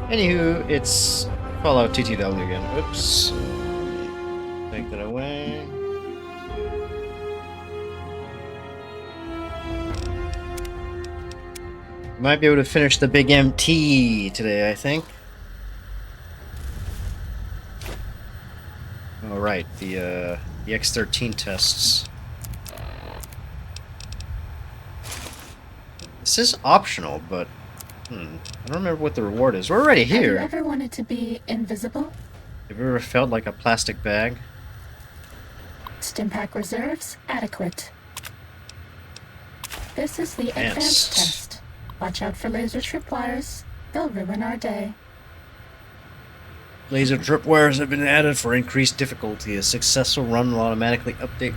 Anywho, it's Fallout TTW again. Oops. Take that away. Might be able to finish the big MT today, I think. All right, the X13 tests. This is optional, but I don't remember what the reward is. We're already here. Have you ever wanted to be invisible? Have you ever felt like a plastic bag? Stimpack reserves adequate. This is the advanced test. Watch out for laser tripwires. They'll ruin our day. Laser tripwires have been added for increased difficulty. A successful run will automatically update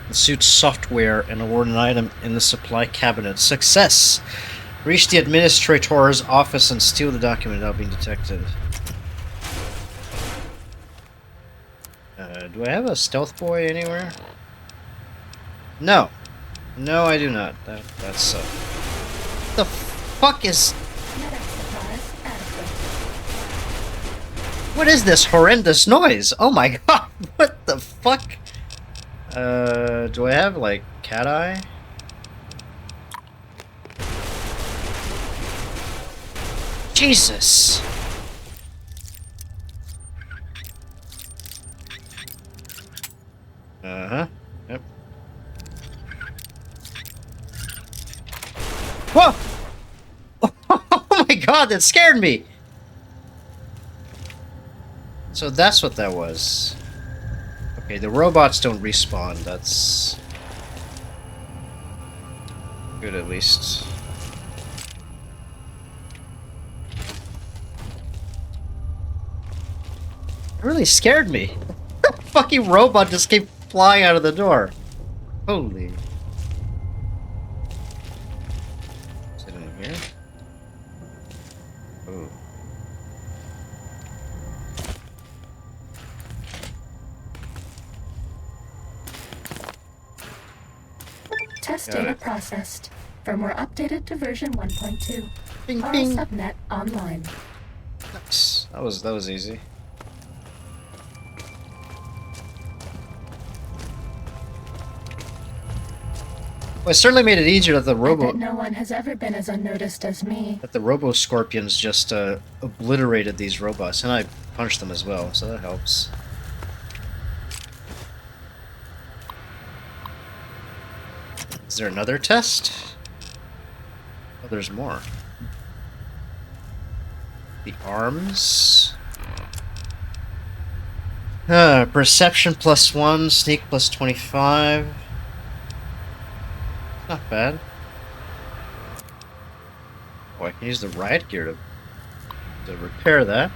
the suit's software and award an item in the supply cabinet. Success! Reach the administrator's office and steal the document without being detected. Do I have a stealth boy anywhere? No. No, I do not. That's What the fuck is... What is this horrendous noise? Oh my god, what the fuck? Do I have, like, cat eye? Jesus! Uh-huh. Yep. Whoa! Oh my god, that scared me! So that's what that was. Okay, the robots don't respawn. That's good, at least. It really scared me. The fucking robot just came flying out of the door. Holy. Is it in here? Oh. Test data processed. Firmware updated to version 1.2. Bing, File bing. subnet online. Nice. That was easy. Well, it certainly made it easier that the I bet no one has ever been as unnoticed as me. That the robo-scorpions just obliterated these robots, and I punched them as well, so that helps. Is there another test? Oh, there's more. The arms. Perception +1, sneak +25. Not bad. Oh, I can use the riot gear to repair that.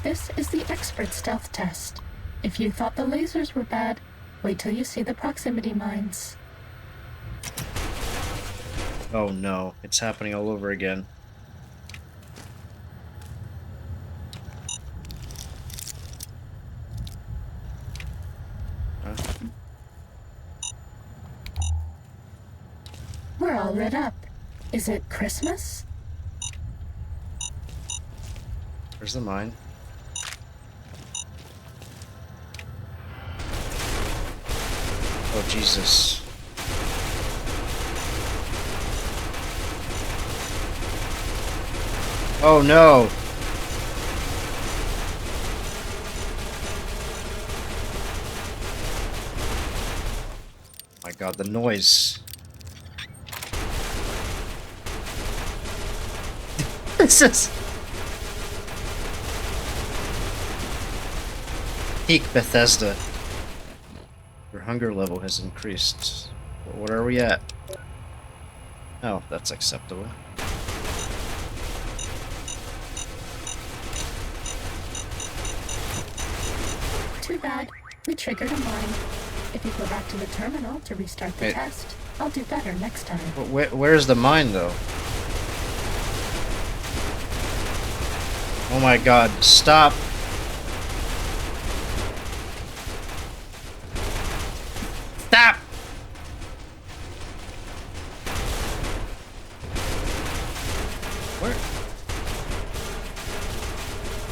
This is the expert stealth test. If you thought the lasers were bad, wait till you see the proximity mines. Oh no, it's happening all over again. We're all lit up. Is it Christmas? Where's the mine? Oh Jesus. Oh no! My god, the noise. This is... Peak Bethesda. Your hunger level has increased. What are we at? Oh, that's acceptable. Too bad. We triggered a mine. If you go back to the terminal to restart the test, I'll do better next time. Where's the mine, though? Oh my god, stop! Stop!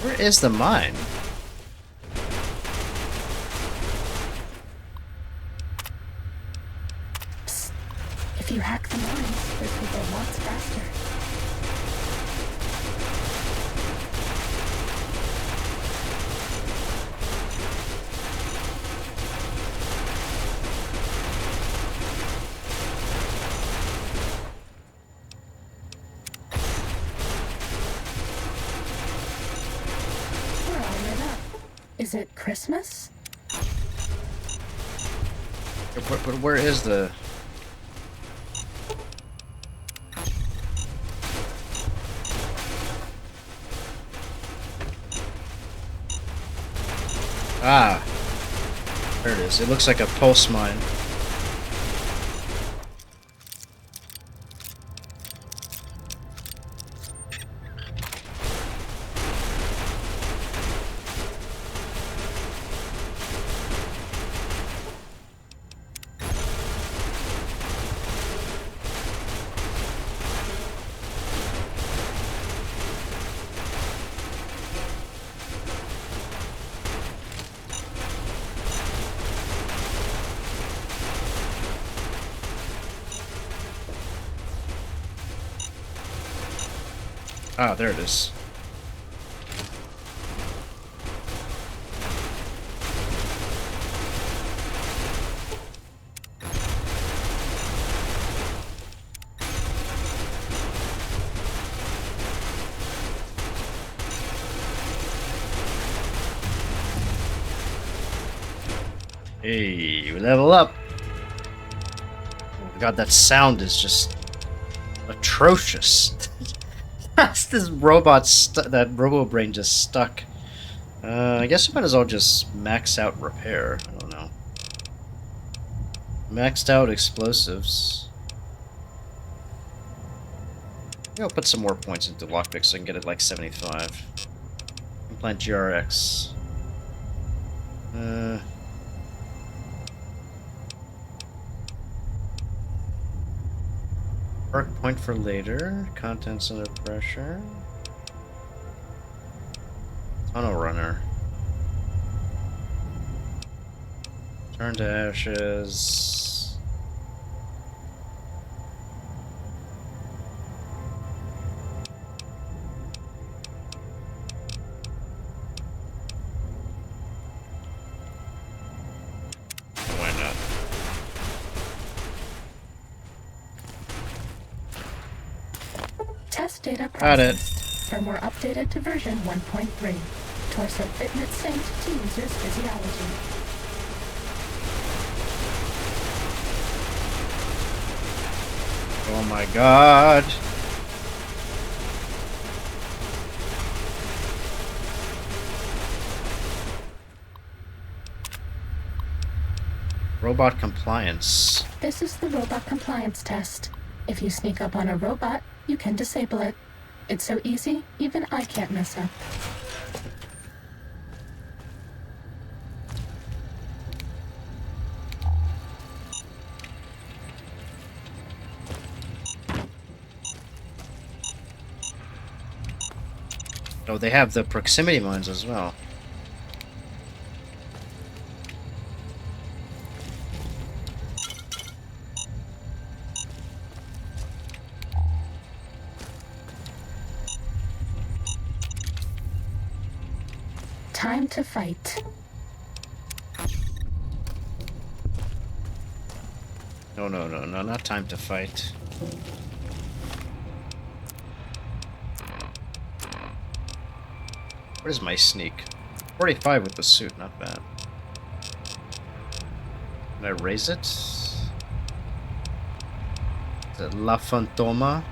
Where is the mine? Psst. If you hack the mines, this will go lots faster. We're all lit up. Is it Christmas? But where is the... Ah, there it is. It looks like a pulse mine. Ah, there it is. Hey, we level up. Oh god, that sound is just atrocious. This robot, that robo brain just stuck. I guess we might as well just max out repair. I don't know. Maxed out explosives. Maybe I'll put some more points into lockpick so I can get it like 75. Implant GRX. Arc point for later. Contents under pressure. Tunnel runner. Turn to ashes. Why not? Test data Got it. processed. Firmware updated to version 1.3. Torso fitment synced to user's physiology. Oh my god. Robot compliance. This is the robot compliance test. If you sneak up on a robot, you can disable it. It's so easy, even I can't mess up. Oh, they have the proximity mines as well. Time to fight. No, not time to fight. Where's my sneak? 45 with the suit, not bad. Can I raise it? Is it La Fantoma?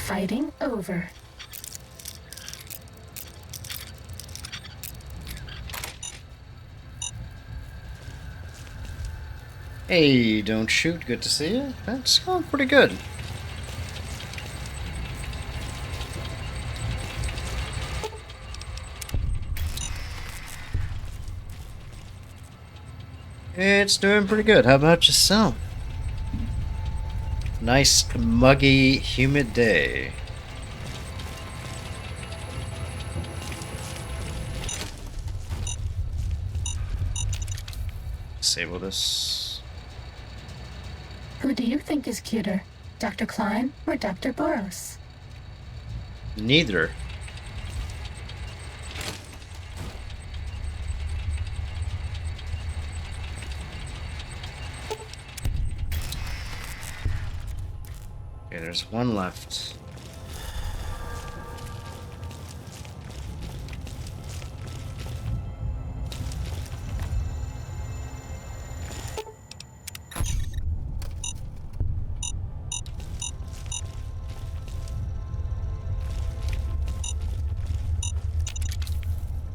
Fighting over. Hey, don't shoot. Good to see you. That's going pretty good. It's doing pretty good. How about yourself? Nice, muggy, humid day. Disable this. Who do you think is cuter, Dr. Klein or Dr. Boros? Neither. Okay, there's one left.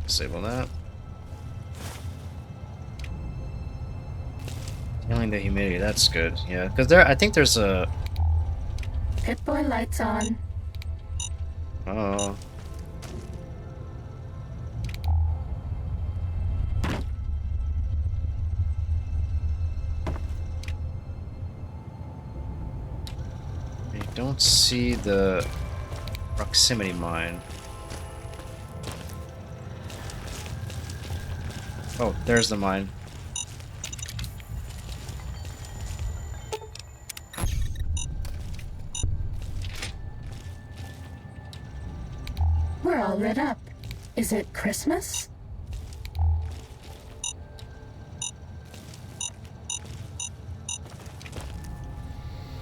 Disable that. Healing the humidity, that's good. Yeah, because I think there's a... Pip-Boy lights on. Oh. I don't see the proximity mine. Oh, there's the mine. We're all lit up. Is it Christmas?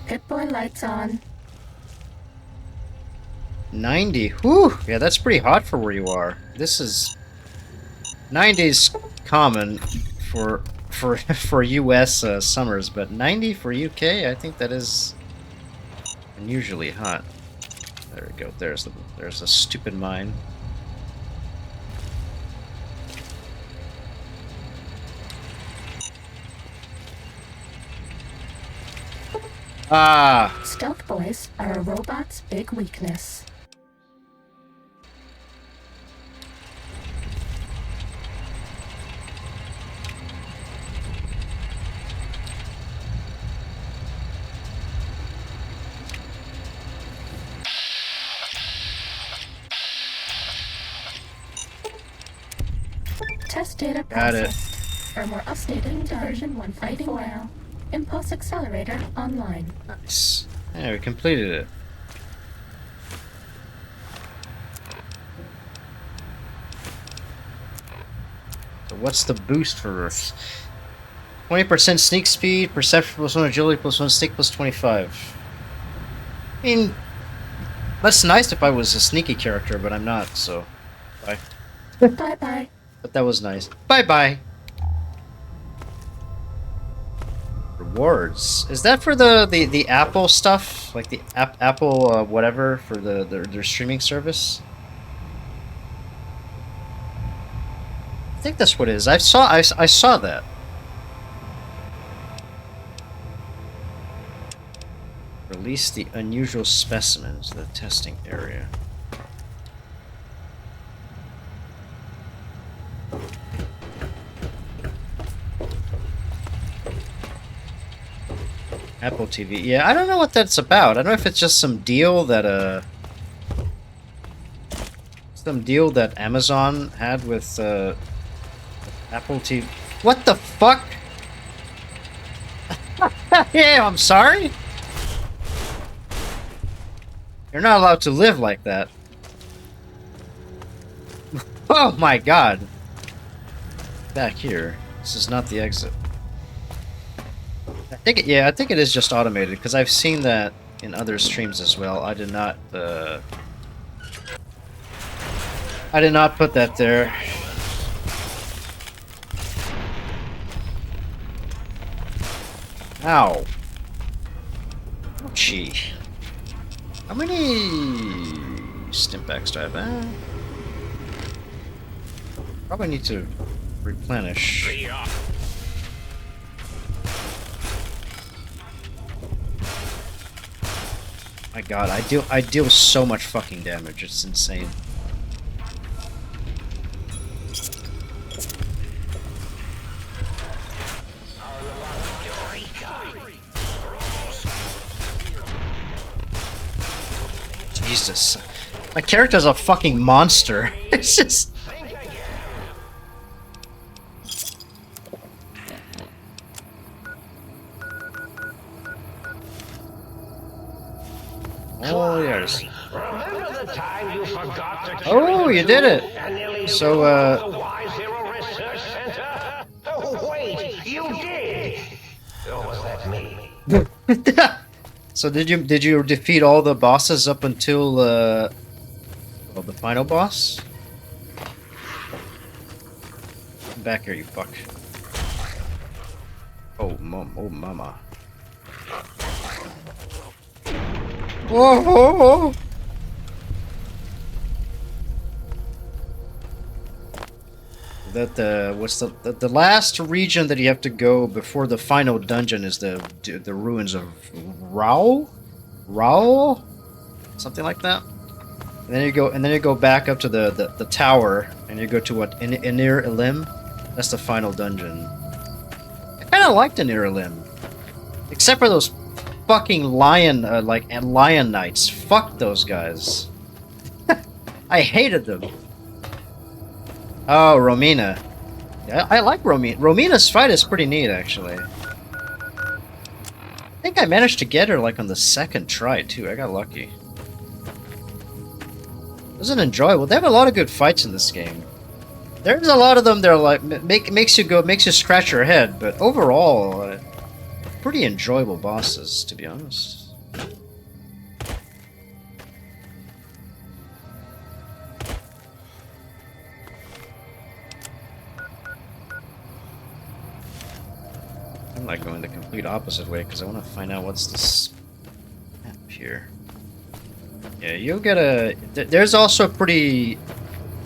Pip-Boy lights on. 90. Whew! Yeah, that's pretty hot for where you are. This is... 90 is common for US summers, but 90 for UK, I think that is unusually hot. There we go. There's a stupid mine. Ah! Stealth boys are a robot's big weakness. Test data Got it. processed. Firmware updated to version 1.4 now. Impulse accelerator online. Nice. Yeah, we completed it. So what's the boost for us? 20% sneak speed, perception plus 1, agility plus 1, stick plus 25. I mean, that's nice if I was a sneaky character, but I'm not, so... Bye. Bye-bye. But that was nice. Bye-bye! Rewards. Is that for the Apple stuff? Like the Apple whatever for their streaming service? I think that's what it is. I saw that. Release the unusual specimens to the testing area. Apple TV. Yeah, I don't know what that's about. I don't know if it's just some deal that Amazon had with Apple TV. What the fuck? Yeah, I'm sorry. You're not allowed to live like that. Oh my god. Back here. This is not the exit. I think it is just automated because I've seen that in other streams as well. I did not put that there. Ow. Gee. How many stimpaks do I have? Probably need to replenish. My god, I deal so much fucking damage, it's insane. Jesus. My character's a fucking monster. It's just... Oh, yes. Remember the time you forgot to Oh, you did it. and nearly So, blew up the Y0 Research Center? Oh, wait, you did! Or was that me? So did you defeat all the bosses up until well, the final boss? Come back here, you fuck. Oh mama. Whoa, whoa, whoa. That what's the last region that you have to go before the final dungeon is the ruins of Rao, something like that. And then you go back up to the tower, and you go to what Inir Elim. That's the final dungeon. I kind of liked Inir Elim, except for those fucking lion lion knights. Fuck those guys. I hated them. Oh, Romina. Yeah, I like Romina. Romina's fight is pretty neat, actually. I think I managed to get her, like, on the second try, too. I got lucky. It was an enjoyable. They have a lot of good fights in this game. There's a lot of them that are, like, makes you scratch your head, but overall, pretty enjoyable bosses, to be honest. I'm like going the complete opposite way because I want to find out what's this map here. Yeah, you'll get a... There's also a pretty...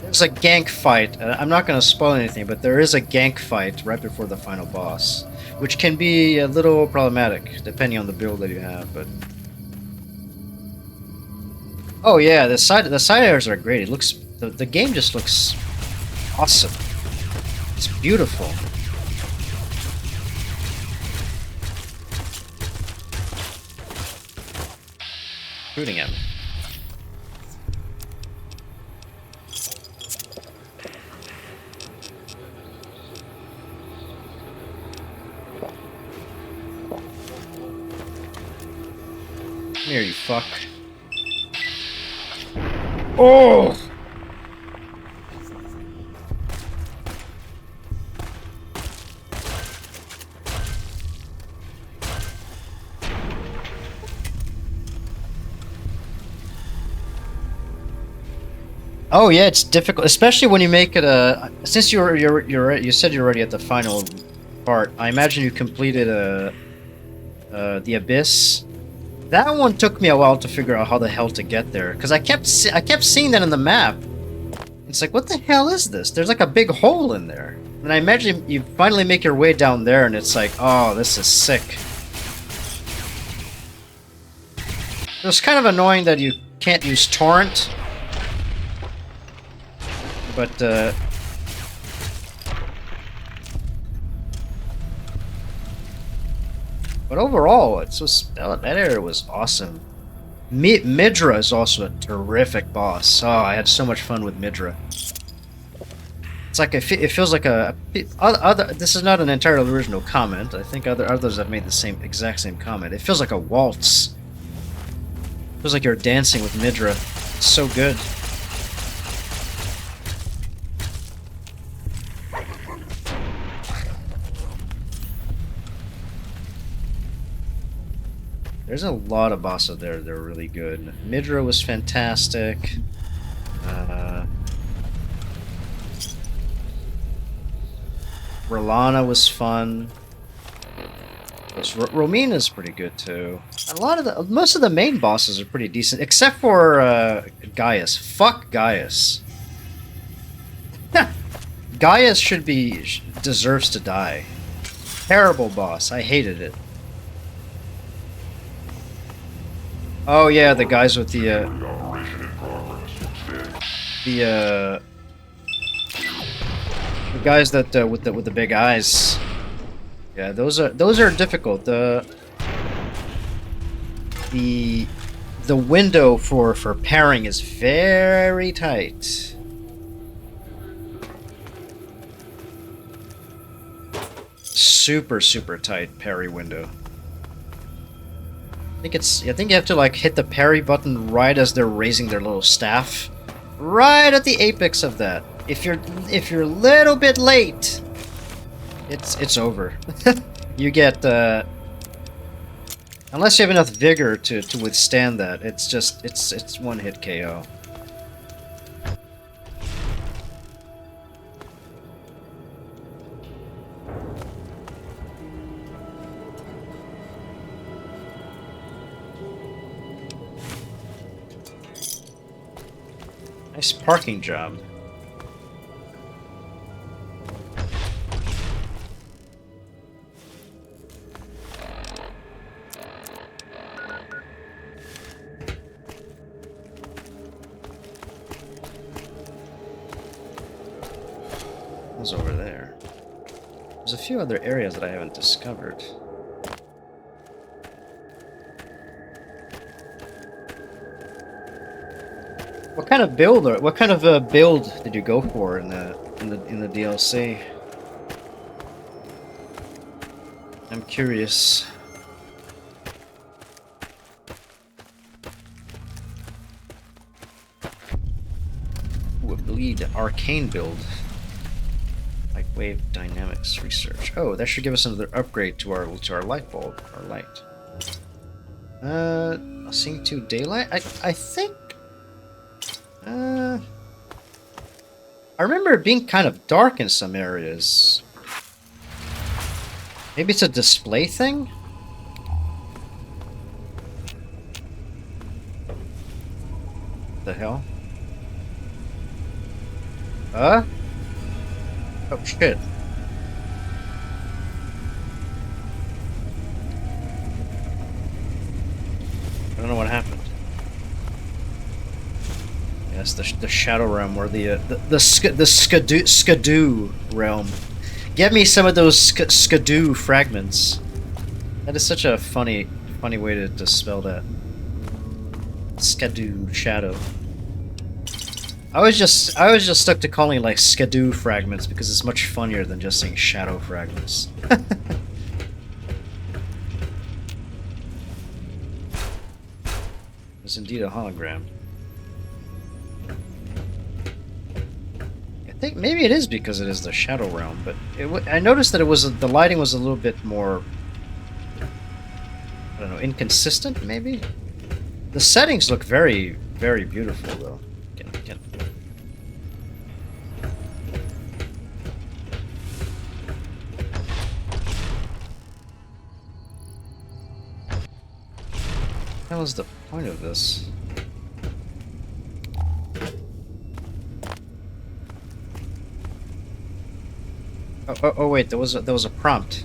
There's a gank fight. I'm not going to spoil anything, but there is a gank fight right before the final boss, which can be a little problematic depending on the build that you have. But oh yeah, the side areas are great. It looks the game just looks awesome. It's beautiful. Shooting at me. Come here, you fuck. Oh! Oh yeah, it's difficult, especially when you make it a. Since you said you're already at the final part. I imagine you completed the Abyss. That one took me a while to figure out how the hell to get there, because I kept seeing that on the map. It's like, what the hell is this? There's like a big hole in there, and I imagine you finally make your way down there, and it's like, oh, this is sick. It was kind of annoying that you can't use torrent. But overall, it's just, that area was awesome. Midra is also a terrific boss. Oh, I had so much fun with Midra. It's like it feels like a other. This is not an entirely original comment. I think others have made the exact same comment. It feels like a waltz. It feels like you're dancing with Midra. It's so good. There's a lot of bosses there that are really good. Midra was fantastic. Rolana was fun. Romina's pretty good too. Most of the main bosses are pretty decent, except for Gaius. Fuck Gaius. Gaius deserves to die. Terrible boss. I hated it. Oh yeah, the guys with the guys that with the big eyes. Yeah, those are difficult. The the window for parrying is very tight. Super tight parry window. I think you have to like hit the parry button right as they're raising their little staff. Right at the apex of that. If you're a little bit late, it's over. You get unless you have enough vigor to withstand that, it's one hit KO. Nice parking job. What's over there? There's a few other areas that I haven't discovered. What kind of build did you go for in the DLC? I'm curious. Ooh, a bleed arcane build. Like wave dynamics research. Oh, that should give us another upgrade to our light bulb, our light. Seeing to daylight. I think. I remember it being kind of dark in some areas. Maybe it's a display thing? The hell? Oh shit. I don't know what happened. Yes, the Shadow Realm, or the Skadoo realm. Get me some of those Skadoo fragments. That is such a funny way to spell that. Skadoo shadow. I was just stuck to calling it like Skadoo fragments because it's much funnier than just saying shadow fragments. It's indeed a hologram. I think maybe it is because it is the Shadow Realm, but I noticed that the lighting was a little bit more, I don't know, inconsistent. Maybe the settings look very beautiful though. What was the point of this? Oh wait, there was a prompt.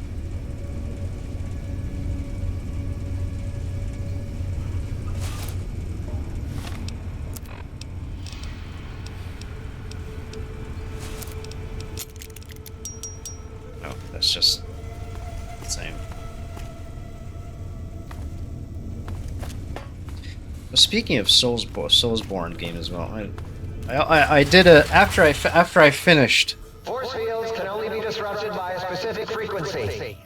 Oh, that's just the same. Well, speaking of Soulsborne game as well, I did after I finished. Force fields can only be disrupted by a specific frequency.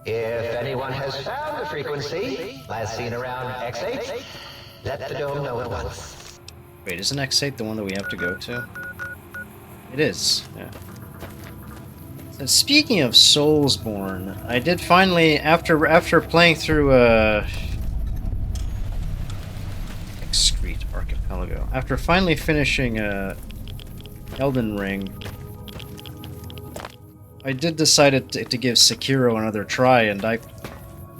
If anyone has found the frequency, last seen around X8, let the dome know at once. Wait, isn't X8 the one that we have to go to? It is, yeah. So speaking of Soulsborne, I did finally, after playing through Excrete Archipelago, after finally finishing Elden Ring, I did decide to give Sekiro another try, and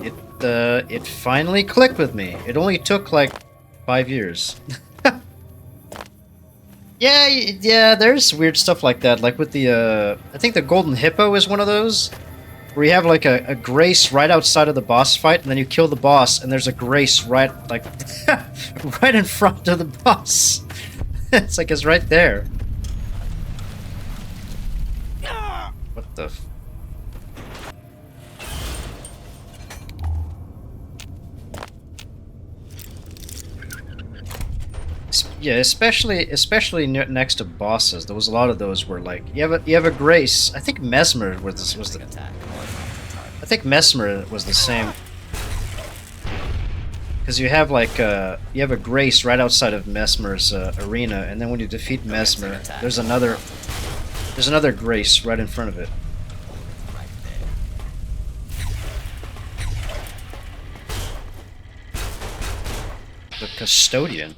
it finally clicked with me. It only took like 5 years. Yeah, there's weird stuff like that. Like with the I think the Golden Hippo is one of those, where you have like a grace right outside of the boss fight, and then you kill the boss, and there's a grace right like right in front of the boss. It's like it's right there. What the f... Yeah, especially next to bosses. There was a lot of those where like you have a grace. I think Mesmer was the I think Mesmer was the same. Because you have like you have a grace right outside of Mesmer's arena, and then when you defeat Mesmer, there's another grace right in front of it. The custodian.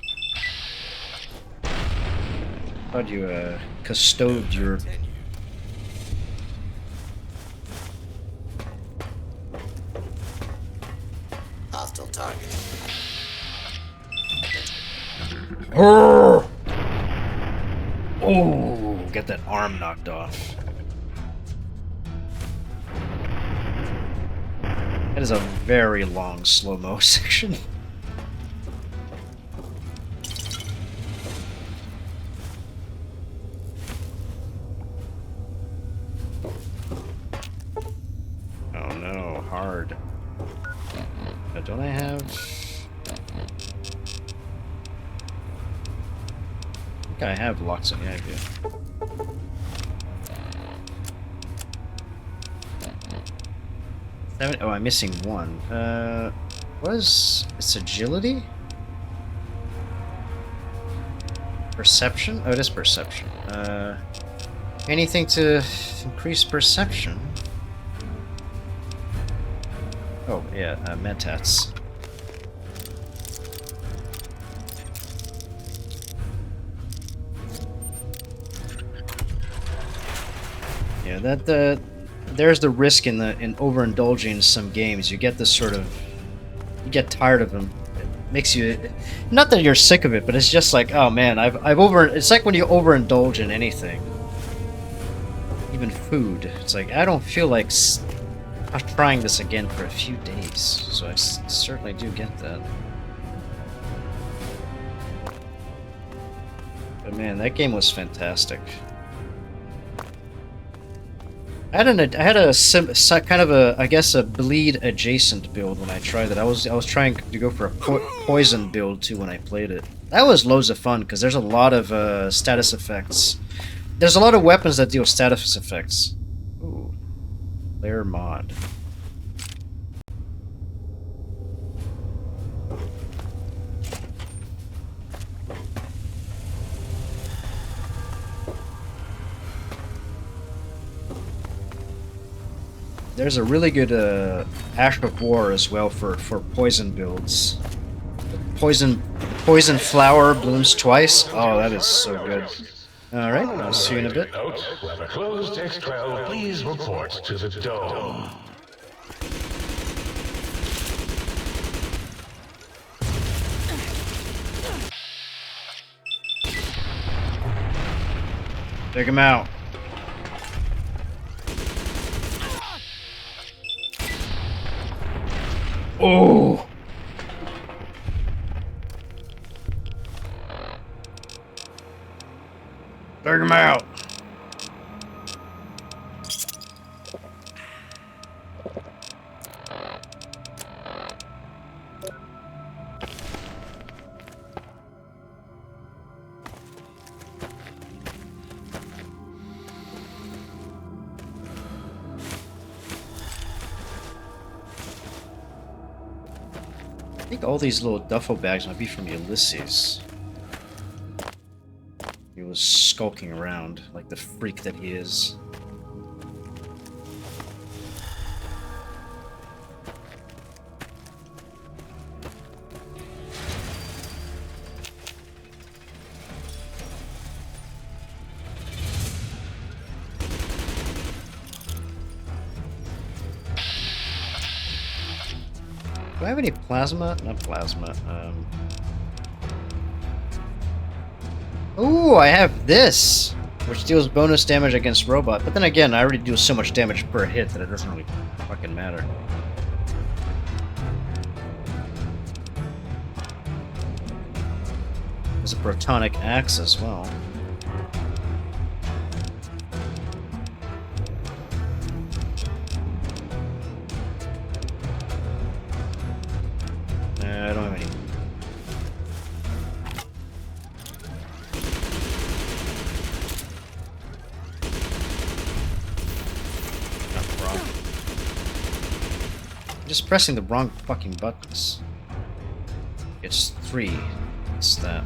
How do you custode your? Hostile target. Oh, get that arm knocked off. That is a very long slow-mo section. Oh no, hard. Don't I have... I have lots of... Yeah, I do. Oh, I'm missing one. What is... It's agility? Perception? Oh, it is perception. Anything to increase perception? Oh, yeah, mentats. Yeah, there's the risk in overindulging some games. You get this sort of, you get tired of them. It makes you, not that you're sick of it, but it's just like, oh man, it's like when you overindulge in anything, even food. It's like I don't feel like trying this again for a few days, so I certainly do get that. But man, that game was fantastic. I had a kind of a, I guess, a bleed adjacent build when I tried it. I was trying to go for a poison build too when I played it. That was loads of fun because there's a lot of status effects. There's a lot of weapons that deal status effects. Ooh, player mod. There's a really good Ash of War as well for poison builds. Poison flower blooms twice. Oh, that is so good. All right, I'll see you in a bit. Whoever closed X12, please report to the dome. Take him out. Oh! Take him out! I think all these little duffel bags might be from Ulysses. He was skulking around like the freak that he is. Do I have any plasma? Not plasma. Ooh, I have this, which deals bonus damage against robot. But then again, I already do so much damage per hit that it doesn't really fucking matter. There's a protonic axe as well. I don't have any. Just pressing the wrong fucking buttons. It's 3. It's that.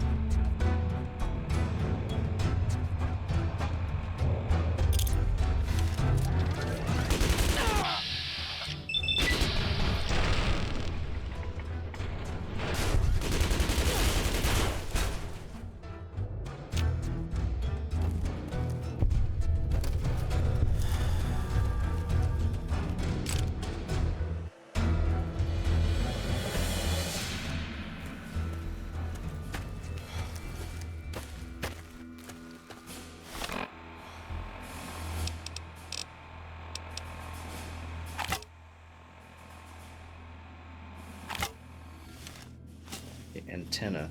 Antenna.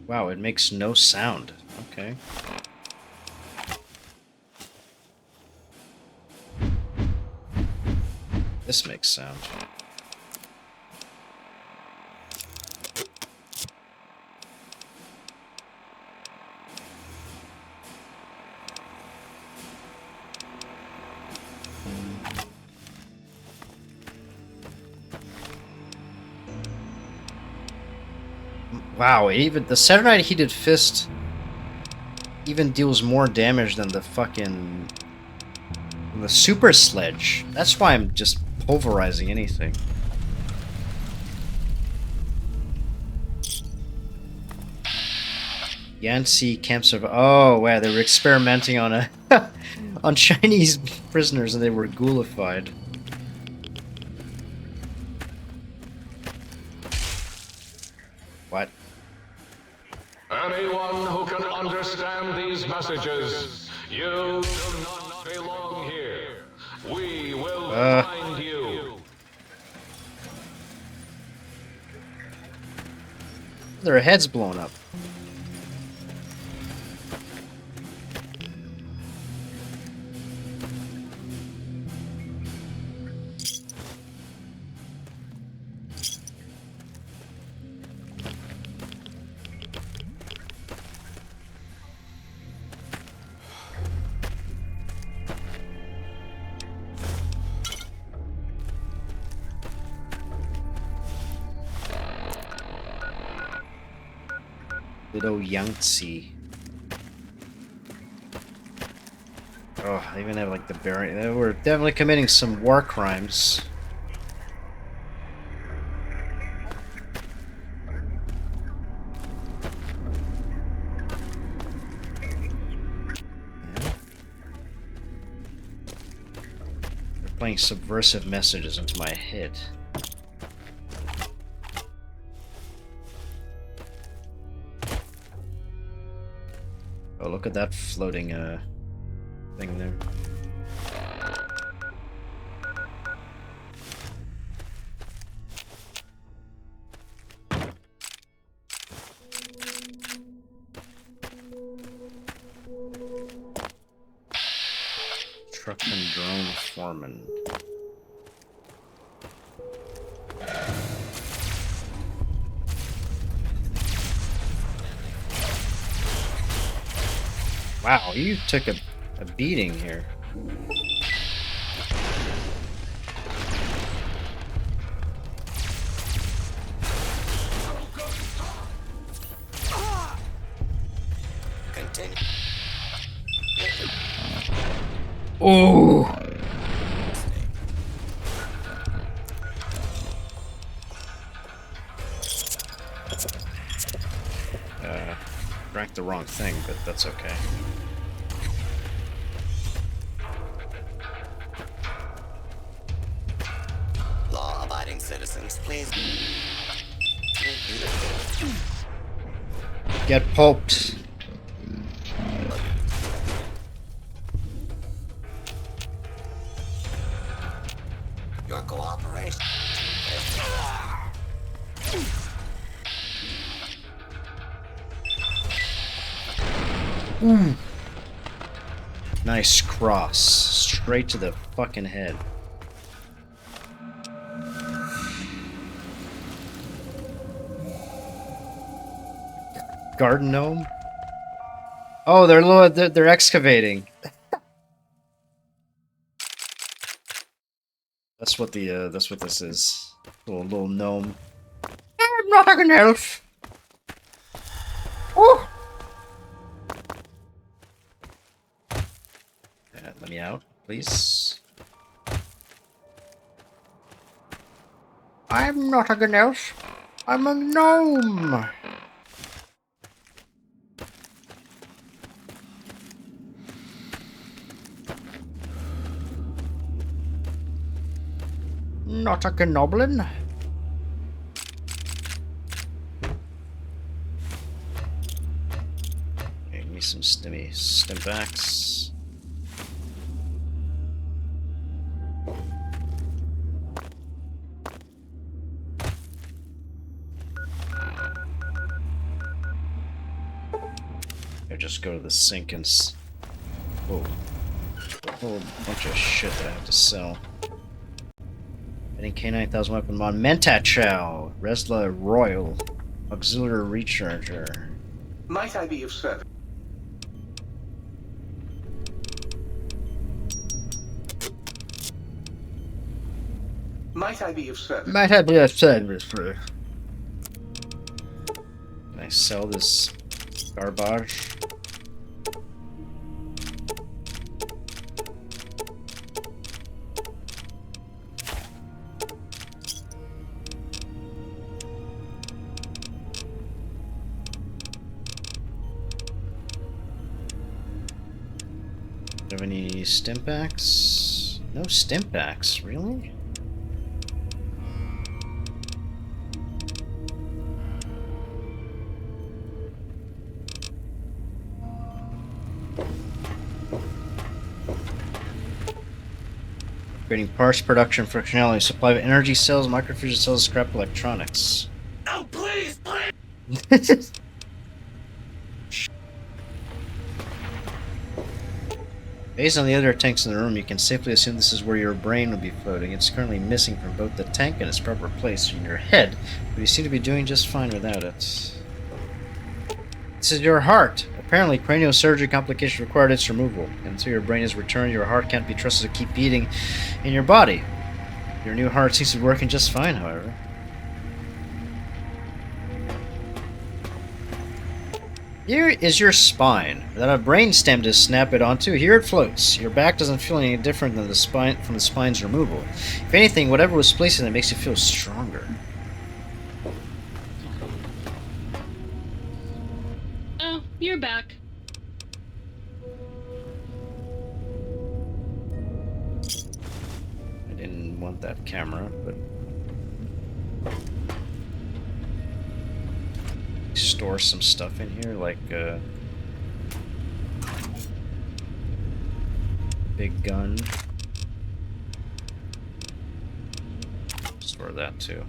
Wow, it makes no sound. Okay. This makes sound. Wow, even the Saturnite Heated Fist even deals more damage than the fucking the Super Sledge. That's why I'm just pulverizing anything. Yanxi camps of wow, they were experimenting on a on Chinese prisoners and they were ghoulified. What? Anyone who can understand these messages, you do not belong here. We will find you. Their heads blown up. Little Yangtze. Oh, they even have like the bearing. They were definitely committing some war crimes. They're playing subversive messages into my head. Oh, look at that floating thing there. Truck and drone foreman. Wow, you took a beating here. Continue. Oh! Drank the wrong thing, but that's okay. Law-abiding citizens, please. Get pulped. Your cooperation. Nice cross. Straight to the fucking head. Garden gnome? Oh, they're excavating. That's what this is. Little gnome. I'm not an elf. Oh. Let me out, please. I'm not an elf. I'm a gnome. Not a gnoblin. Give me some stimpaks. I just go to the sink and whoa, a whole bunch of shit that I have to sell. Getting K9000 weapon mod, Mentat Chow, Resla Royal, auxiliary recharger. Might I be of service? Might I be of service? Might have been a service for. Can I sell this garbage? Do you have any stimpaks? No stimpaks, really? Upgrading parts production functionality, supply of energy cells, microfusion cells, scrap electronics. Oh, please, please! Based on the other tanks in the room, you can safely assume this is where your brain will be floating. It's currently missing from both the tank and its proper place in your head, but you seem to be doing just fine without it. This is your heart. Apparently, craniosurgery complication required its removal. Until your brain is returned, your heart can't be trusted to keep beating in your body. Your new heart seems to be working just fine, however. Here is your spine. Without a brain stem to snap it onto, here it floats. Your back doesn't feel any different than the spine from the spine's removal. If anything, whatever was placed in it makes you feel stronger. Oh, you're back. I didn't want that camera, but store some stuff in here, like big gun. Store that too.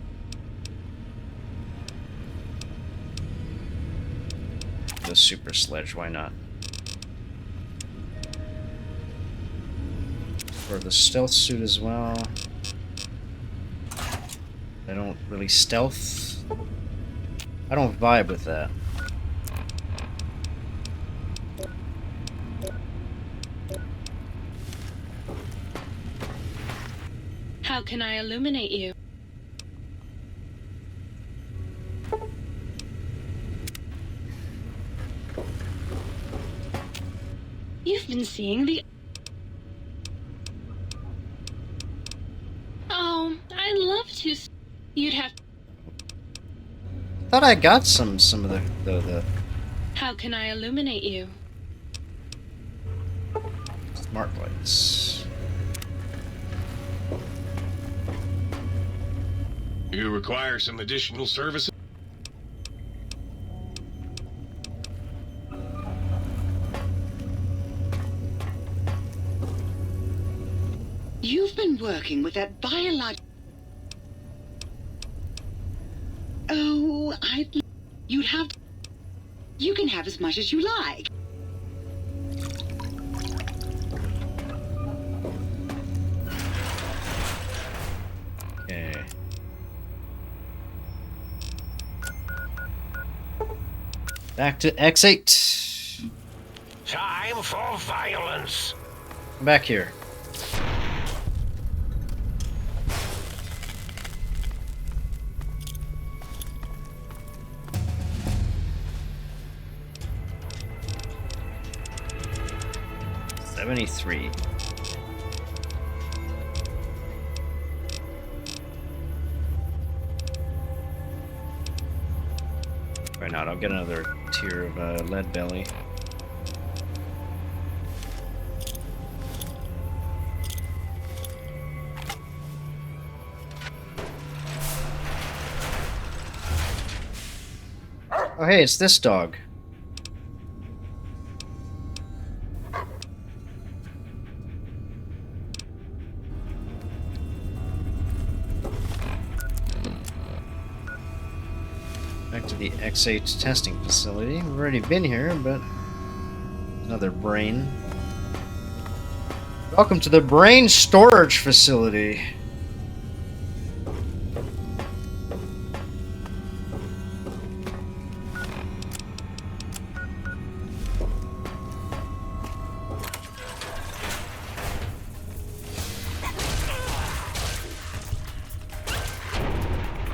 The super sledge, why not? For the stealth suit as well. I don't really stealth. I don't vibe with that. How can I illuminate you? You've been seeing the... Oh, I'd love to... You'd have... Thought I got some of the How can I illuminate you? smart lights. You require some additional services? You've been working with that biological... Oh, you'd have... You can have as much as you like. Okay. Back to X8. Time for violence. Come back here. 73. Why not? I'll get another tier of lead belly. Oh hey, it's this dog. Back to the X8 testing facility. We've already been here, but another brain. Welcome to the brain storage facility.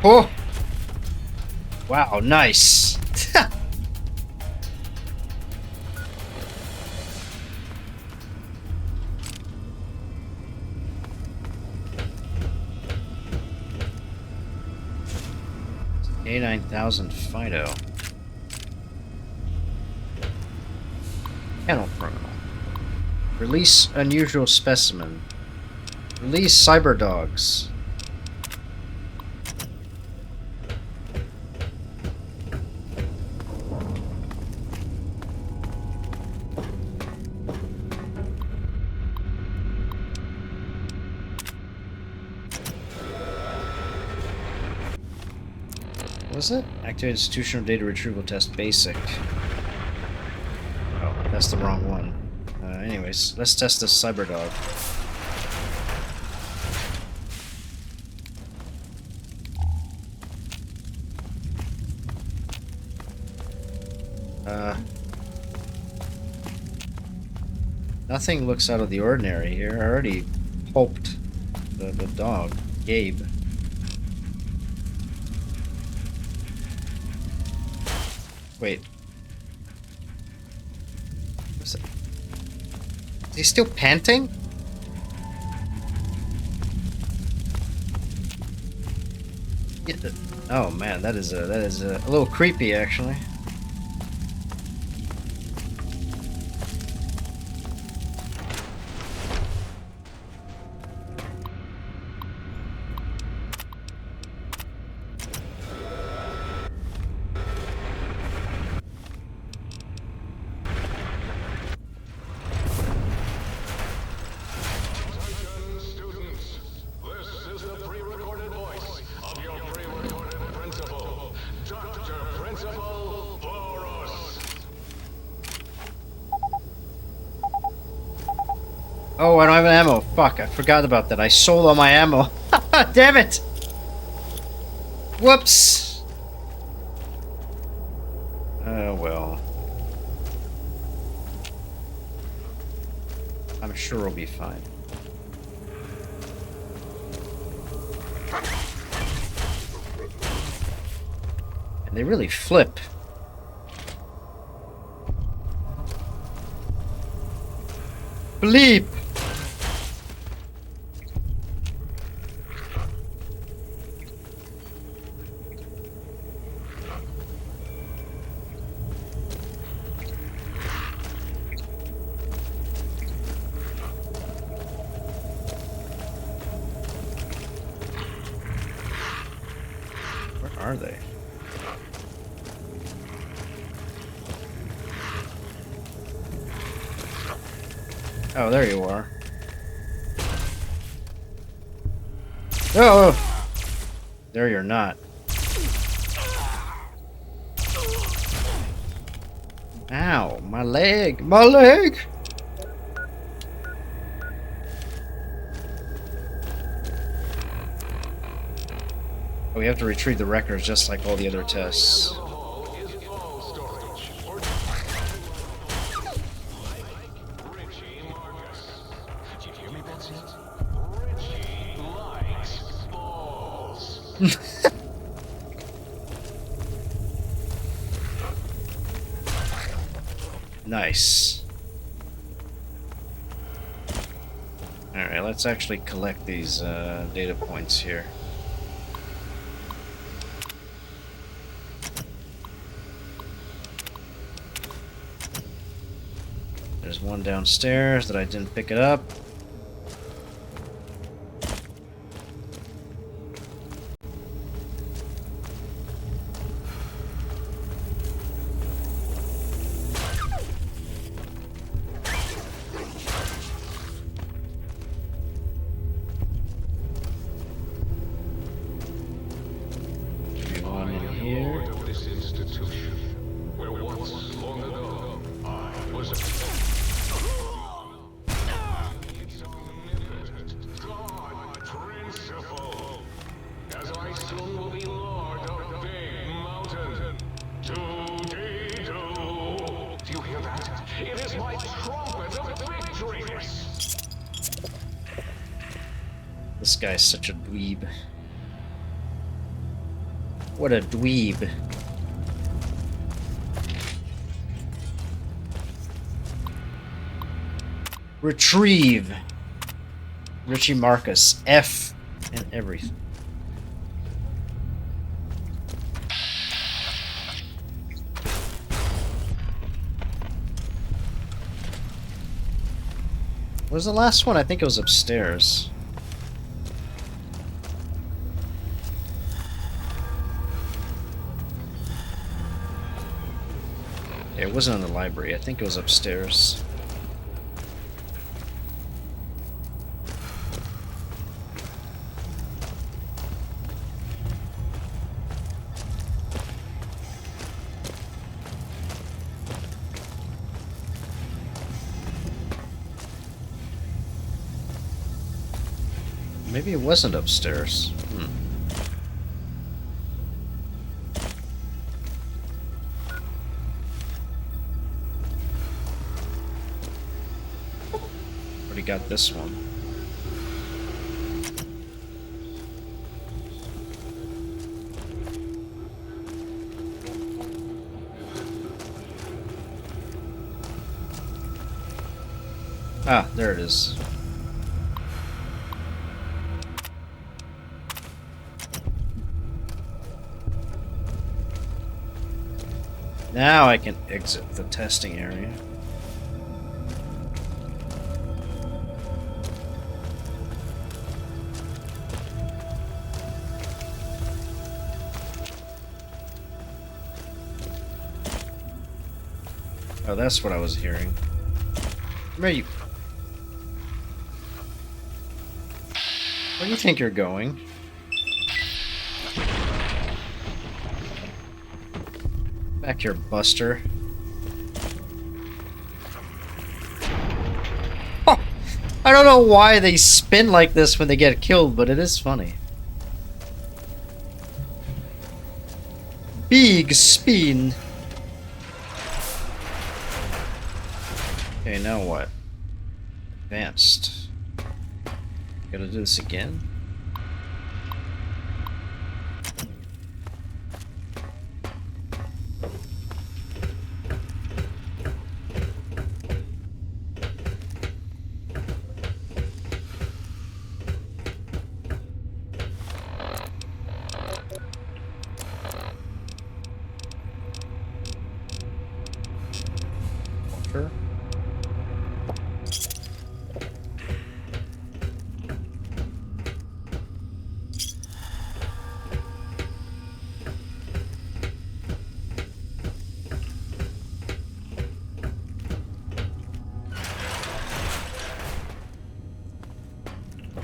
Oh! Wow, nice. A9000 Fido. Kennel criminal. Release unusual specimen. Release cyber dogs. Was it? Activate institutional data retrieval test basic. Oh, that's the wrong one. Anyways, let's test this cyber dog. Nothing looks out of the ordinary here. I already pulped the dog, Gabe. Wait. Is he still panting? Yeah, oh man, that is a little creepy actually. Oh, I don't have an ammo. Fuck, I forgot about that. I sold all my ammo. Damn it! Whoops! Oh, well. I'm sure we'll be fine. And they really flip. Bleep! Are they? Oh, there you are. Oh! There you're not. Ow, my leg! My leg! We have to retrieve the records just like all the other tests. Nice. Alright, let's actually collect these data points here. There's one downstairs that I didn't pick it up. One in here. Lord of this institution, where once long ago I was its omnipotent God principle, as I soon will be Lord of Big Mountain. Do-dee-do. Do you hear that? It is my trumpet of victory! This guy's such a dweeb. What a dweeb. Retrieve. Richie Marcus. F and everything. Where's the last one? I think it was upstairs. It wasn't in the library. I think it was upstairs. Maybe it wasn't upstairs. Already got this one. Ah, there it is. Now I can exit the testing area. Oh, that's what I was hearing. Where you? Where do you think you're going? Back here, Buster. Oh, I don't know why they spin like this when they get killed, but it is funny. Big spin. Okay, now what? Advanced. Gotta do this again? Walker?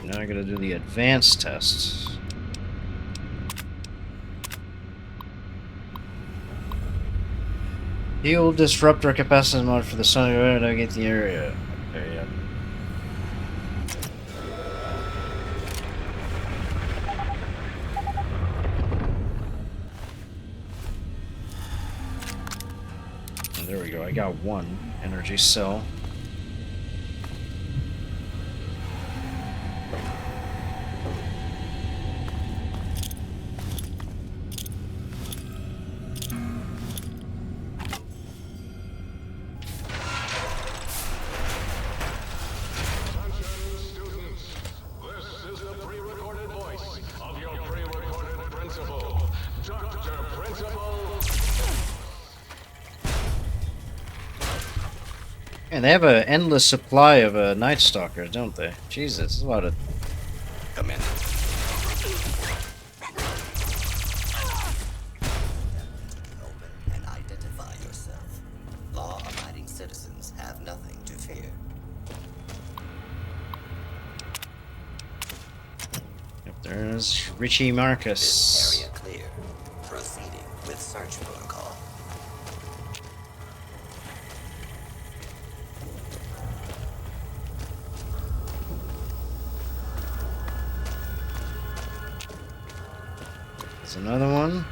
Now I gotta do the advanced tests. Heal disruptor capacitance mod for the sun to navigate the area. Okay, yeah. And there we go. I got one energy cell. And they have an endless supply of Night Stalkers, don't they? Jesus, there's a lot of... Come in. Open and identify yourself. Law-abiding citizens have nothing to fear. Yep, there's Richie Marcus. Area clear. Proceeding with search protocol. There's another one.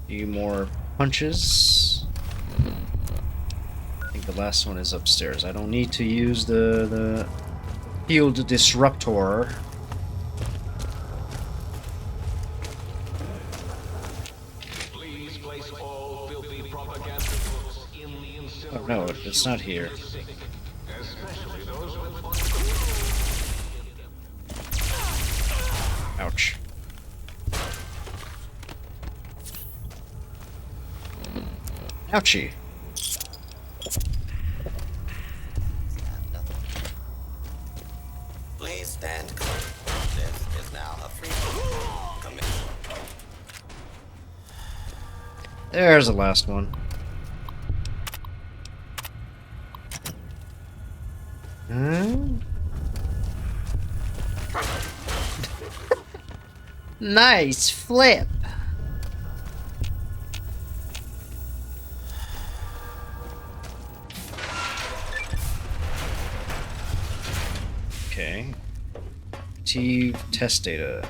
Few more punches. I think the last one is upstairs. I don't need to use the field disruptor. Please place all filthy propaganda books in the incinerator. Oh no, it's not here. Especially those with Ouch. Ouchie. Have nothing. Please stand clear. This is now a free commission. There's the last one. Nice flip. Okay. Retrieve test data.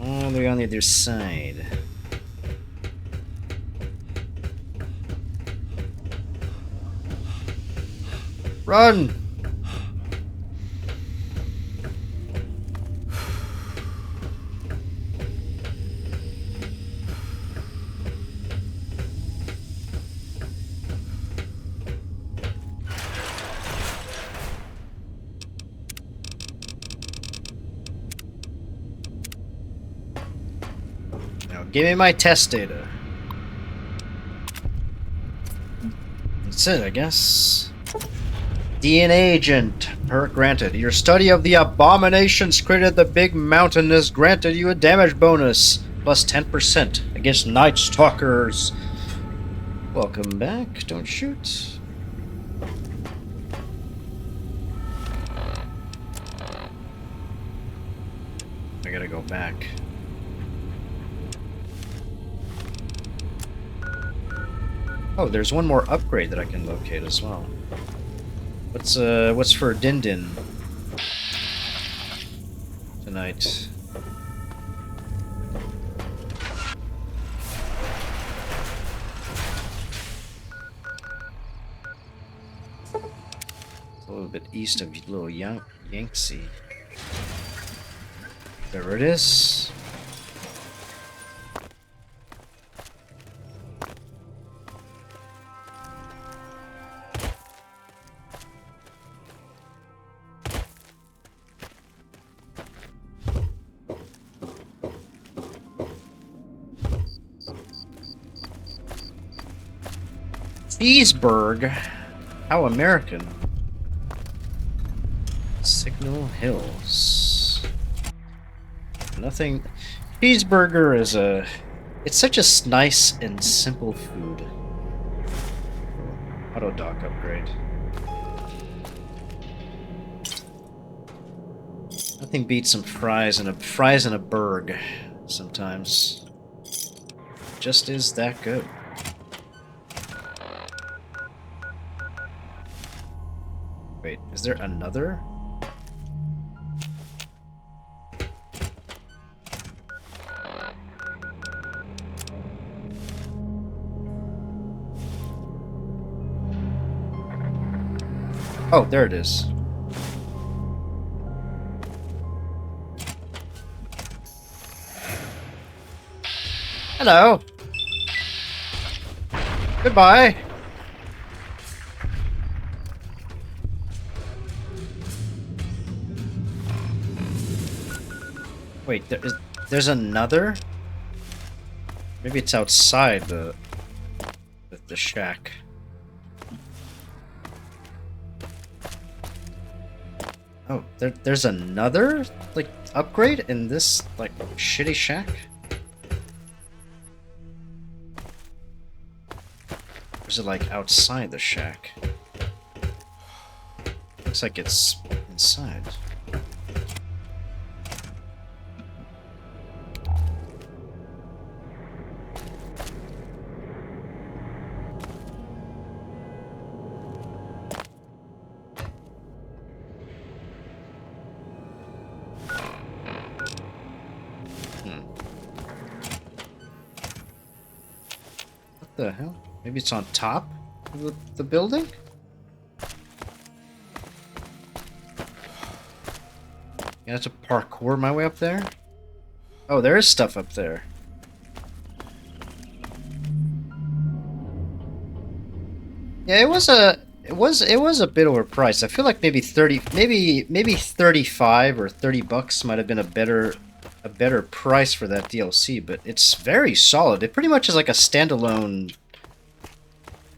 Oh, they're on the other side. Run! Now give me my test data. That's it, I guess. DNA agent. Perk granted. Your study of the abominations created the big mountain has granted you a damage bonus. Plus 10% against Night Stalkers. Welcome back. Don't shoot. I gotta go back. Oh, there's one more upgrade that I can locate as well. What's for Din Din tonight? It's a little bit east of Little Yangtze. There it is. Cheeseburg? How American. Signal Hills. Nothing. Cheeseburger is a... It's such a nice and simple food. Auto dock upgrade. Nothing beats some fries and a burg sometimes. Just is that good. Wait, is there another? Oh, there it is. Hello. Goodbye. Wait, there's another? Maybe it's outside the shack. Oh, there's another, like, upgrade in this, like, shitty shack? Or is it, like, outside the shack? Looks like it's inside. What the hell? Maybe it's on top of the building? I have to parkour my way up there? Oh, there is stuff up there. Yeah, it was a bit overpriced. I feel like maybe 35 or 30 bucks might have been a better price for that DLC, but it's very solid. It pretty much is like a standalone.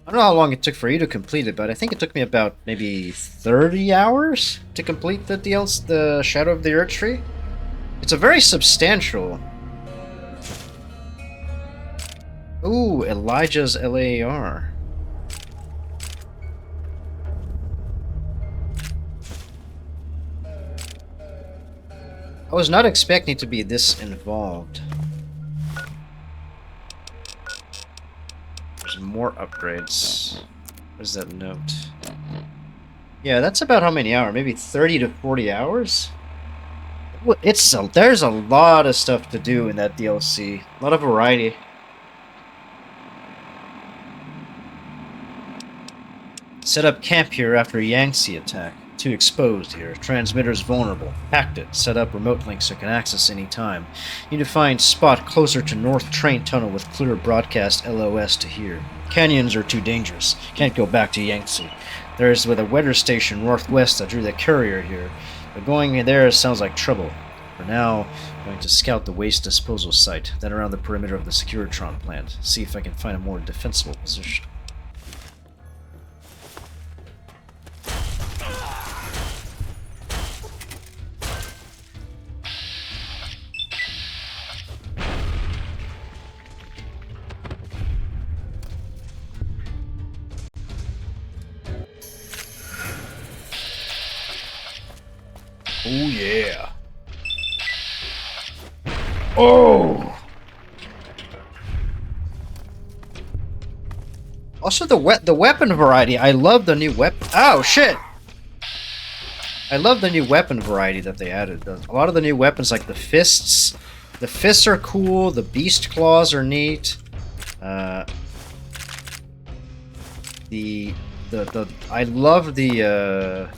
I don't know how long it took for you to complete it, but I think it took me about maybe 30 hours to complete the DLC, the Shadow of the Earth Tree. It's a very substantial. Ooh, Elijah's LAR. I was not expecting to be this involved. There's more upgrades. What is that note? Yeah, that's about how many hours? Maybe 30 to 40 hours? There's a lot of stuff to do in that DLC. A lot of variety. Set up camp here after Yangtze attack. Too exposed here. Transmitters vulnerable. Hacked it. Set up remote links so it can access any time. Need to find spot closer to North Train Tunnel with clear broadcast LOS to hear. Canyons are too dangerous. Can't go back to Yangtze. There is with a weather station northwest that drew the courier here. But going there sounds like trouble. For now, I'm going to scout the waste disposal site, then around the perimeter of the Securitron plant. See if I can find a more defensible position. Oh yeah. Oh. Also the weapon variety. I love the new weapon. Oh shit. I love the new weapon variety that they added. A lot of the new weapons, like the fists. The fists are cool. The beast claws are neat. I love the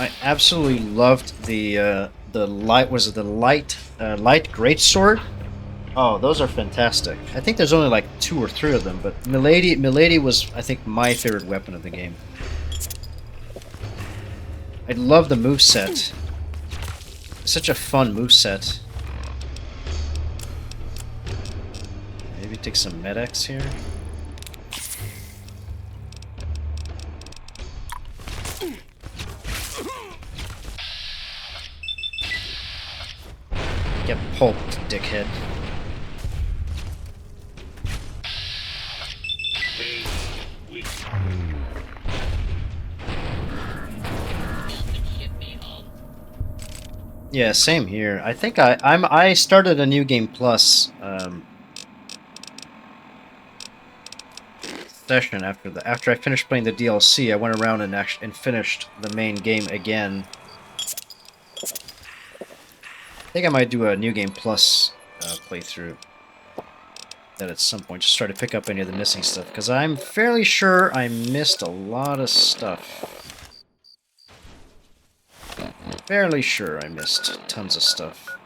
I absolutely loved the light greatsword. Oh, those are fantastic. I think there's only like 2 or 3 of them, but Milady was, I think, my favorite weapon of the game. I love the moveset. It's such a fun moveset. Maybe take some medics here. Get pulped, dickhead. Yeah, same here. I think I started a new game plus session after I finished playing the DLC. I went around and finished the main game again. I think I might do a new game plus playthrough that at some point, just try to pick up any of the missing stuff, because I'm fairly sure I missed a lot of stuff. Fairly sure I missed tons of stuff.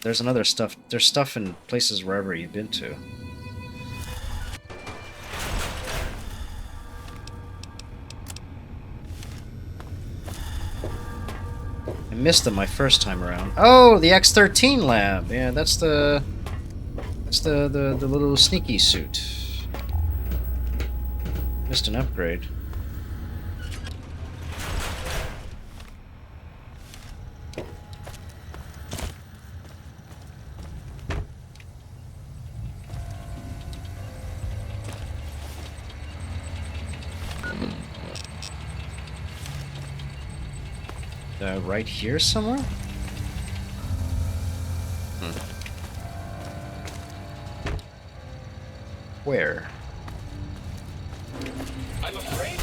There's another stuff. There's stuff in places wherever you've been to. missed them my first time around. Oh, the X-13 lab. Yeah, that's the little sneaky suit. Missed an upgrade. Right here somewhere? Where? I'm afraid.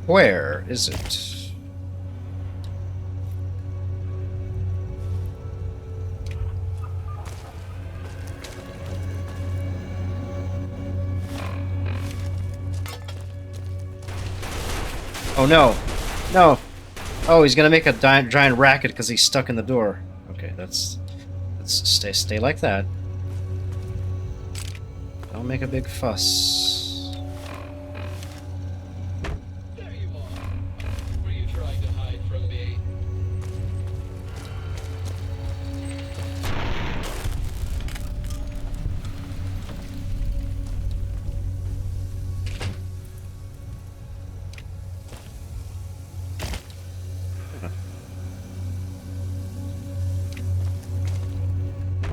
Where is it? Oh no! No! Oh, he's gonna make a giant racket because he's stuck in the door. Okay, let's stay like that. Don't make a big fuss. There you are. Were you trying to hide from me?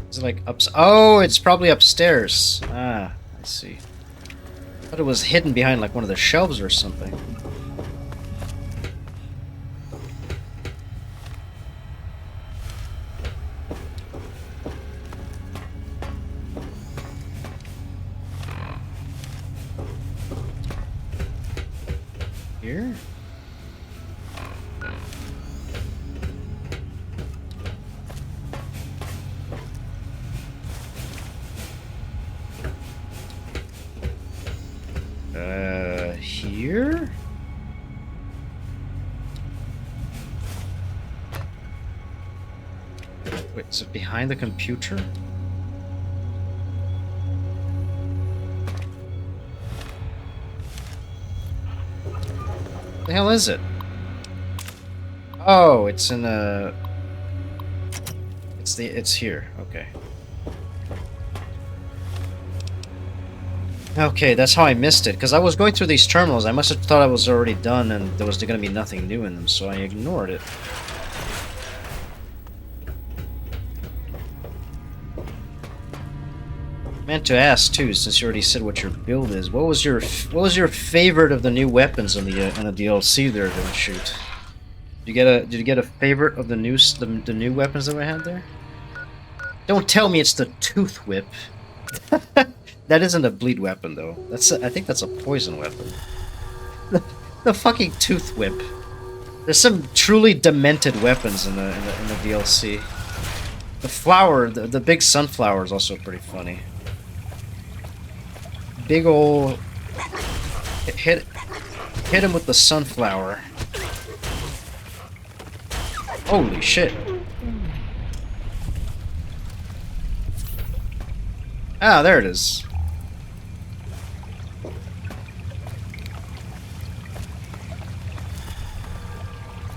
Is it like oh, it's probably upstairs. Ah, I see. I thought it was hidden behind like one of the shelves or something. Here? Here? Wait, is it behind the computer? The hell is it? Oh, it's in a... It's here. Okay. Okay, that's how I missed it, because I was going through these terminals. I must have thought I was already done and there was going to be nothing new in them, so I ignored it. Meant to ask too, since you already said what your build is. What was your favorite of the new weapons in the DLC there to shoot? Did you get a favorite of the new weapons that we had there? Don't tell me it's the tooth whip. That isn't a bleed weapon though. I think that's a poison weapon. The fucking tooth whip. There's some truly demented weapons in the DLC. The flower, the big sunflower is also pretty funny. Big ol' hit him with the sunflower. Holy shit. Ah, there it is.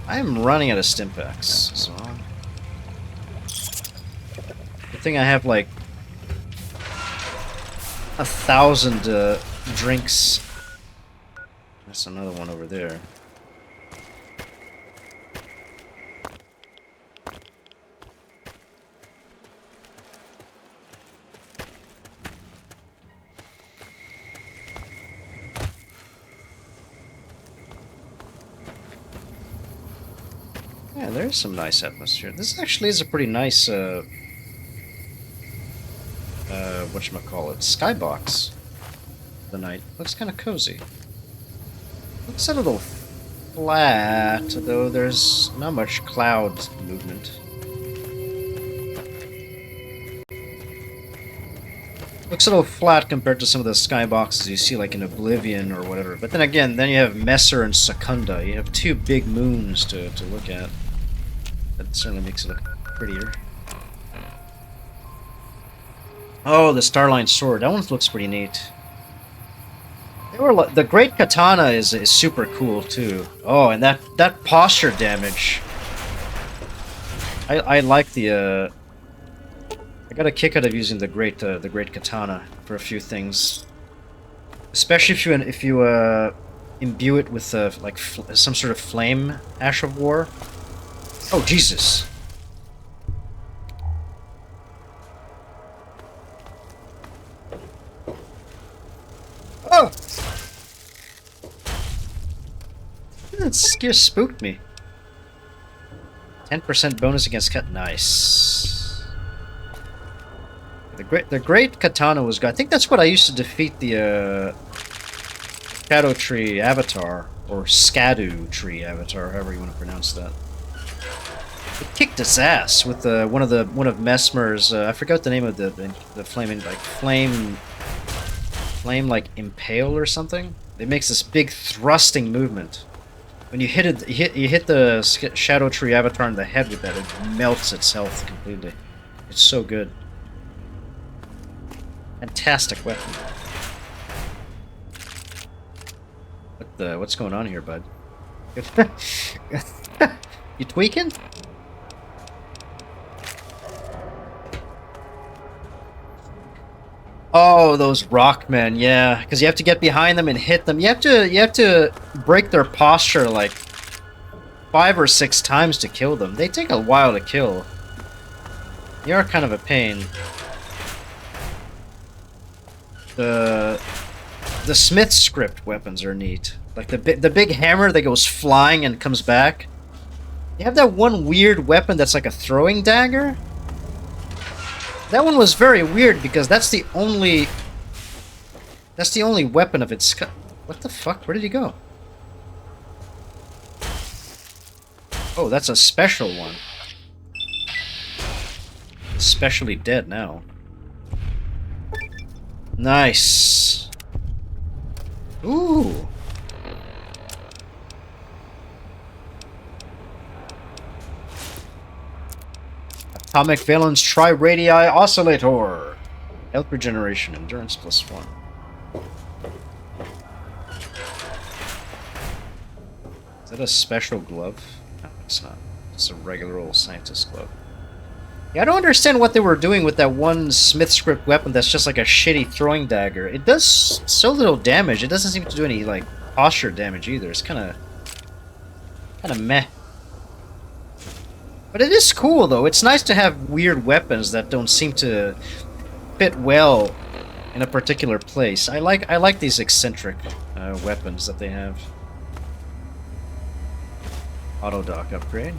I am running out of Stimpaks, so... Good thing I have, like, 1,000 drinks. That's another one over there. Yeah, there's some nice atmosphere. This actually is a pretty nice, whatchamacallit, skybox. The night. Looks kind of cozy. Looks a little flat, though there's not much cloud movement. Looks a little flat compared to some of the skyboxes you see like in Oblivion or whatever. But then again, then you have Messer and Secunda. You have two big moons to look at. That certainly makes it look prettier. Oh, the Starline Sword. That one looks pretty neat. The Great Katana is super cool too. Oh, and that posture damage. I like the I got a kick out of using the Great Katana for a few things, especially if you imbue it with like some sort of flame ash of war. Oh Jesus! Oh! That spooked me. 10% bonus against cut. Nice. The great katana was good. I think that's what I used to defeat the Shadow Tree Avatar, or Skadu Tree Avatar, however you want to pronounce that. It kicked its ass with one of Mesmer's. I forgot the name of the flaming flame like impale or something. It makes this big thrusting movement. When you hit it, you hit the Shadow Tree Avatar in the head with that, it melts its health completely. It's so good. Fantastic weapon. What's going on here, bud? You tweaking? Oh, those rockmen, yeah, because you have to get behind them and hit them. You have to break their posture like 5 or 6 times to kill them. They take a while to kill. They are kind of a pain. The Smith script weapons are neat. Like the big hammer that goes flying and comes back. You have that one weird weapon that's like a throwing dagger. That one was very weird because that's the only weapon of its. What the fuck? Where did he go? Oh, that's a special one. Especially dead now. Nice. Ooh. Atomic Valence Tri-Radii Oscillator. Health regeneration, endurance +1. Is that a special glove? No, it's not. It's a regular old scientist glove. Yeah, I don't understand what they were doing with that one Smith script weapon that's just like a shitty throwing dagger. It does so little damage. It doesn't seem to do any like posture damage either. It's kind of meh. But it is cool though. It's nice to have weird weapons that don't seem to fit well in a particular place. I like these eccentric weapons that they have. Auto dock upgrade.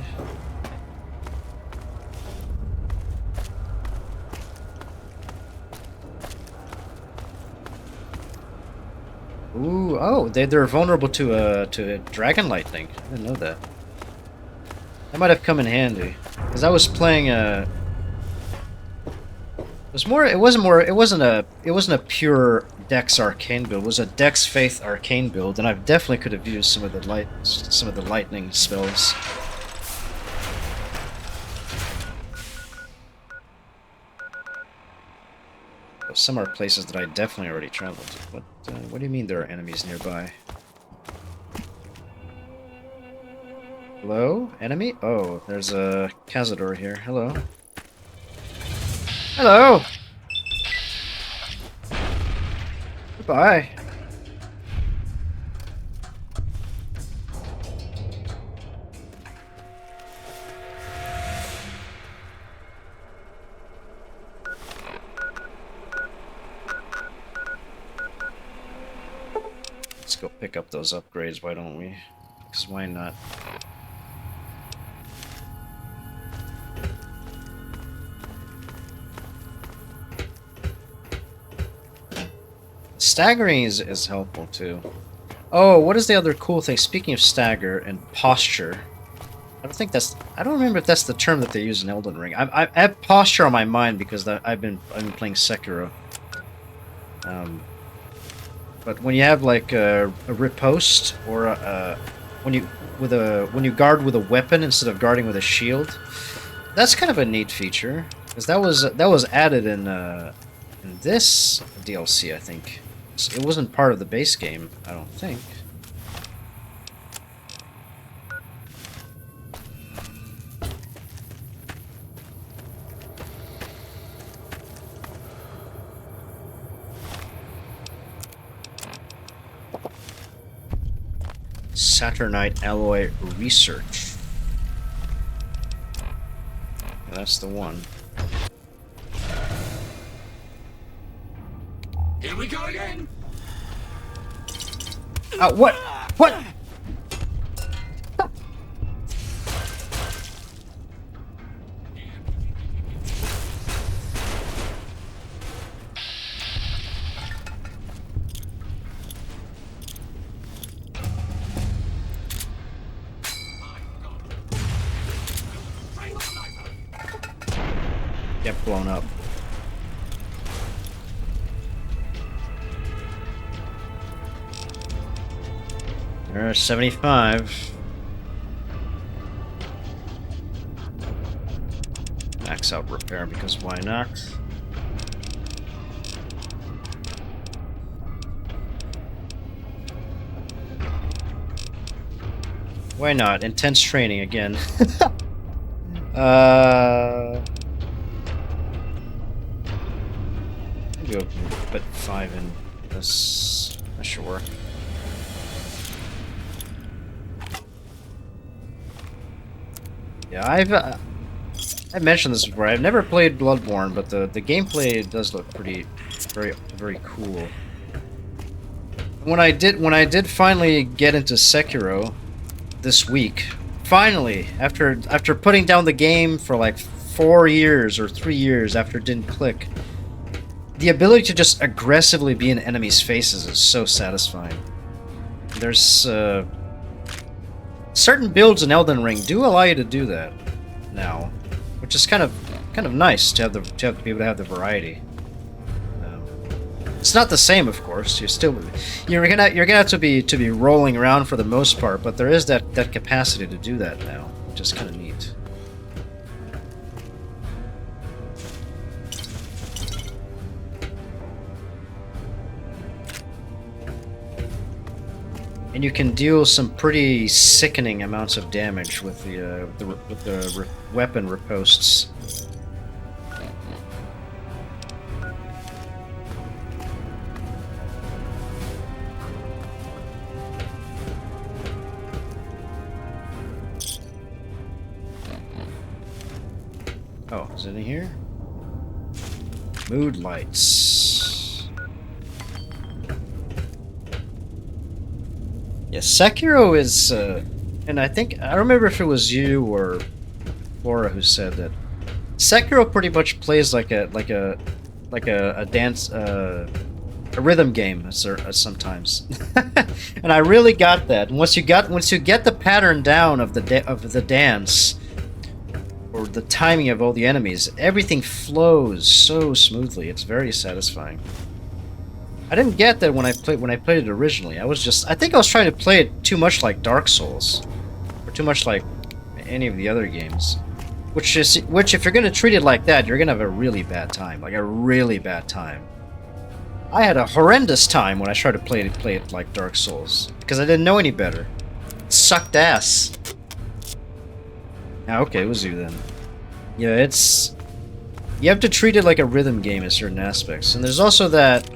Ooh, oh, they're vulnerable to dragon lightning. I didn't know that. That might have come in handy, because I was playing it wasn't a pure Dex Arcane build. It was a Dex Faith Arcane build, and I definitely could have used some of the lightning spells. Some are places that I definitely already traveled to. What do you mean there are enemies nearby? Hello? Enemy? Oh, there's a Cazador here. Hello. Hello! Goodbye. Let's go pick up those upgrades, why don't we? Because why not? Staggering is helpful too. Oh, what is the other cool thing? Speaking of stagger and posture, I don't remember if that's the term that they use in Elden Ring. I have posture on my mind because I've been playing Sekiro. But when you have like a riposte or when you guard with a weapon instead of guarding with a shield, that's kind of a neat feature because that was added in this DLC, I think. It wasn't part of the base game, I don't think. Saturnite alloy research. That's the one. Here we go again! What? What? Get blown up. There's 75. Max out repair because why not? Why not? Intense training again. Maybe we'll put 5 in this. That should work. Yeah, I've mentioned this before. I've never played Bloodborne, but the gameplay does look very cool. When I did finally get into Sekiro this week, finally after putting down the game for like 4 years or 3 years after it didn't click, the ability to just aggressively be in enemies' faces is so satisfying. There's certain builds in Elden Ring do allow you to do that now, which is kind of nice to be able to have the variety. It's not the same, of course. You're gonna have to be rolling around for the most part, but there is that capacity to do that now, which is kind of neat. And you can deal some pretty sickening amounts of damage with the weapon riposts. Oh, is it in here? Mood lights. Yeah, Sekiro is, and I remember if it was you or Laura who said that Sekiro pretty much plays like a dance, a rhythm game sometimes, and I really got that. And once you get the pattern down of the dance, or the timing of all the enemies, everything flows so smoothly. It's very satisfying. I didn't get that when I played it originally. I think I was trying to play it too much like Dark Souls, or too much like any of the other games. Which if you're gonna treat it like that, you're gonna have a really bad time, like a really bad time. I had a horrendous time when I tried to play it like Dark Souls because I didn't know any better. It sucked ass. Ah, okay, it was you then. Yeah, you have to treat it like a rhythm game in certain aspects, and there's also that,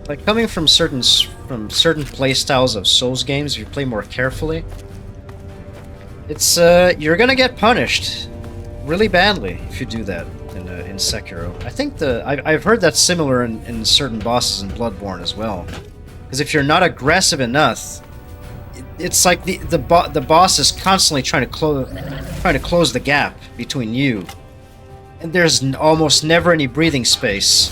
like coming from certain playstyles of Souls games, if you play more carefully, it's you're gonna get punished really badly if you do that in Sekiro. I think I've heard that's similar in certain bosses in Bloodborne as well, because if you're not aggressive enough, it's like the boss is constantly trying to close the gap between you, and there's almost never any breathing space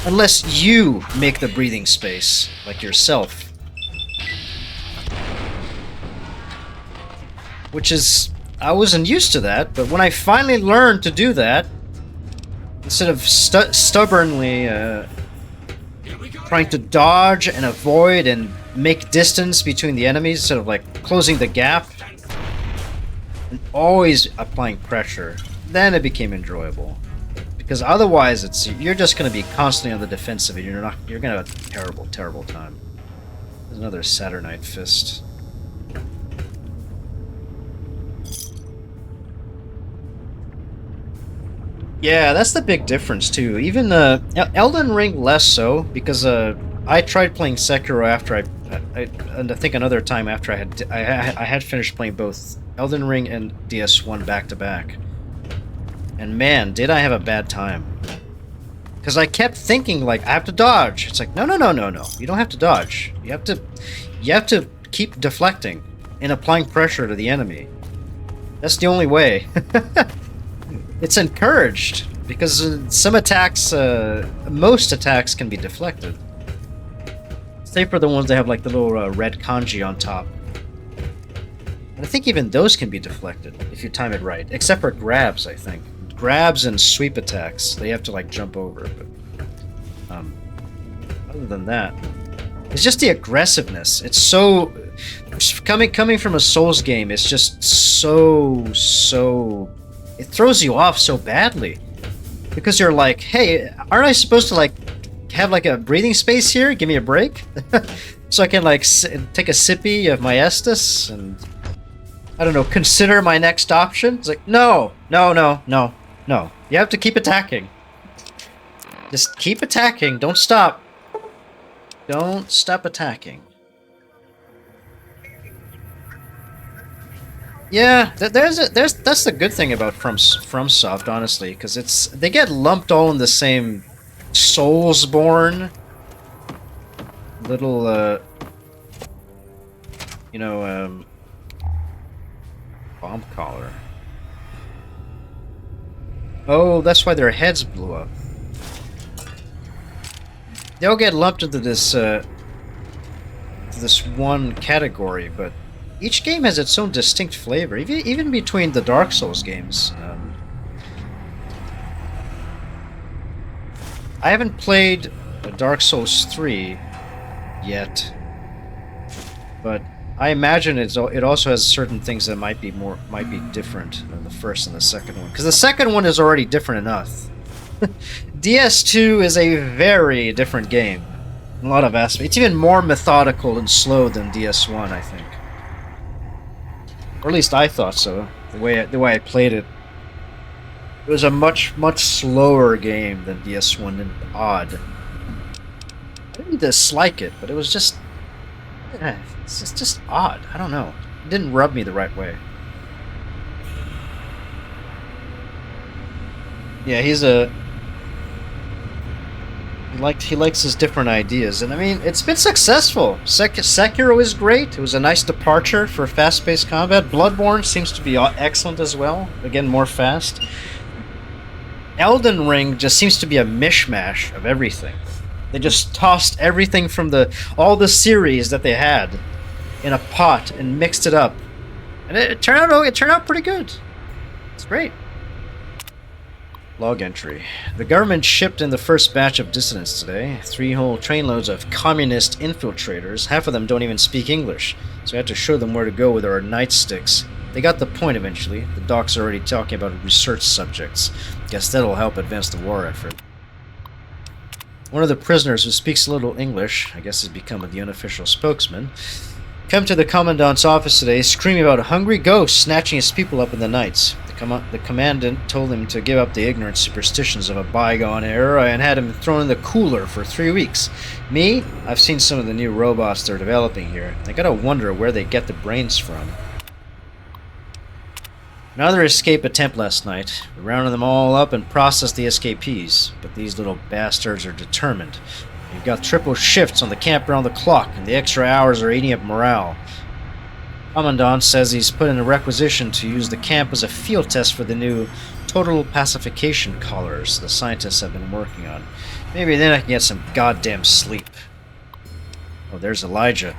unless you make the breathing space, like yourself. Which is, I wasn't used to that, but when I finally learned to do that, instead of stubbornly trying to dodge and avoid and make distance between the enemies, instead of like closing the gap and always applying pressure, then it became enjoyable. Because otherwise, you're just going to be constantly on the defensive, and you're going to have a terrible, terrible time. There's another Saturnite Fist. Yeah, that's the big difference too. Even Elden Ring less so, because I tried playing Sekiro after and I think another time after I had finished playing both Elden Ring and DS1 back to back. And man, did I have a bad time. Because I kept thinking, like, I have to dodge. It's like, no. You don't have to dodge. You have to keep deflecting and applying pressure to the enemy. That's the only way. It's encouraged, because some attacks, most attacks can be deflected. Save for the ones that have, like, the little red kanji on top. And I think even those can be deflected, if you time it right. Except for grabs, I think. Grabs and sweep attacks, they have to like jump over, but other than that, it's just the aggressiveness. It's so coming from a Souls game. It's just so it throws you off so badly, because you're like, hey, aren't I supposed to like have like a breathing space here? Give me a break, so I can like take a sippy of my Estus and I don't know, consider my next option. It's like, no. You have to keep attacking. Just keep attacking. Don't stop. Don't stop attacking. Yeah, that's the good thing about FromSoft, honestly, because they get lumped all in the same Soulsborne little bomb collar. Oh, that's why their heads blew up. They all get lumped into this one category, but each game has its own distinct flavor, even between the Dark Souls games. I haven't played Dark Souls 3 yet, but I imagine it also has certain things that might be different than the first and the second one, because the second one is already different enough. DS2 is a very different game in a lot of aspects. It's even more methodical and slow than DS1, I think, or at least I thought so. The way I played it, it was a much slower game than DS1, and odd. I didn't dislike it, but it was just. It's just odd. I don't know. It didn't rub me the right way. Yeah, he likes his different ideas, and I mean, it's been successful. Sekiro is great. It was a nice departure for fast-paced combat. Bloodborne seems to be excellent as well. Again, more fast. Elden Ring just seems to be a mishmash of everything. They just tossed everything from all the series that they had in a pot and mixed it up, and it turned out pretty good. It's great. Log entry. The government shipped in the first batch of dissidents today. 3 whole trainloads of communist infiltrators. Half of them don't even speak English, so I had to show them where to go with our nightsticks. They got the point eventually. The doc's already talking about research subjects. Guess that'll help advance the war effort. One of the prisoners, who speaks a little English, I guess has become the unofficial spokesman, come to the commandant's office today screaming about hungry ghosts snatching his people up in the nights. The commandant told him to give up the ignorant superstitions of a bygone era and had him thrown in the cooler for 3 weeks. Me? I've seen some of the new robots they're developing here. I gotta wonder where they get the brains from. Another escape attempt last night. We rounded them all up and processed the escapees, but these little bastards are determined. We've got triple shifts on the camp around the clock, and the extra hours are eating up morale. Commandant says he's put in a requisition to use the camp as a field test for the new total pacification collars the scientists have been working on. Maybe then I can get some goddamn sleep. Oh, there's Elijah.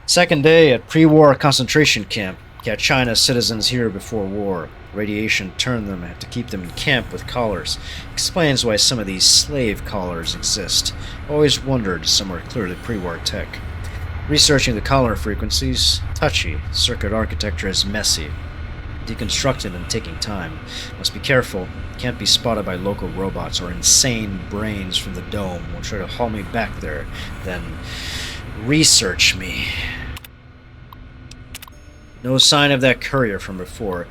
Second day at pre-war concentration camp. Yeah, China's citizens here before war. Radiation turned them, had to keep them in camp with collars. Explains why some of these slave collars exist. Always wondered, some are clearly pre-war tech. Researching the collar frequencies, touchy. Circuit architecture is messy. Deconstructed and taking time. Must be careful. Can't be spotted by local robots or insane brains from the dome. Will try to haul me back there, then research me. No sign of that courier from before.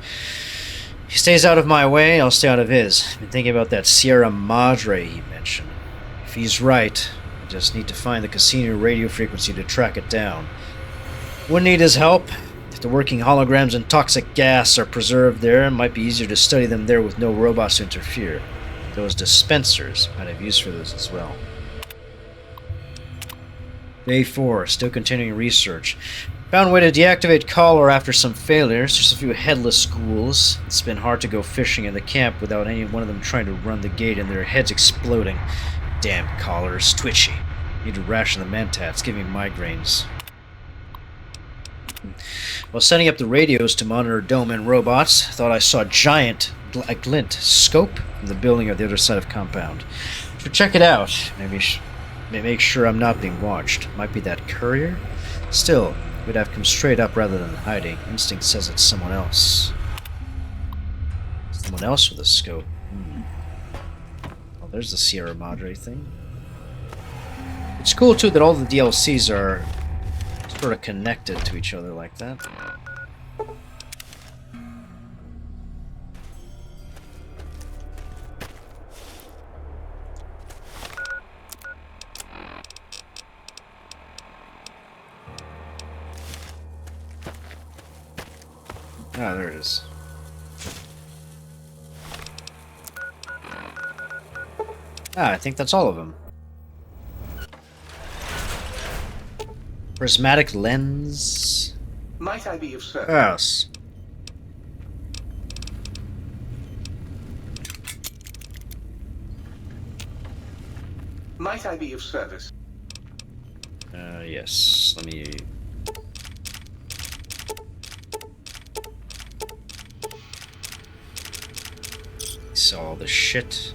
He stays out of my way, I'll stay out of his. Been thinking about that Sierra Madre he mentioned. If he's right, I just need to find the casino radio frequency to track it down. Wouldn't need his help. If the working holograms and toxic gas are preserved there, it might be easier to study them there with no robots to interfere. Those dispensers might have use for those as well. Day 4, still continuing research. Found a way to deactivate collar after some failures. There's a few headless schools. It's been hard to go fishing in the camp without any one of them trying to run the gate and their heads exploding. Damn collars, twitchy. Need to ration the mentats, giving migraines. While setting up the radios to monitor dome and robots, thought I saw a glint scope from the building on the other side of compound. Should check it out. Maybe make sure I'm not being watched. Might be that courier? Still, we'd have come straight up rather than hiding. Instinct says it's someone else. Someone else with a scope. Oh, there's the Sierra Madre thing. It's cool too that all the DLCs are sort of connected to each other like that. Ah, there it is. Ah, I think that's all of them. Prismatic lens. Might I be of service? Yes. Might I be of service? Yes. Let me. Saw all the shit.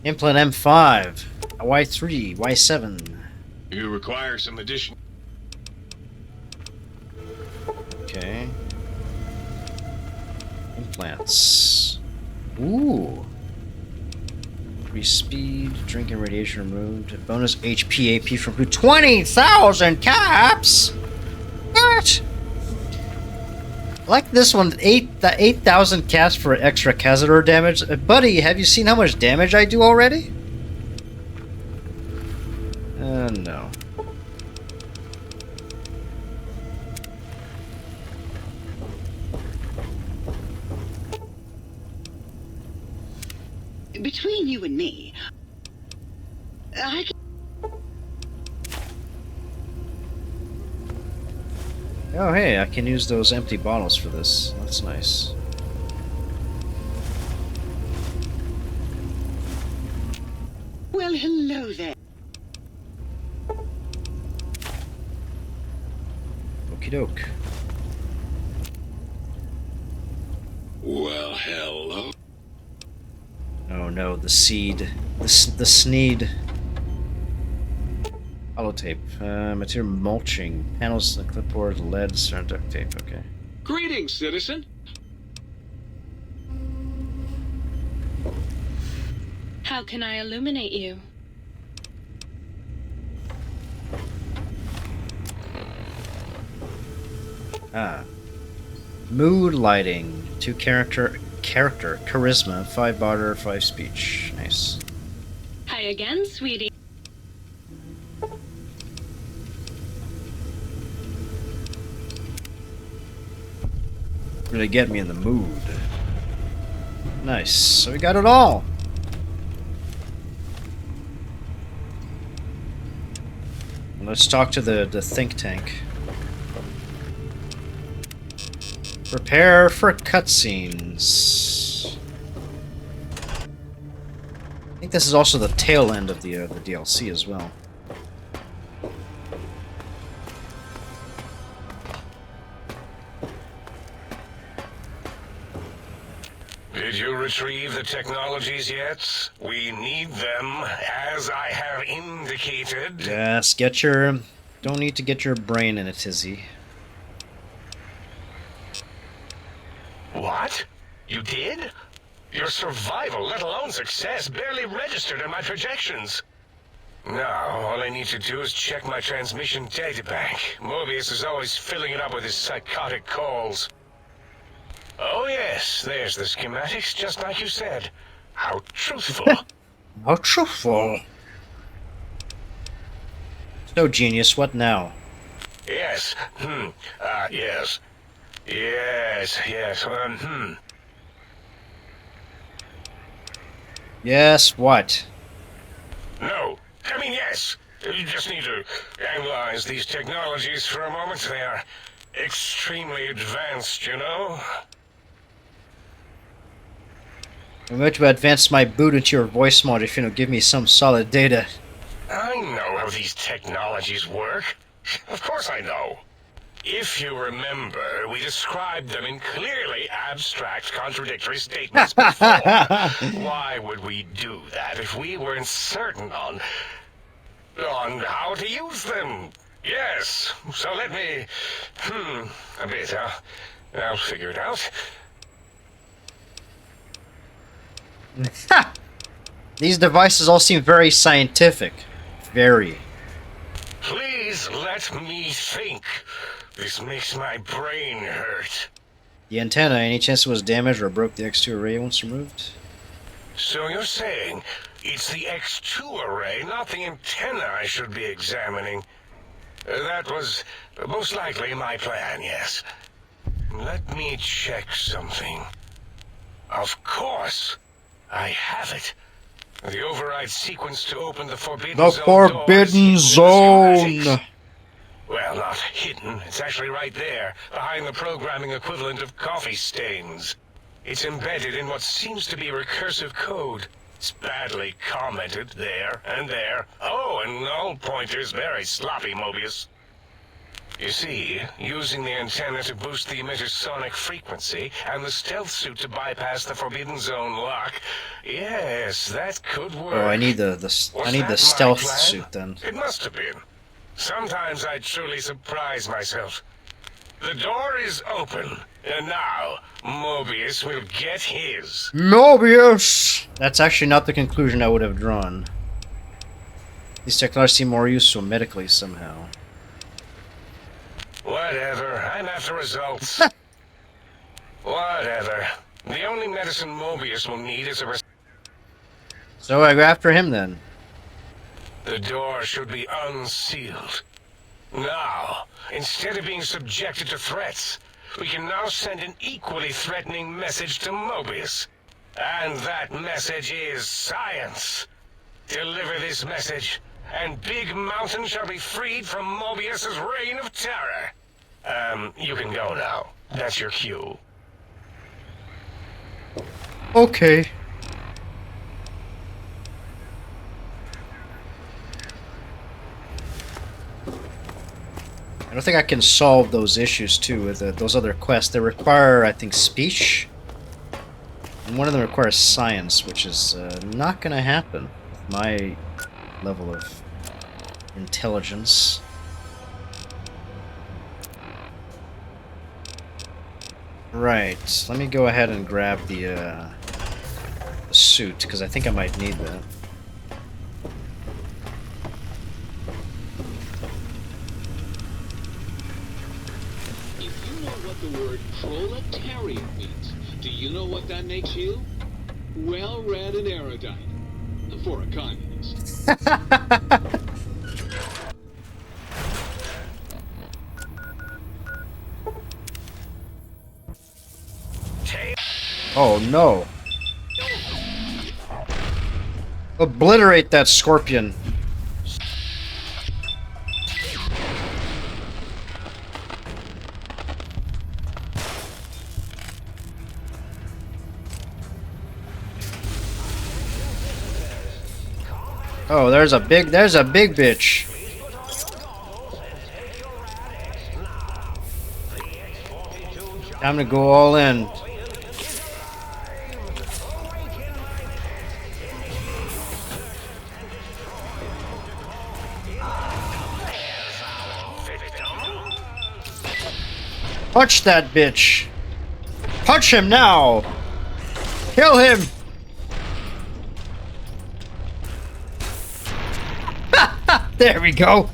Implant M5, Y3, Y7. You require some addition. Okay. Implants. Ooh. Increased speed, drinking radiation removed. Bonus HP AP from 20,000 caps. What? I like this one. The 8,000 caps for extra Cazador damage. Buddy, have you seen how much damage I do already? No. Between you and me, I can... Oh, hey, I can use those empty bottles for this. That's nice. Well, hello there. Okie doke. Well, hello. Oh no, the seed. The sneed. Holotape. Material mulching. Panels, the clipboard, lead, certain duct tape. Okay. Greetings, citizen. How can I illuminate you? Ah. Mood lighting. 2 character, charisma, 5 barter, 5 speech. Nice. Hi again, sweetie. Really get me in the mood. Nice. So we got it all. Let's talk to the think tank. Prepare for cutscenes. I think this is also the tail end of the DLC as well. Did you retrieve the technologies yet? We need them, as I have indicated. Yes, get your... Don't need to get your brain in a tizzy. What? You did? Your survival, let alone success, barely registered in my projections. Now, all I need to do is check my transmission databank. Mobius is always filling it up with his psychotic calls. Oh yes, there's the schematics, just like you said. How truthful. How truthful. So, genius, what now? Yes. Yes. Yes. Yes, what? No. I mean, yes. You just need to analyze these technologies for a moment. They are extremely advanced, you know? I'm going to advance my boot into your voice mod if you don't give me some solid data. I know how these technologies work. Of course I know. If you remember, we described them in clearly abstract, contradictory statements before. Why would we do that if we weren't certain on how to use them? Yes, so let me... a bit, huh? I'll figure it out. These devices all seem very scientific. Very. Please let me think. This makes my brain hurt. The antenna, any chance it was damaged or broke the X2 array once removed? So you're saying it's the X2 array, not the antenna I should be examining? That was most likely my plan, yes. Let me check something. Of course, I have it. The override sequence to open the Forbidden Zone. The Forbidden Zone! Well, not hidden. It's actually right there, behind the programming equivalent of coffee stains. It's embedded in what seems to be recursive code. It's badly commented there and there. Oh, and null pointers very sloppy, Mobius. You see, using the antenna to boost the emitter's sonic frequency, and the stealth suit to bypass the Forbidden Zone lock, yes, that could work. Oh, I need the stealth suit then. It must have been. Sometimes I truly surprise myself. The door is open, and now Mobius will get his. Mobius! That's actually not the conclusion I would have drawn. These technologies seem more useful medically somehow. Whatever, I'm after results. Whatever. The only medicine Mobius will need is a... So I go after him then. The door should be unsealed. Now, instead of being subjected to threats, we can now send an equally threatening message to Mobius. And that message is science. Deliver this message, and Big Mountain shall be freed from Mobius's reign of terror. You can go now. That's your cue. Okay. I don't think I can solve those issues too with those other quests. They require, I think, speech. And one of them requires science, which is not going to happen with my level of intelligence. Right, let me go ahead and grab the suit, because I think I might need that. If you know what the word proletariat means, do you know what that makes you? Well-read and erudite. For a communist. Oh no. Obliterate that scorpion. Oh, there's a big bitch. Time to go all in. Punch that bitch. Punch him now. Kill him. There we go.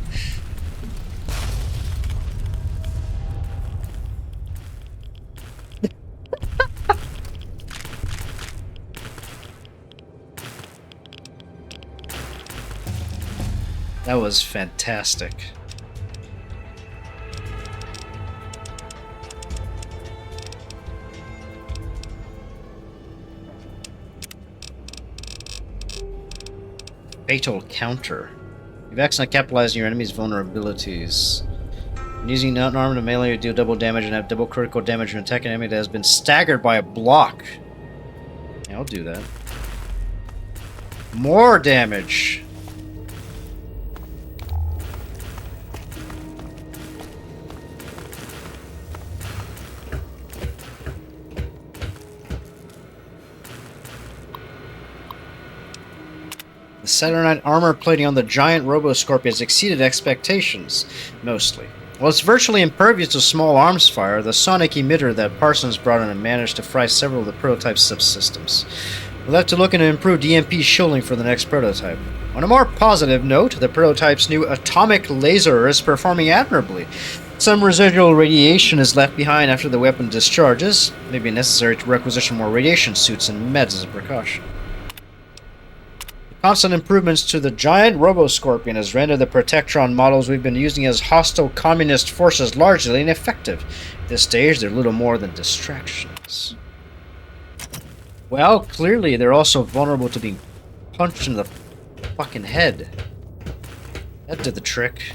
That was fantastic. Fatal counter. You've accidentally capitalized on your enemy's vulnerabilities. When using unarmed melee, you deal double damage and have double critical damage when attacking an enemy that has been staggered by a block. Yeah, I'll do that. More damage. The Saturnite armor plating on the giant Robo-Scorpion has exceeded expectations, mostly. While it's virtually impervious to small arms fire, the sonic emitter that Parsons brought in and managed to fry several of the prototype's subsystems. We'll have to look into improved EMP shielding for the next prototype. On a more positive note, the prototype's new atomic laser is performing admirably. Some residual radiation is left behind after the weapon discharges. It may be necessary to requisition more radiation suits and meds as a precaution. Constant improvements to the giant Robo-Scorpion has rendered the Protectron models we've been using as hostile communist forces largely ineffective. At this stage, they're little more than distractions. Well, clearly they're also vulnerable to being punched in the fucking head. That did the trick.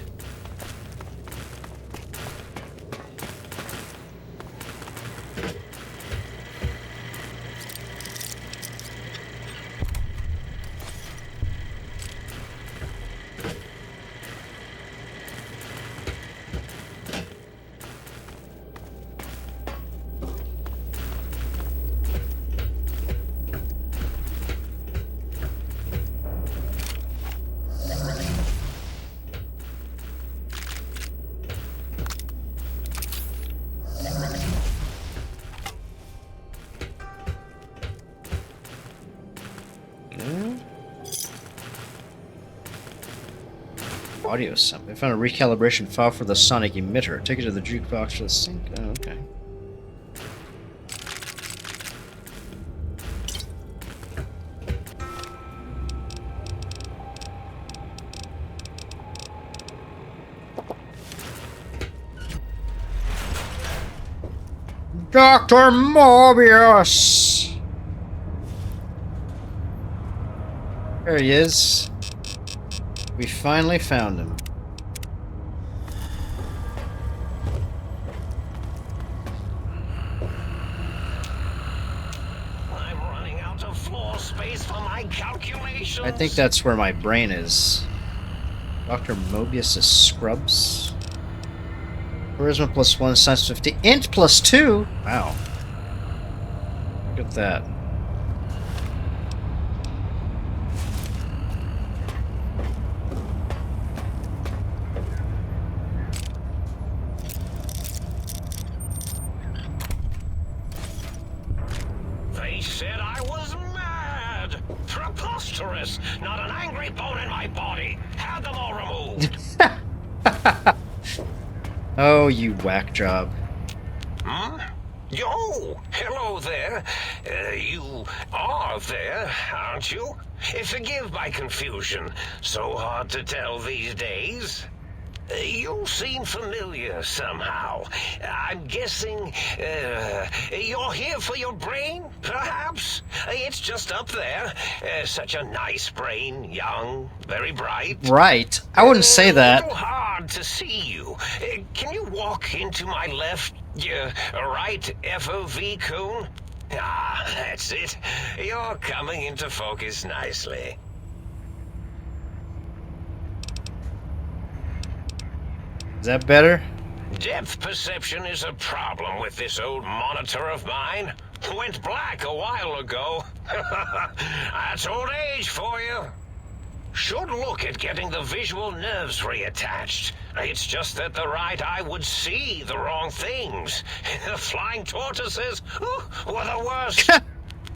Audio sample. I found a recalibration file for the sonic emitter. Take it to the jukebox for the sync. Oh, okay. Dr. Morbius! There he is. We finally found him. I'm running out of floor space for my calculations. I think that's where my brain is. Dr. Mobius' Scrubs. Charisma +1, science 50. Int +2? Wow. Look at that. They said I was mad. Preposterous. Not an angry bone in my body. Had them all removed. Oh, you whack job. Hmm? Yo, hello there. You are there, aren't you? Forgive my confusion. So hard to tell these days. You seem familiar somehow. I'm guessing you're here for your brain, perhaps? It's just up there. Such a nice brain, young, very bright. Right. I wouldn't say A that. little hard to see you. Can you walk into my left, right FOV cone? Ah, that's it. You're coming into focus nicely. Is that better? Depth perception is a problem with this old monitor of mine. Went black a while ago. That's old age for you. Should look at getting the visual nerves reattached. It's just that the right eye would see the wrong things. The flying tortoises were the worst.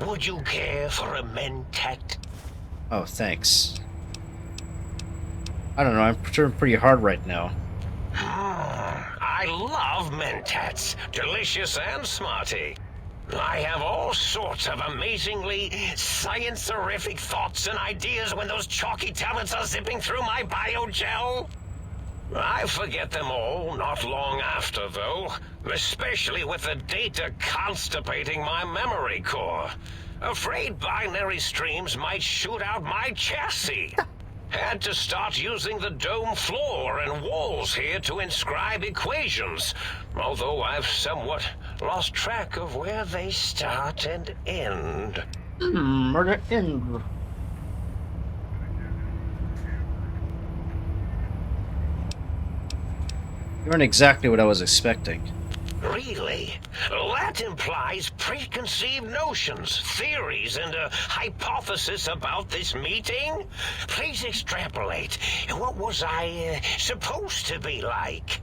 Would you care for a mentat? Oh, thanks. I don't know, I'm trying pretty hard right now. I love mentats. Delicious and smarty. I have all sorts of amazingly science-erific thoughts and ideas when those chalky tablets are zipping through my biogel. I forget them all not long after, though, especially with the data constipating my memory core. Afraid binary streams might shoot out my chassis. Had to start using the dome floor and walls here to inscribe equations, although I've somewhat lost track of where they start and end. Where the end? You weren't exactly what I was expecting. Really? That implies preconceived notions, theories, and a hypothesis about this meeting? Please extrapolate. What was I supposed to be like?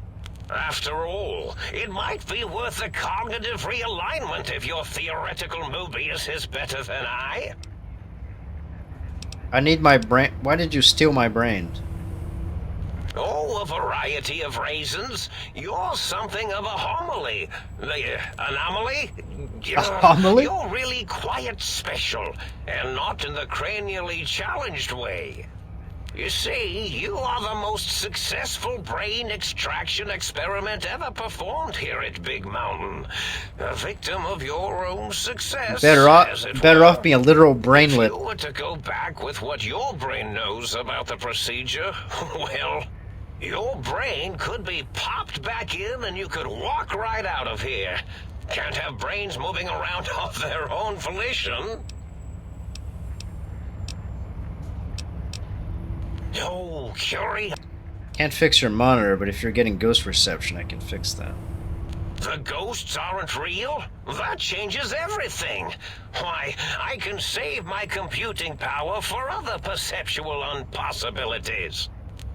After all, it might be worth a cognitive realignment if your theoretical Mobius is better than I. I need my brain. Why did you steal my brain? Oh, a variety of reasons. You're something of a homily. Anomaly? Homily? You're really quite special, and not in the cranially challenged way. You see, you are the most successful brain extraction experiment ever performed here at Big Mountain. A victim of your own success. Better off being a literal brainlet. If you were to go back with what your brain knows about the procedure, well, your brain could be popped back in and you could walk right out of here. Can't have brains moving around of their own volition. Oh, Curie. Can't fix your monitor, but if you're getting ghost reception, I can fix that. The ghosts aren't real? That changes everything. Why, I can save my computing power for other perceptual impossibilities.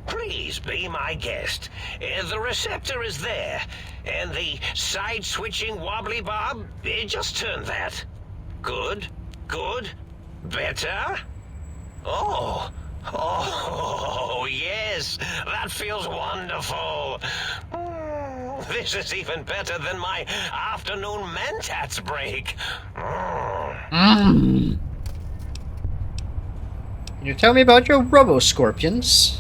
Please be my guest. The receptor is there, and the side-switching wobbly bob, just turn that. Good, good, better. Oh, yes, that feels wonderful. This is even better than my afternoon mentats break. Can you tell me about your robo-scorpions?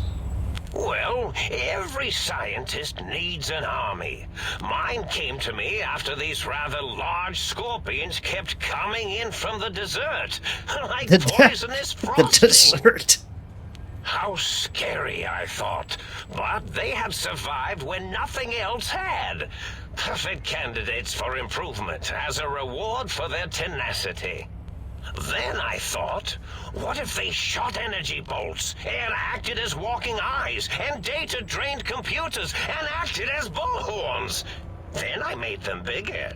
Well, every scientist needs an army. Mine came to me after these rather large scorpions kept coming in from the desert, like poisonous frosting. The desert. How scary, I thought. But they had survived when nothing else had. Perfect candidates for improvement as a reward for their tenacity. Then I thought, what if they shot energy bolts and acted as walking eyes and data-drained computers and acted as bullhorns? Then I made them bigger.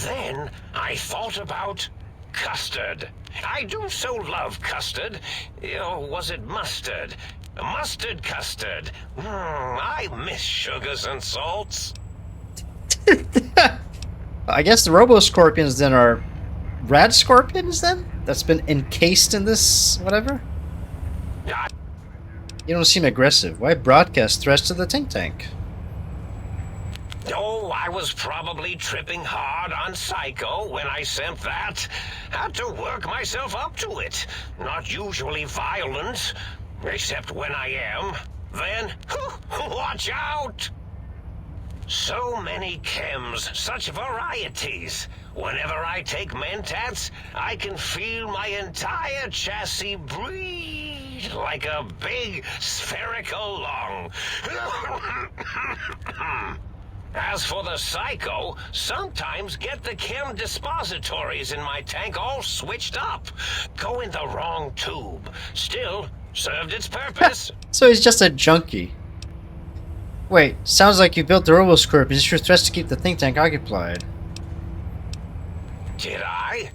Then I thought about custard. I do so love custard. Or was it mustard? Mustard custard. I miss sugars and salts. I guess the robo-scorpions then are rad scorpions then? That's been encased in this whatever? You don't seem aggressive. Why broadcast threats to the think tank? Oh, I was probably tripping hard on Psycho when I sent that. Had to work myself up to it. Not usually violent, except when I am. Then, watch out! So many chems, such varieties. Whenever I take mentats, I can feel my entire chassis breathe like a big spherical lung. As for the Psycho, sometimes get the chem dispositories in my tank all switched up. Go in the wrong tube. Still, served its purpose. So he's just a junkie. Wait, sounds like you built the RoboScorp. Is this your threats to keep the think tank occupied? Did I?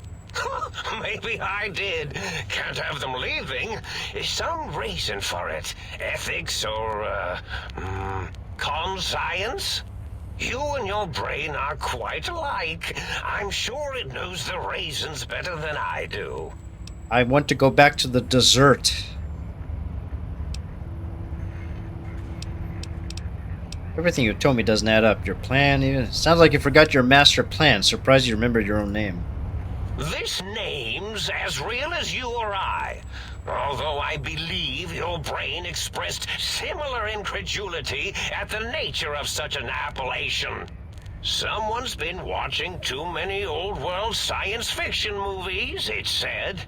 Maybe I did. Can't have them leaving. Some reason for it. Ethics or, conscience? You and your brain are quite alike. I'm sure it knows the reasons better than I do. I want to go back to the dessert. Everything you told me doesn't add up. Your plan, even sounds like you forgot your master plan. Surprised you remembered your own name. This name's as real as you or I. Although I believe your brain expressed similar incredulity at the nature of such an appellation. Someone's been watching too many old-world science fiction movies, it said.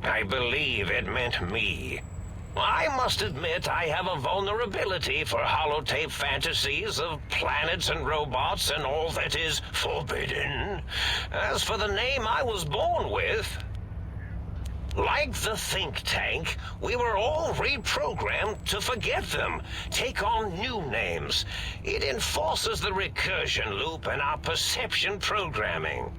I believe it meant me. I must admit I have a vulnerability for holotape fantasies of planets and robots and all that is forbidden. As for the name I was born with, like the think tank, we were all reprogrammed to forget them, take on new names. It enforces the recursion loop in our perception programming.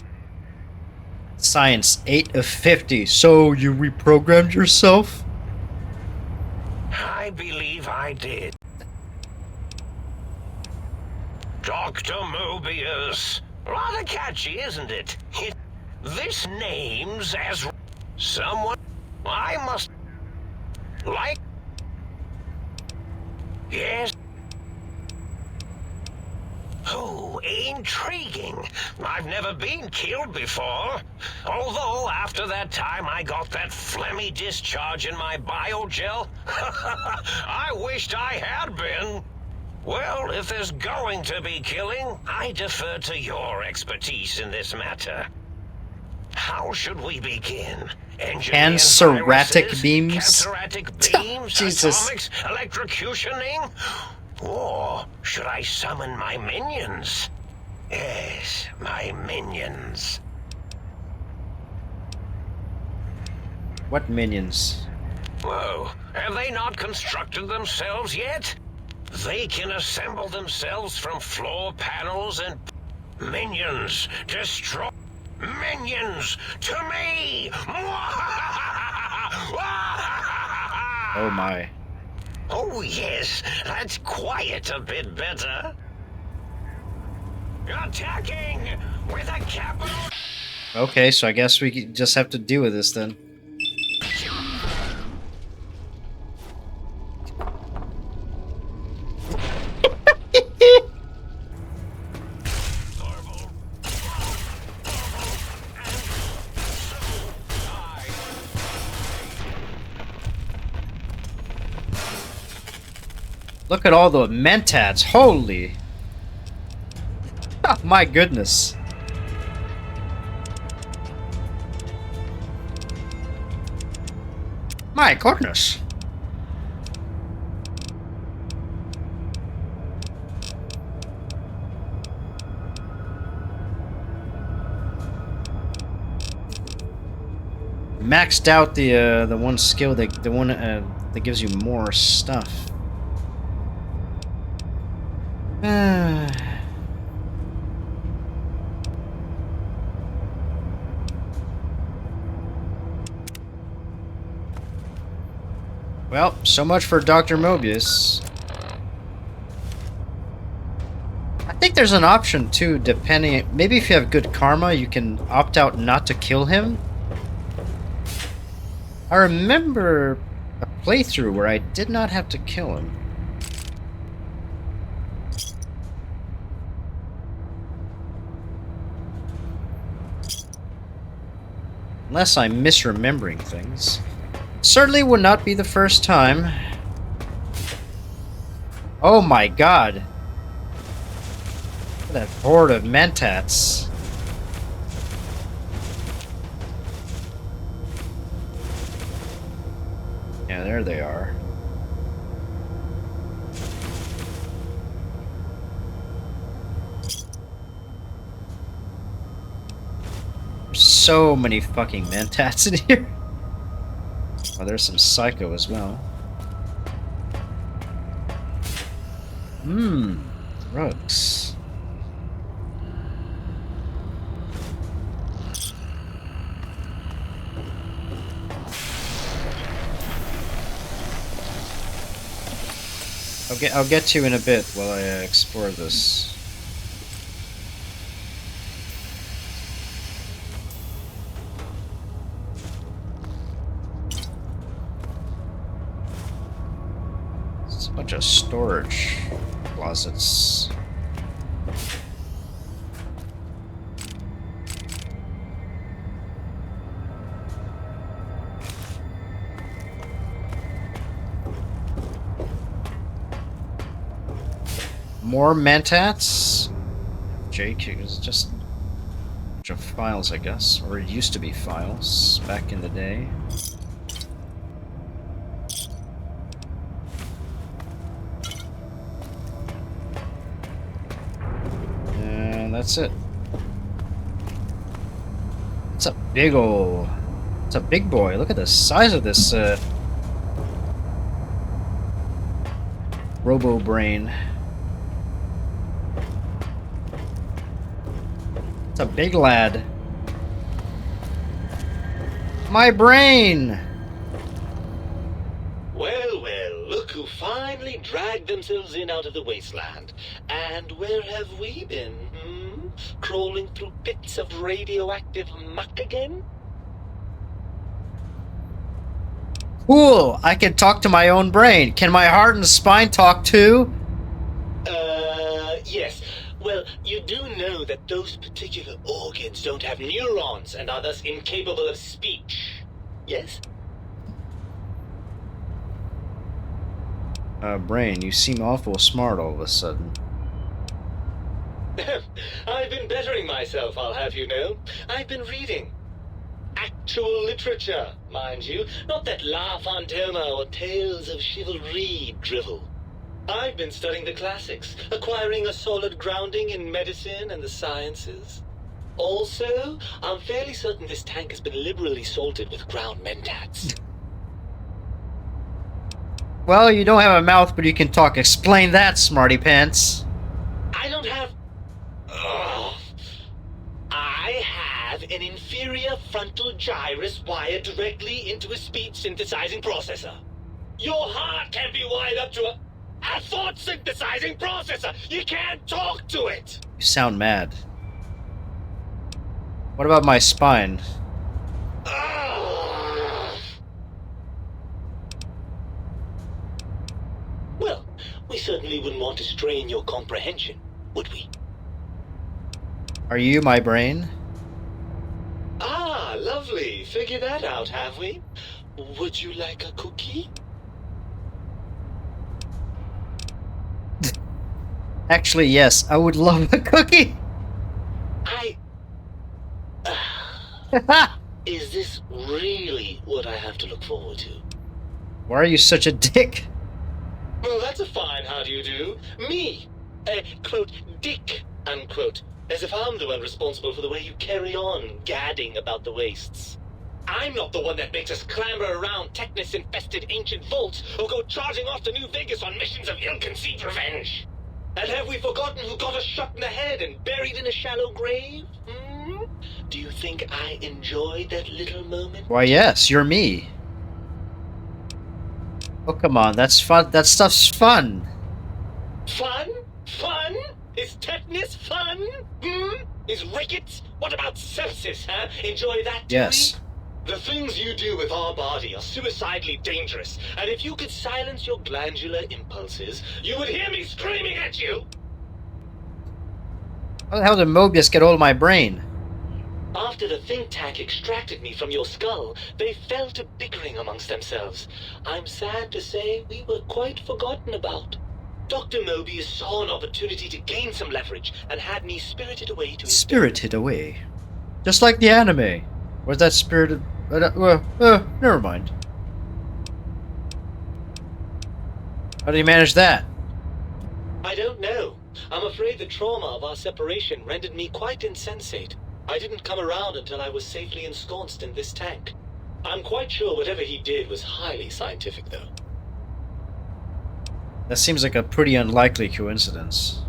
Science 8 of 50. So you reprogrammed yourself? I believe I did. Dr. Mobius. Rather catchy, isn't it? This name's as someone I must like. Yes. Oh, intriguing. I've never been killed before. Although, after that time I got that phlegmy discharge in my biogel, I wished I had been. Well, if there's going to be killing, I defer to your expertise in this matter. How should we begin? Canceratic beams? Canceratic beams? Jesus. Atomics? Electrocutioning? Or should I summon my minions? Yes, my minions. What minions? Whoa, have they not constructed themselves yet? They can assemble themselves from floor panels and minions. Destroy minions to me! Oh my. Oh yes, that's quite a bit better. Attacking with a capital. Okay, so I guess we just have to deal with this then. Look at all the mentats, holy! Oh, my goodness. My goodness. Maxed out the one skill that gives you more stuff. Well, so much for Dr. Mobius. I think there's an option too, depending. Maybe if you have good karma, you can opt out not to kill him. I remember a playthrough where I did not have to kill him. Unless I'm misremembering things. Certainly would not be the first time. Oh my god. Look at that horde of mentats. Yeah, there they are. There's so many fucking mentats in here. Oh, there's some psycho as well. Drugs. I'll get to you in a bit while I explore this. It's a bunch of storage closets. More mentats? JQ is just a bunch of files, I guess. Or it used to be files back in the day. And that's it. It's a big ol'... It's a big boy. Look at the size of this, Robo-brain. It's a big lad. My brain! Well, well, look who finally dragged themselves in out of the wasteland. And where have we been, Crawling through pits of radioactive muck again? Cool! I can talk to my own brain. Can my heart and spine talk too? Yes. Well, you do know that those particular organs don't have neurons and are thus incapable of speech. Yes? Brain, you seem awful smart all of a sudden. I've been bettering myself, I'll have you know. I've been reading. Actual literature, mind you. Not that La Fantoma or Tales of Chivalry drivel. I've been studying the classics, acquiring a solid grounding in medicine and the sciences. Also, I'm fairly certain this tank has been liberally salted with ground mentats. Well, you don't have a mouth, but you can talk. Explain that, smarty pants. I don't have... I have an inferior frontal gyrus wired directly into a speech synthesizing processor. Your heart can be wired up to a thought synthesizing processor. You can't talk to it. You sound mad. What about my spine? Well, we certainly wouldn't want to strain your comprehension, would we? Are you my brain? Ah, lovely. Figured that out, have we? Would you like a cookie? Actually, yes. I would love a cookie. Is this really what I have to look forward to? Why are you such a dick? Well, that's a fine how do you do. Me, quote, dick, unquote. As if I'm the one responsible for the way you carry on gadding about the wastes. I'm not the one that makes us clamber around Technus-infested ancient vaults or go charging off to New Vegas on missions of ill-conceived revenge. And have we forgotten who got us shot in the head and buried in a shallow grave? Do you think I enjoyed that little moment? Why, yes, you're me. Oh, come on, that's fun. That stuff's fun. Fun? Fun? Is tetanus fun? Is rickets? What about sepsis, huh? Enjoy that, too? Yes. The things you do with our body are suicidally dangerous, and if you could silence your glandular impulses, you would hear me screaming at you! How the hell did Mobius get hold of my brain? After the think tank extracted me from your skull, they fell to bickering amongst themselves. I'm sad to say we were quite forgotten about. Dr. Mobius saw an opportunity to gain some leverage and had me spirited away to his... Spirited away? Just like the anime. Was that spirited... never mind. How did he manage that? I don't know. I'm afraid the trauma of our separation rendered me quite insensate. I didn't come around until I was safely ensconced in this tank. I'm quite sure whatever he did was highly scientific, though. That seems like a pretty unlikely coincidence.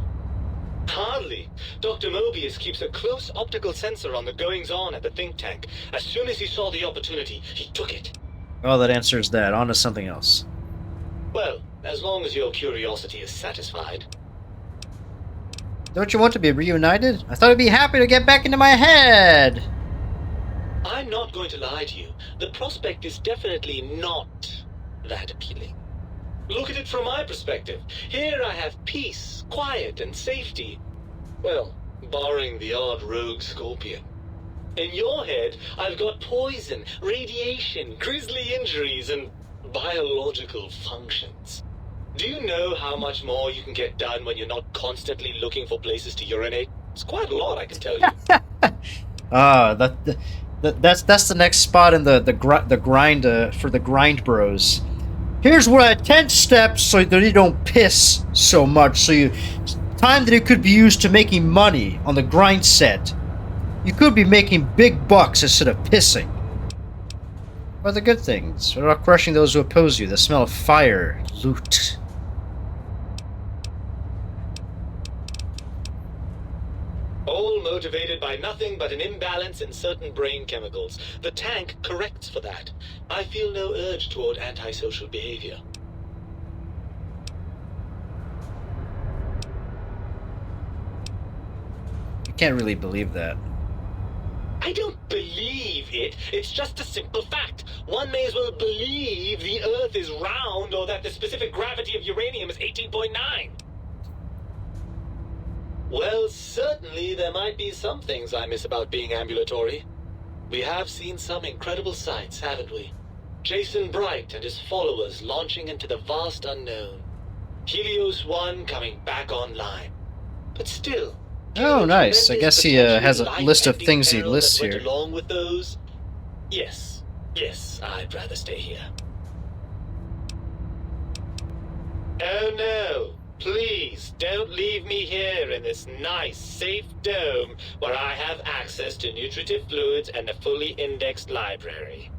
Hardly. Dr. Mobius keeps a close optical sensor on the goings-on at the think tank. As soon as he saw the opportunity, he took it. Oh, that answers that. On to something else. Well, as long as your curiosity is satisfied. Don't you want to be reunited? I thought I'd be happy to get back into my head! I'm not going to lie to you. The prospect is definitely not that appealing. Look at it from my perspective. Here I have peace, quiet, and safety. Well, barring the odd rogue scorpion. In your head, I've got poison, radiation, grisly injuries, and biological functions. Do you know how much more you can get done when you're not constantly looking for places to urinate? It's quite a lot, I can tell you. That's the next spot in the grind for the grind bros. Here's what I 10 steps so that you don't piss so much. So you time that it could be used to making money on the grind set. You could be making big bucks instead of pissing. What are the good things? What about crushing those who oppose you? The smell of fire, loot. All motivated by nothing but an imbalance in certain brain chemicals. The tank corrects for that. I feel no urge toward antisocial behavior. You can't really believe that. I don't believe it. It's just a simple fact. One may as well believe the Earth is round or that the specific gravity of uranium is 18.9. Well, certainly there might be some things I miss about being ambulatory. We have seen some incredible sights, haven't we? Jason Bright and his followers launching into the vast unknown. Helios 1 coming back online. But still... Oh, nice. I guess he has a list of things he lists here. Along with those? Yes. Yes, I'd rather stay here. Oh no. Please, don't leave me here in this nice, safe dome where I have access to nutritive fluids and a fully indexed library.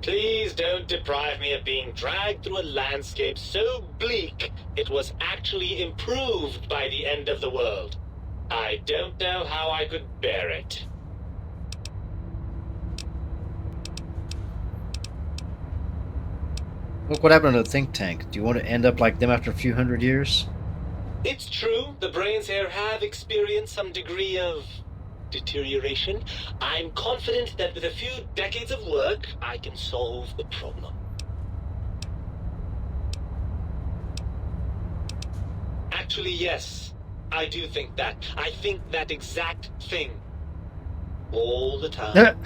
Please don't deprive me of being dragged through a landscape so bleak it was actually improved by the end of the world. I don't know how I could bear it. Look what happened to the think tank. Do you want to end up like them after a few hundred years? It's true, the brains here have experienced some degree of deterioration. I'm confident that with a few decades of work, I can solve the problem. Actually, yes. I do think that. I think that exact thing. All the time.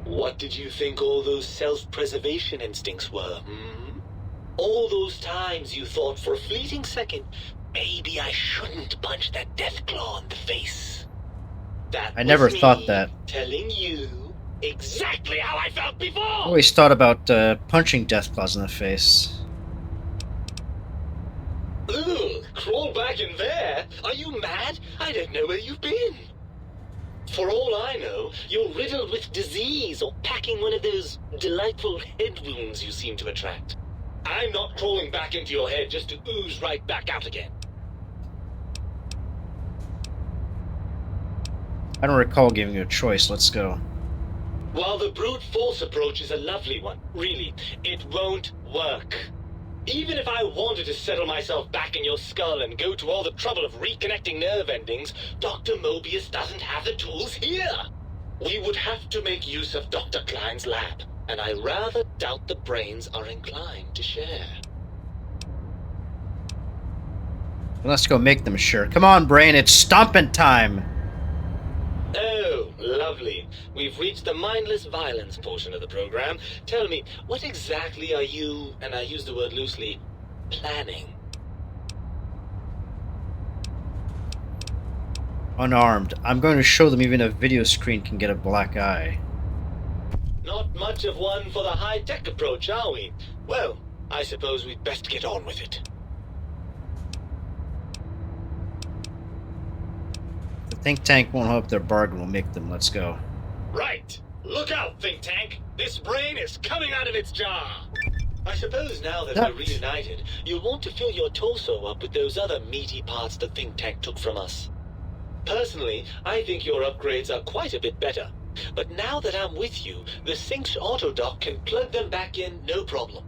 What did you think all those self-preservation instincts were, hmm? All those times you thought for a fleeting second, maybe I shouldn't punch that death claw in the face. That I never was me thought that. telling you exactly how I felt before! I always thought about punching death claws in the face. Ugh, crawl back in there? Are you mad? I don't know where you've been. For all I know, you're riddled with disease or packing one of those delightful head wounds you seem to attract. I'm not crawling back into your head just to ooze right back out again. I don't recall giving you a choice. Let's go. While the brute force approach is a lovely one, really, it won't work. Even if I wanted to settle myself back in your skull and go to all the trouble of reconnecting nerve endings, Dr. Mobius doesn't have the tools here. We would have to make use of Dr. Klein's lab, and I rather doubt the brains are inclined to share. Let's go make them sure. Come on, brain, it's stomping time! Oh, lovely. We've reached the mindless violence portion of the program. Tell me, what exactly are you, and I use the word loosely, planning? Unarmed. I'm going to show them even a video screen can get a black eye. Not much of one for the high-tech approach, are we? Well, I suppose we'd best get on with it. The think tank won't hold up their bargain. We'll make them. Let's go. Right. Look out, think tank. This brain is coming out of its jar. I suppose now that we're reunited, you'll want to fill your torso up with those other meaty parts the think tank took from us. Personally, I think your upgrades are quite a bit better. But now that I'm with you, the Sync's autodock can plug them back in no problem.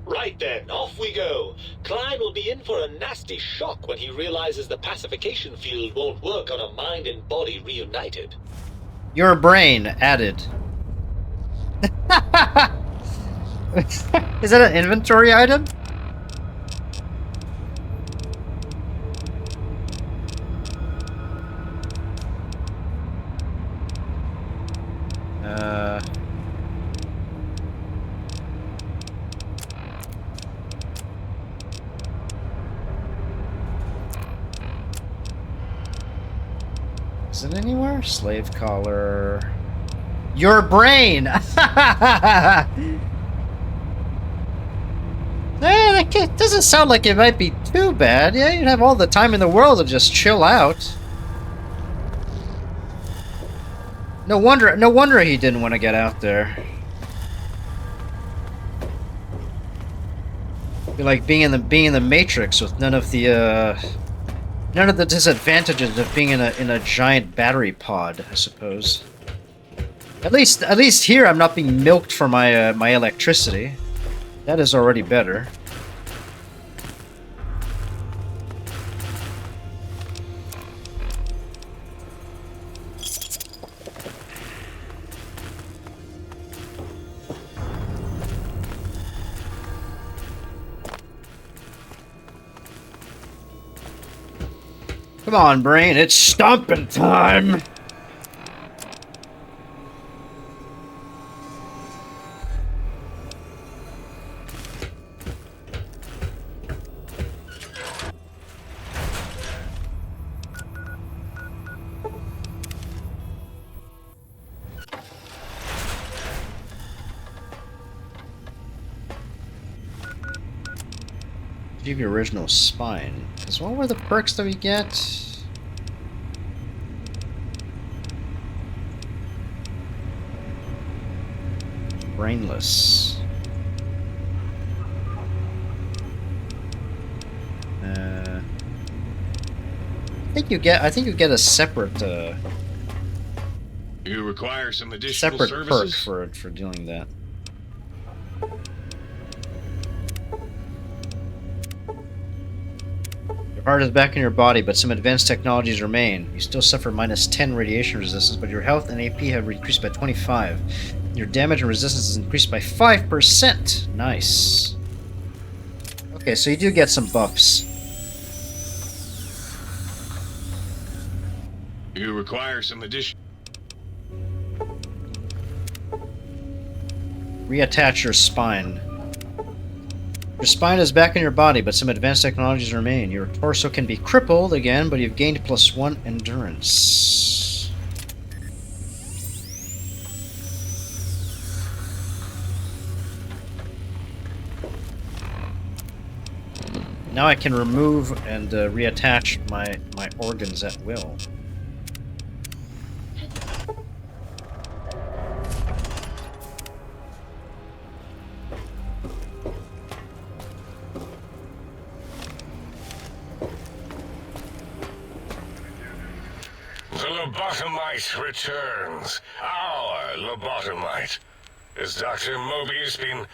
Right then, off we go. Klein will be in for a nasty shock when he realizes the pacification field won't work on a mind and body reunited. Your brain added. Is that an inventory item? Is it anywhere? Slave collar. Your brain! It doesn't sound like it might be too bad. Yeah, you'd have all the time in the world to just chill out. No wonder he didn't want to get out there. Be like being in the Matrix with none of the disadvantages of being in a giant battery pod, I suppose. At least here I'm not being milked for my my electricity. That is already better. Come on, brain, it's stomping time! Achieve your original spine. Because what were the perks that we get? Brainless. I think you get a separate You require some additional separate services? perk for doing that. Your heart is back in your body, but some advanced technologies remain. You still suffer -10 radiation resistance, but your health and AP have increased by 25. Your damage and resistance is increased by 5%. Nice. Okay, so you do get some buffs. You require some additional... Reattach your spine. Your spine is back in your body, but some advanced technologies remain. Your torso can be crippled again, but you've gained +1 endurance. Now I can remove and reattach my organs at will. The lobotomite returns. Our lobotomite. Has Dr. Mobius been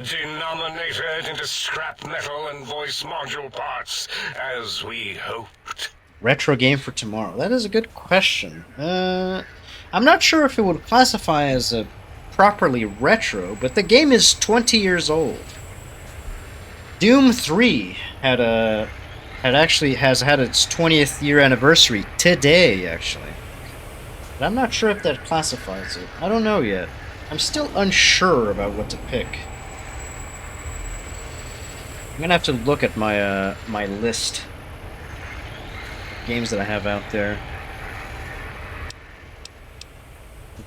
denominated into scrap metal and voice module parts, as we hoped? Retro game for tomorrow. That is a good question. I'm not sure if it would classify as a properly retro, but the game is 20 years old. Doom 3 has had its 20th year anniversary today, actually. But I'm not sure if that classifies it. I don't know yet. I'm still unsure about what to pick. I'm gonna have to look at my my list of games that I have out there.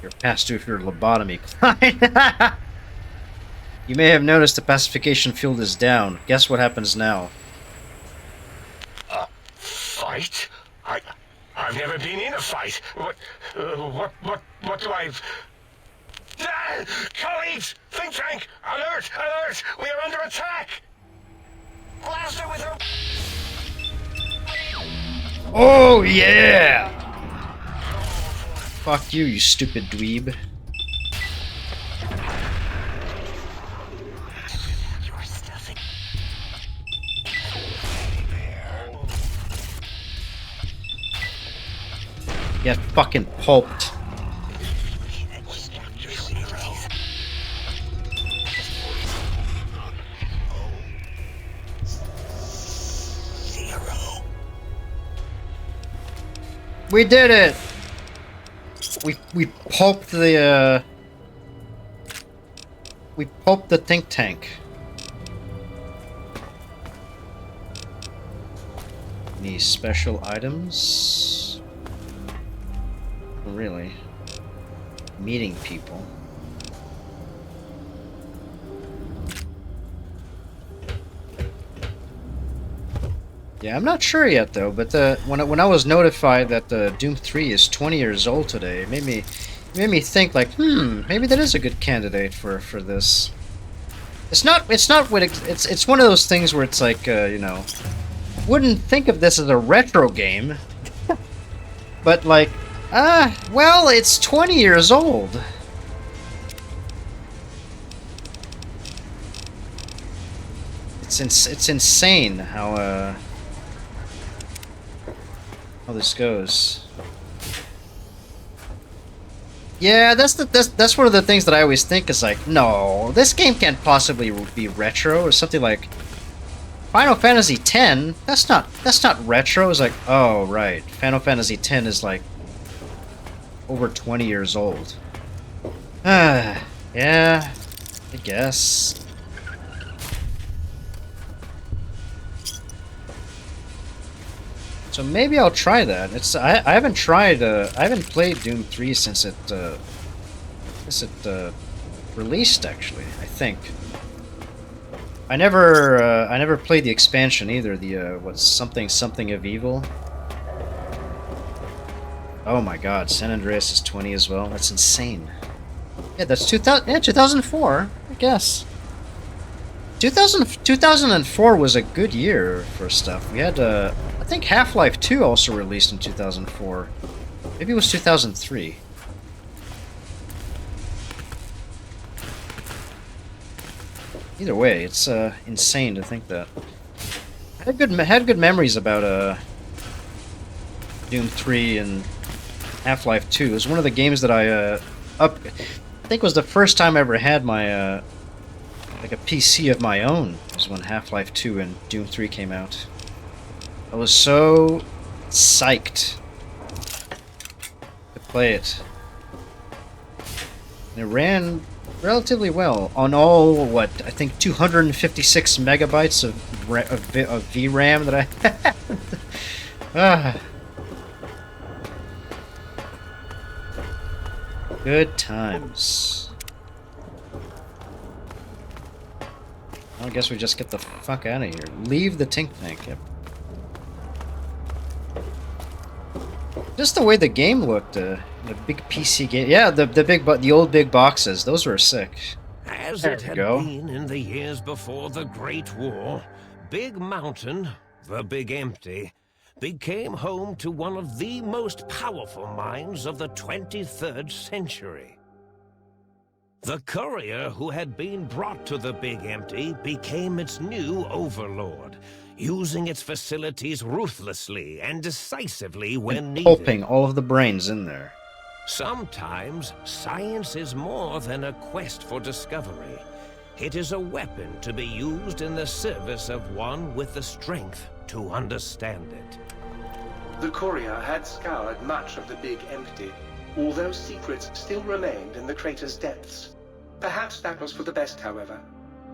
You're past due for your lobotomy, Klein. You may have noticed the pacification field is down. Guess what happens now? Fight? I've never been in a fight. What do I... Ah, colleagues, the Think tank! Alert! Alert! We are under attack! Blaster with her... Oh yeah! Fuck you, you stupid dweeb. Get fucking pulped. We did it! We pulped the we pulped the think tank. Any special items? Not really. Meeting people. Yeah, I'm not sure yet though, but when I was notified that Doom 3 is 20 years old today, it made me think like, maybe that is a good candidate for this. It's not what it's one of those things where it's like, you know, wouldn't think of this as a retro game, but like, well, it's 20 years old. It's insane how this goes. Yeah, that's one of the things that I always think is like, no, this game can't possibly be retro or something like Final Fantasy X. That's not retro. It's like, oh right, Final Fantasy X is like over 20 years old. Yeah, I guess. So maybe I'll try that. I haven't tried I haven't played Doom 3 since it released actually, I think. I never played the expansion either, the what's something of evil. Oh my god, San Andreas is 20 as well. That's insane. Yeah, that's 2004, I guess. 2004 was a good year for stuff. We had I think Half-Life 2 also released in 2004. Maybe it was 2003. Either way, it's insane to think that. I had good memories about Doom 3 and Half-Life 2. It was one of the games that I think was the first time I ever had my like a PC of my own. It was when Half-Life 2 and Doom 3 came out. I was so psyched to play it. And it ran relatively well on all, what, I think 256 megabytes of VRAM that I had. Good times. Well, I guess we just get the fuck out of here. Leave the think tank. Yep. Just the way the game looked, the big PC game. Yeah, the old big boxes. Those were sick. As it had been in the years before the Great War, Big Mountain, the Big Empty, became home to one of the most powerful minds of the 23rd century. The courier who had been brought to the Big Empty became its new overlord, using its facilities ruthlessly and decisively when needed. Pulping all of the brains in there. Sometimes, science is more than a quest for discovery. It is a weapon to be used in the service of one with the strength to understand it. The courier had scoured much of the Big Empty, although secrets still remained in the crater's depths. Perhaps that was for the best, however.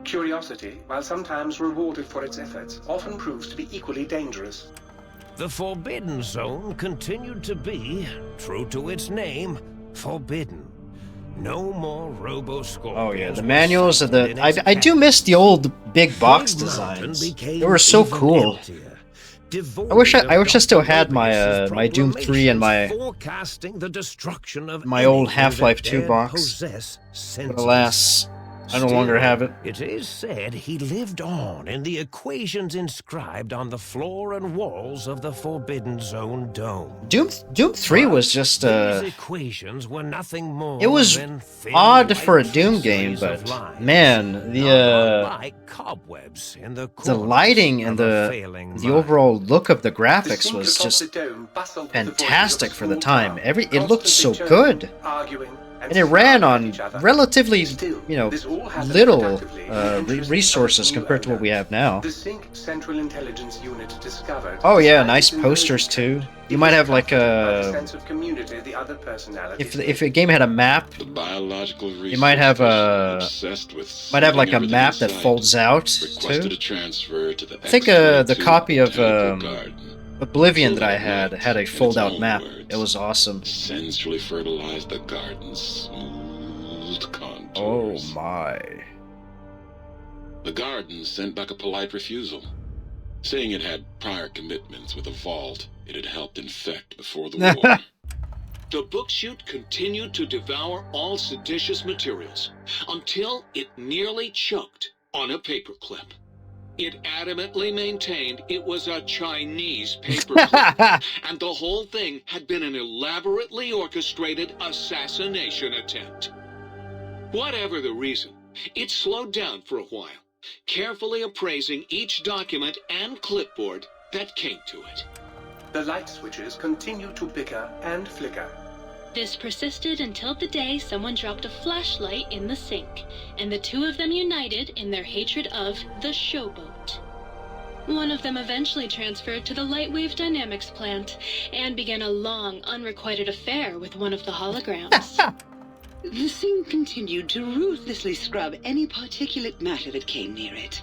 Curiosity, while sometimes rewarded for its efforts, often proves to be equally dangerous. The Forbidden Zone continued to be, true to its name, forbidden. No more Robo-Scorpions. Oh yeah, the manuals of the... I do miss the old big box designs. They were so cool. I wish I still had my my Doom 3 and my old Half-Life 2 box. But alas, I no longer have it. It is said he lived on in the equations inscribed on the floor and walls of the Forbidden Zone dome. Doom 3 was just These equations were nothing more it was than thin odd for a white Doom game, traceries of but lines, man, unlike cobwebs in the lighting and the overall look of the graphics was just fantastic for the time. It looked so good. And it ran on relatively, you know, little resources compared to what we have now. The Sync Central Intelligence Unit discovered. Oh yeah, nice posters too. You might have like a sense of community the other personalities. if a game had a map, you might have like a map that folds out too. I think the copy of Oblivion that I had a fold-out map. It was awesome. Sensually fertilized the garden's smooth contours. Oh my. The garden sent back a polite refusal, saying it had prior commitments with a vault it had helped infect before the war. The book chute continued to devour all seditious materials until it nearly choked on a paperclip. It adamantly maintained it was a Chinese paperclip, and the whole thing had been an elaborately orchestrated assassination attempt. Whatever the reason, it slowed down for a while, carefully appraising each document and clipboard that came to it. The light switches continued to bicker and flicker. This persisted until the day someone dropped a flashlight in the sink, and the two of them united in their hatred of the showboat. One of them eventually transferred to the Lightwave Dynamics plant, and began a long, unrequited affair with one of the holograms. The sink continued to ruthlessly scrub any particulate matter that came near it.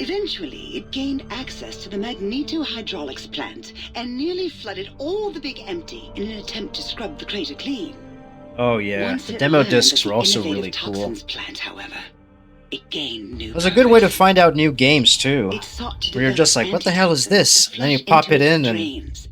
Eventually, it gained access to the magneto-hydraulics plant and nearly flooded all the Big Empty in an attempt to scrub the crater clean. Oh yeah, Once the it demo learned discs of were the also innovative really cool. toxins plant, however, it gained new It was a good way to find out new games too. It sought to Where you're just like, what the hell is this? And then you pop it in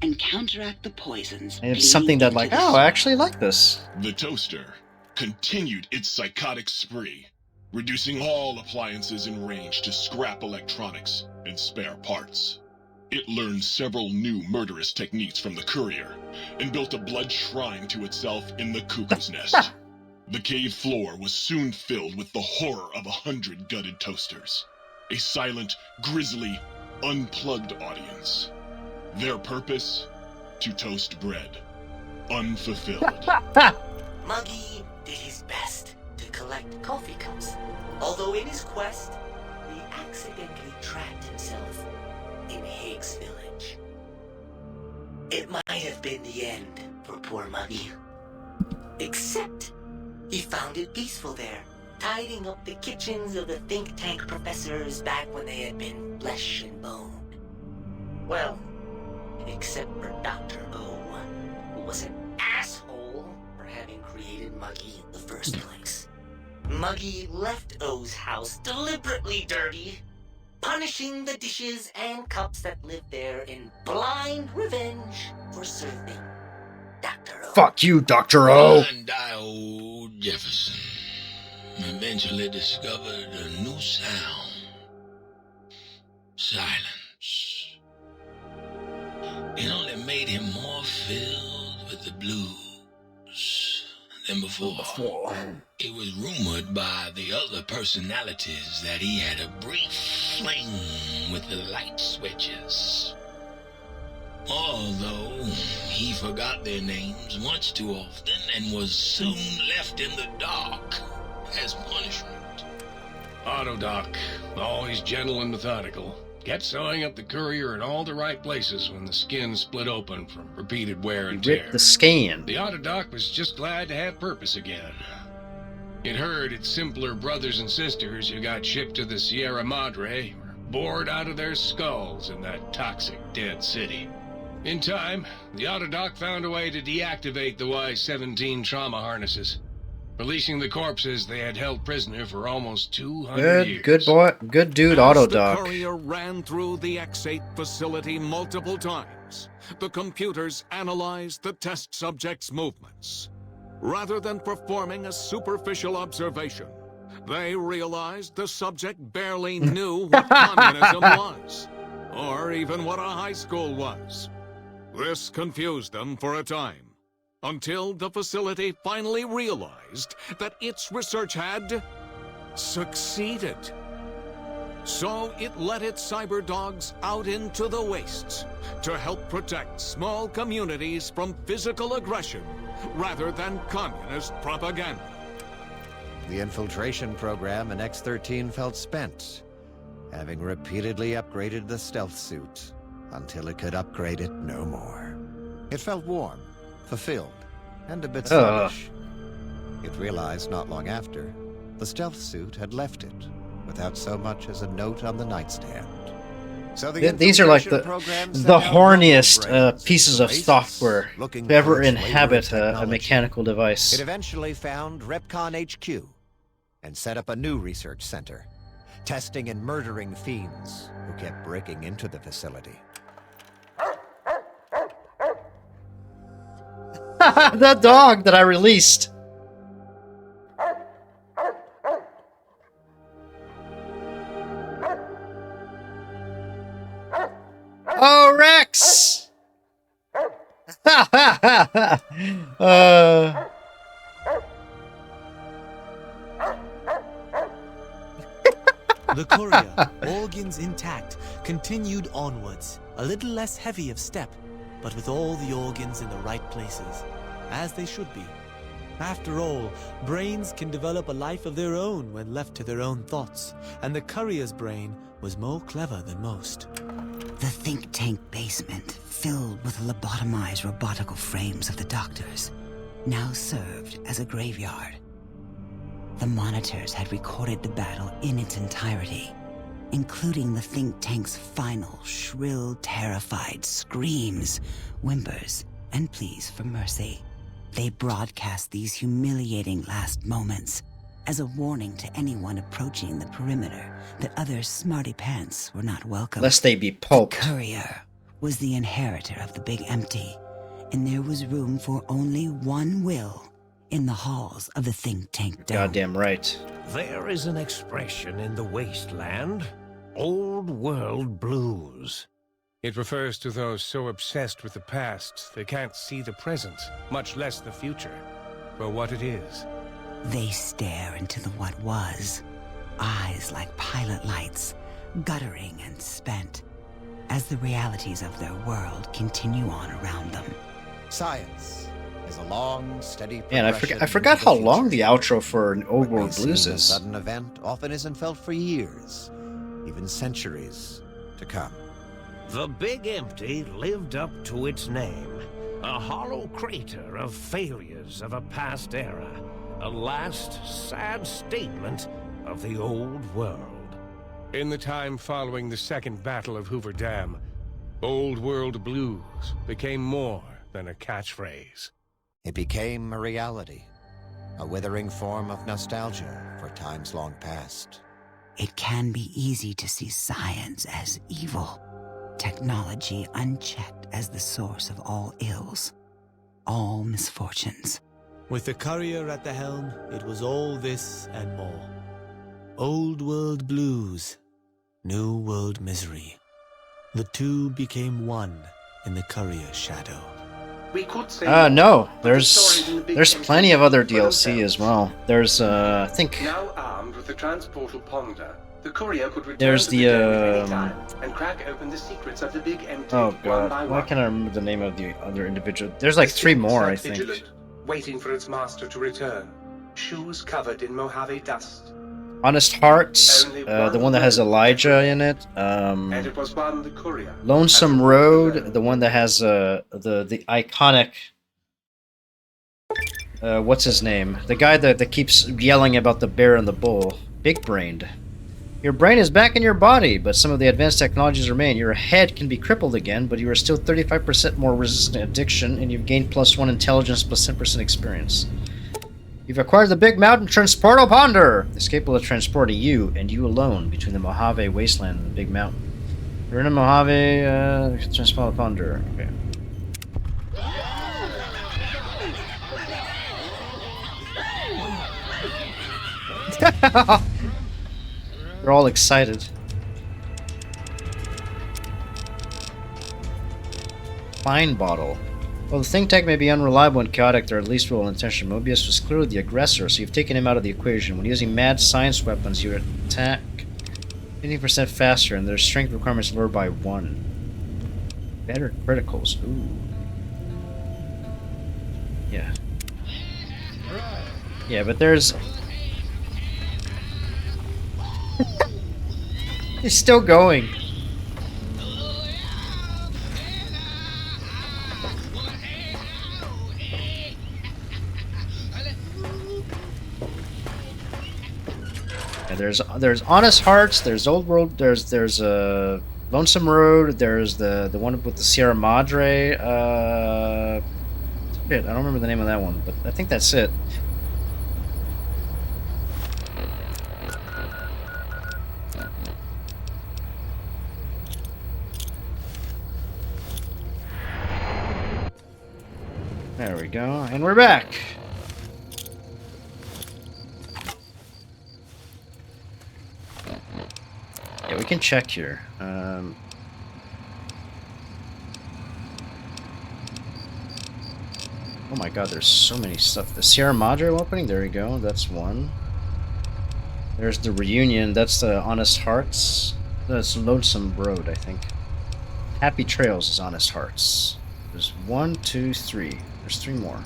and counteract the poisons. it's something that like, oh, I actually like this. The toaster continued its psychotic spree, reducing all appliances in range to scrap electronics and spare parts. It learned several new murderous techniques from the courier and built a blood shrine to itself in the cuckoo's nest. The cave floor was soon filled with the horror of 100 gutted toasters. A silent, grisly, unplugged audience. Their purpose? To toast bread. Unfulfilled. Muggy did his best to collect coffee cups, although in his quest, he accidentally trapped himself in Higgs Village. It might have been the end for poor Muggy. Except, he found it peaceful there, tidying up the kitchens of the think tank professors back when they had been flesh and bone. Well, except for Dr. O, who was an asshole for having created Muggy in the first place. Muggy left O's house deliberately dirty, punishing the dishes and cups that lived there in blind revenge for serving Dr. O. Fuck you, Dr. O! One old Jefferson eventually discovered a new sound. Silence. It only made him more filled with the blues than before. It was rumored by the other personalities that he had a brief fling with the light switches. Although he forgot their names much too often and was soon left in the dark as punishment. Autodoc, always gentle and methodical, kept sewing up the courier in all the right places when the skin split open from repeated wear and tear. Ripped the skin. The Autodoc was just glad to have purpose again. It heard its simpler brothers and sisters who got shipped to the Sierra Madre were bored out of their skulls in that toxic dead city. In time, the Autodoc found a way to deactivate the Y-17 trauma harnesses, releasing the corpses they had held prisoner for almost 200 years. Good boy, good dude, Autodoc. The courier ran through the X8 facility multiple times. The computers analyzed the test subject's movements. Rather than performing a superficial observation, They realized the subject barely knew what communism was, or even what a high school was. This confused them for a time, until the facility finally realized that its research had succeeded. So it let its cyber dogs out into the wastes to help protect small communities from physical aggression rather than communist propaganda. The infiltration program in X-13 felt spent, having repeatedly upgraded the stealth suit until it could upgrade it no more. It felt warm, fulfilled, and a bit sluggish. It realized not long after, the stealth suit had left it, without so much as a note on the nightstand. So these are like the horniest pieces of software to ever inhabit a mechanical device. It eventually found Repcon HQ and set up a new research center, testing and murdering fiends who kept breaking into the facility. That dog that I released. Oh, Rex! The courier, organs intact, continued onwards, a little less heavy of step, but with all the organs in the right places, as they should be. After all, brains can develop a life of their own when left to their own thoughts, and the courier's brain was more clever than most. The think tank basement, filled with lobotomized robotical frames of the doctors, now served as a graveyard. The monitors had recorded the battle in its entirety, including the think tank's final, shrill, terrified screams, whimpers, and pleas for mercy. They broadcast these humiliating last moments as a warning to anyone approaching the perimeter that other smarty pants were not welcome. Lest they be pulped. The courier was the inheritor of the Big Empty, and there was room for only one will in the halls of the think tank dome. Goddamn right. There is an expression in the Wasteland, old world blues. It refers to those so obsessed with the past they can't see the present, much less the future, for what it is. They stare into the what was, eyes like pilot lights, guttering and spent, as the realities of their world continue on around them. Science is a long, steady Man, I forgot how long the outro for an Old World Blues A is. sudden event often isn't felt for years, even centuries to come. The Big Empty lived up to its name, a hollow crater of failures of a past era, a last sad statement of the old world. In the time following the Second Battle of Hoover Dam, Old World Blues became more than a catchphrase. It became a reality, a withering form of nostalgia for times long past. It can be easy to see science as evil, technology unchecked as the source of all ills, all misfortunes. With the courier at the helm, it was all this and more. Old world blues, new world misery. The two became one in the courier's shadow. We could say no. There's plenty of other DLC as well. There's I think now armed with the transportal ponder, the courier could return there's to the any time and crack open the secrets of the Big Empty. oh one god, by why one. can't I remember the name of the other individual? There's like 3 more, I think. Vigilant, waiting for its master to return, shoes covered in Mojave dust. Honest Hearts, the one that has Elijah in it. And it was one the courier. Lonesome Road, the one that has the iconic. What's his name? The guy that keeps yelling about the bear and the bull. Big brained. Your brain is back in your body, but some of the advanced technologies remain. Your head can be crippled again, but you are still 35% more resistant to addiction, and you've gained +1 intelligence plus 10% experience. You've acquired the Big Mountain Transportal Ponder! It's capable of transporting you, and you alone, between the Mojave Wasteland and the Big Mountain. You're in a Mojave Transportal Ponder. Okay. They're all excited. Fine bottle. Well, the think tank may be unreliable and chaotic, or at least well-intentioned. Mobius was clearly the aggressor, so you've taken him out of the equation. When using mad science weapons, you attack 15% faster, and their strength requirements lowered by 1. Better criticals. Ooh. Yeah. Yeah, but there's... He's still going. And there's Honest Hearts, there's Old World, there's Lonesome Road, there's the one with the Sierra Madre. Shit, I don't remember the name of that one, but I think that's it. There we go, and we're back. Yeah, we can check here. Oh my god, there's so many stuff. The Sierra Madre opening, there we go, that's one. There's the Reunion, that's the Honest Hearts. That's Lonesome Road, I think. Happy Trails is Honest Hearts. There's 1, 2, 3. There's 3 more.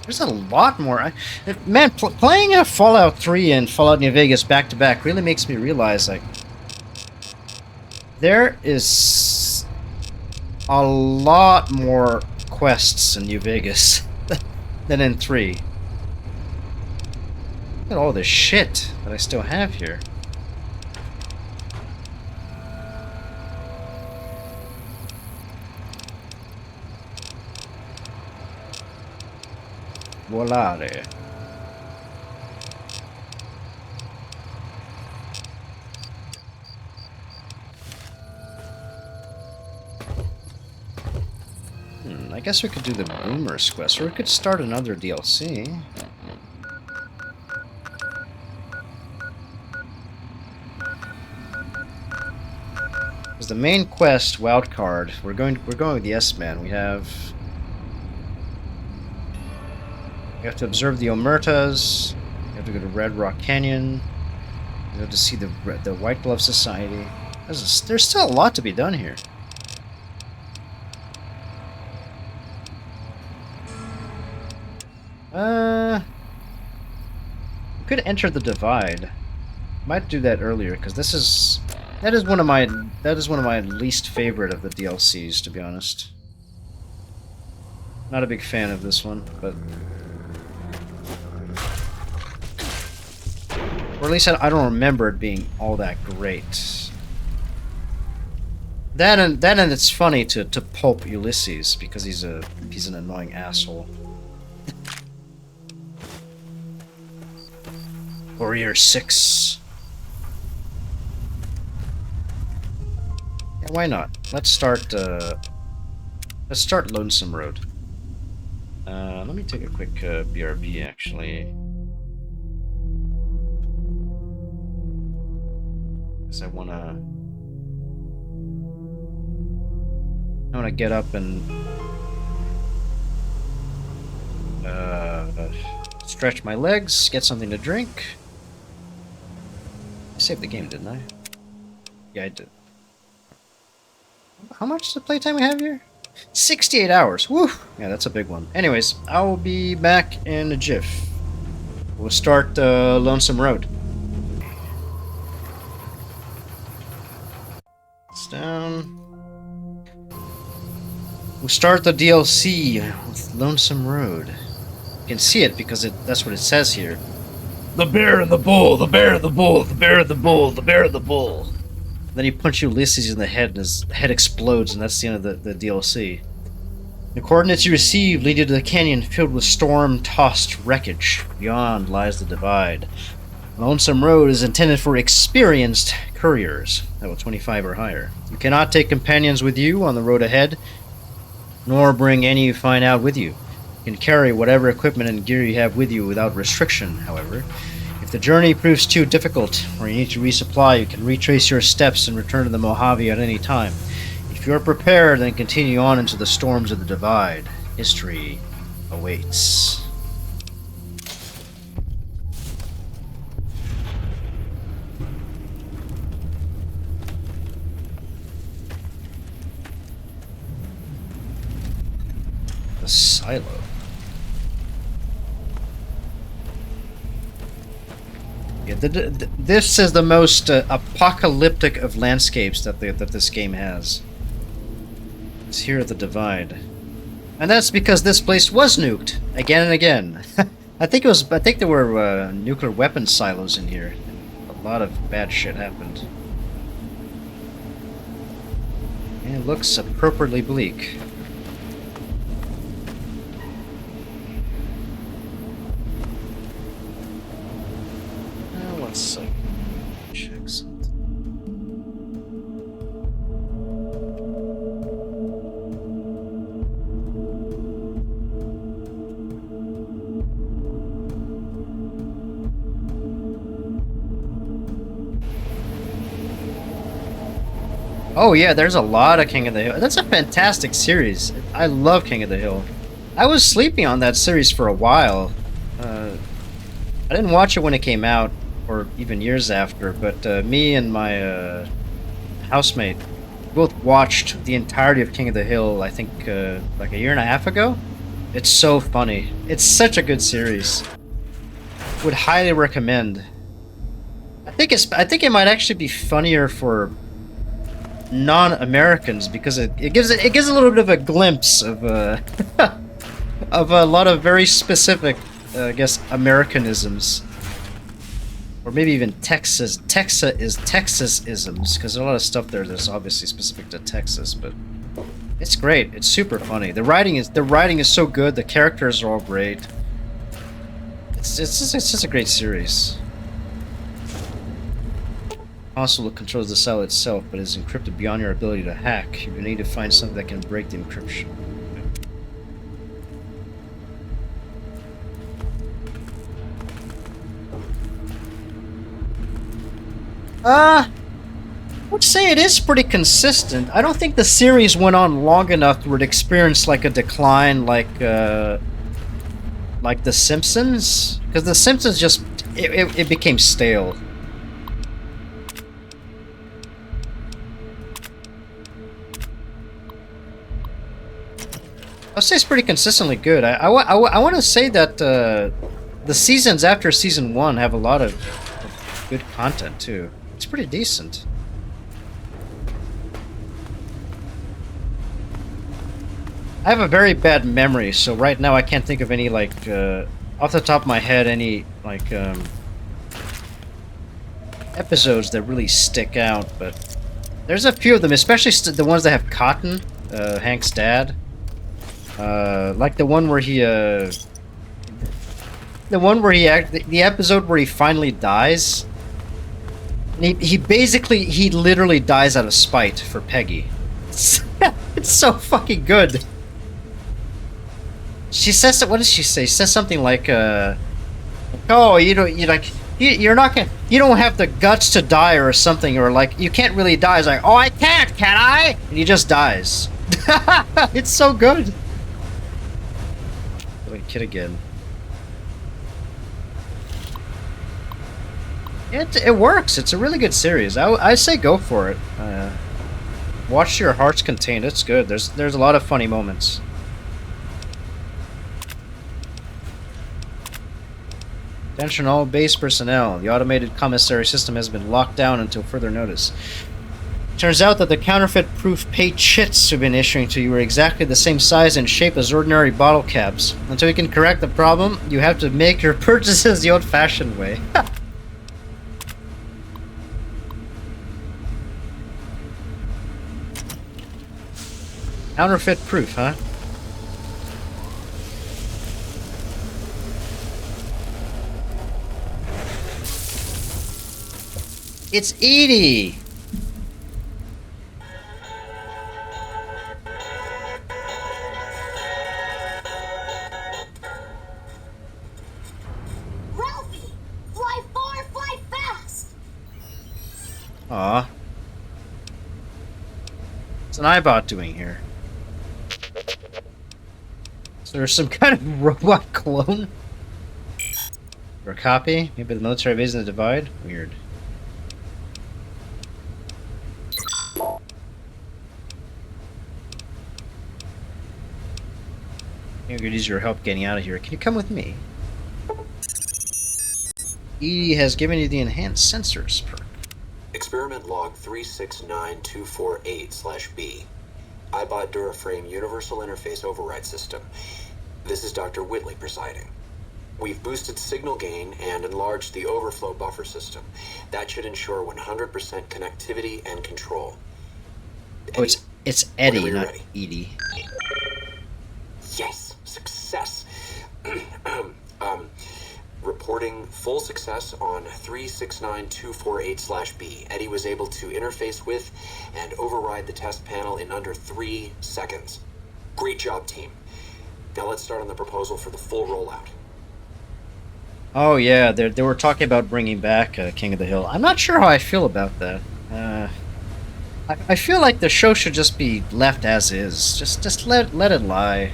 There's a lot more. Man, playing Fallout 3 and Fallout New Vegas back to back really makes me realize, like, there is a lot more quests in New Vegas than in 3. Look at all this shit that I still have here. Volare. I guess we could do the Boomers quest, or we could start another DLC. Because the main quest, Wildcard, we're going with the S-Man. We have to observe the Omertas. You have to go to Red Rock Canyon. You have to see the White Glove Society. There's still a lot to be done here. We could enter the Divide. Might do that earlier because that is one of my least favorite of the DLCs, to be honest. Not a big fan of this one, but. Or at least I don't remember it being all that great. That and it's funny to pulp Ulysses because he's an annoying asshole. Warrior 6. Yeah, why not? Let's start Lonesome Road. Let me take a quick BRB actually. I wanna get up and stretch my legs, get something to drink. I saved the game, didn't I? Yeah, I did. How much is the playtime we have here? 68 hours. Woo! Yeah, that's a big one. Anyways, I will be back in a jiff. We'll start Lonesome Road. Down. We'll start the DLC with Lonesome Road. You can see it because that's what it says here. The bear and the bull, the bear and the bull, the bear and the bull, the bear and the bull. Then you punch Ulysses in the head and his head explodes, and that's the end of the DLC. The coordinates you receive lead you to the canyon filled with storm-tossed wreckage. Beyond lies the Divide. Lonesome Road is intended for experienced couriers, level 25 or higher. You cannot take companions with you on the road ahead. nor bring any you find out with you. You can carry whatever equipment and gear you have with you without restriction, however. If the journey proves too difficult, or you need to resupply, you can retrace your steps and return to the Mojave at any time. If you are prepared, then continue on into the storms of the Divide. History awaits. The silo. Yeah, this is the most apocalyptic of landscapes that this game has. It's here at the Divide, and that's because this place was nuked again and again. I think there were nuclear weapons silos in here. A lot of bad shit happened. And it looks appropriately bleak. Let's check something. Oh yeah, there's a lot of King of the Hill. That's a fantastic series. I love King of the Hill. I was sleeping on that series for a while. I didn't watch it when it came out, or even years after, but me and my housemate both watched the entirety of King of the Hill, I think like a year and a half ago. It's so funny. It's such a good series. Would highly recommend. I think it might actually be funnier for non-Americans because it gives a little bit of a glimpse of of a lot of very specific I guess Americanisms. Or maybe even Texasisms, because there's a lot of stuff there that's obviously specific to Texas, but it's great. It's super funny. The writing is so good. The characters are all great. It's just a great series. Console controls the cell itself, but is encrypted beyond your ability to hack. You need to find something that can break the encryption. I would say it is pretty consistent. I don't think the series went on long enough where it experienced like a decline like The Simpsons, because The Simpsons just it became stale. I'll say it's pretty consistently good. I want to say that the seasons after season 1 have a lot of good content too. It's pretty decent. I have a very bad memory, so right now I can't think of any like off the top of my head any like episodes that really stick out, but there's a few of them, especially the ones that have Cotton, Hank's dad. Like the one where the episode where he finally dies. And he literally dies out of spite for Peggy. It's so fucking good. She says, what does she say? She says something like, "Oh, you don't have the guts to die," or something, or like, "You can't really die." It's like, "Oh, I can't, can I?" And he just dies. It's so good. Like kid again. It works. It's a really good series. I say go for it. Watch your heart's contained. It's good. There's a lot of funny moments. Attention all base personnel. The automated commissary system has been locked down until further notice. Turns out that the counterfeit-proof paint chits we've been issuing to you are exactly the same size and shape as ordinary bottle caps. Until we can correct the problem, you have to make your purchases the old-fashioned way. Counterfeit proof, huh? It's Edie! Aw. What's an iBot doing here? So there's some kind of robot clone? Or a copy? Maybe the military base in the Divide? Weird. I could use your help getting out of here. Can you come with me? ED has given you the enhanced sensors perk. Experiment log 369248/B. iBot Duraframe Universal Interface Override System. This is Dr. Whitley presiding. We've boosted signal gain and enlarged the overflow buffer system. That should ensure 100% connectivity and control. Oh, it's Eddie, not ready? Edie. Yes, success. Reporting full success on 369248/B. Eddie was able to interface with and override the test panel in under 3 seconds. Great job, team. Now let's start on the proposal for the full rollout. Oh yeah, they were talking about bringing back King of the Hill. I'm not sure how I feel about that. I feel like the show should just be left as is. Just let it lie.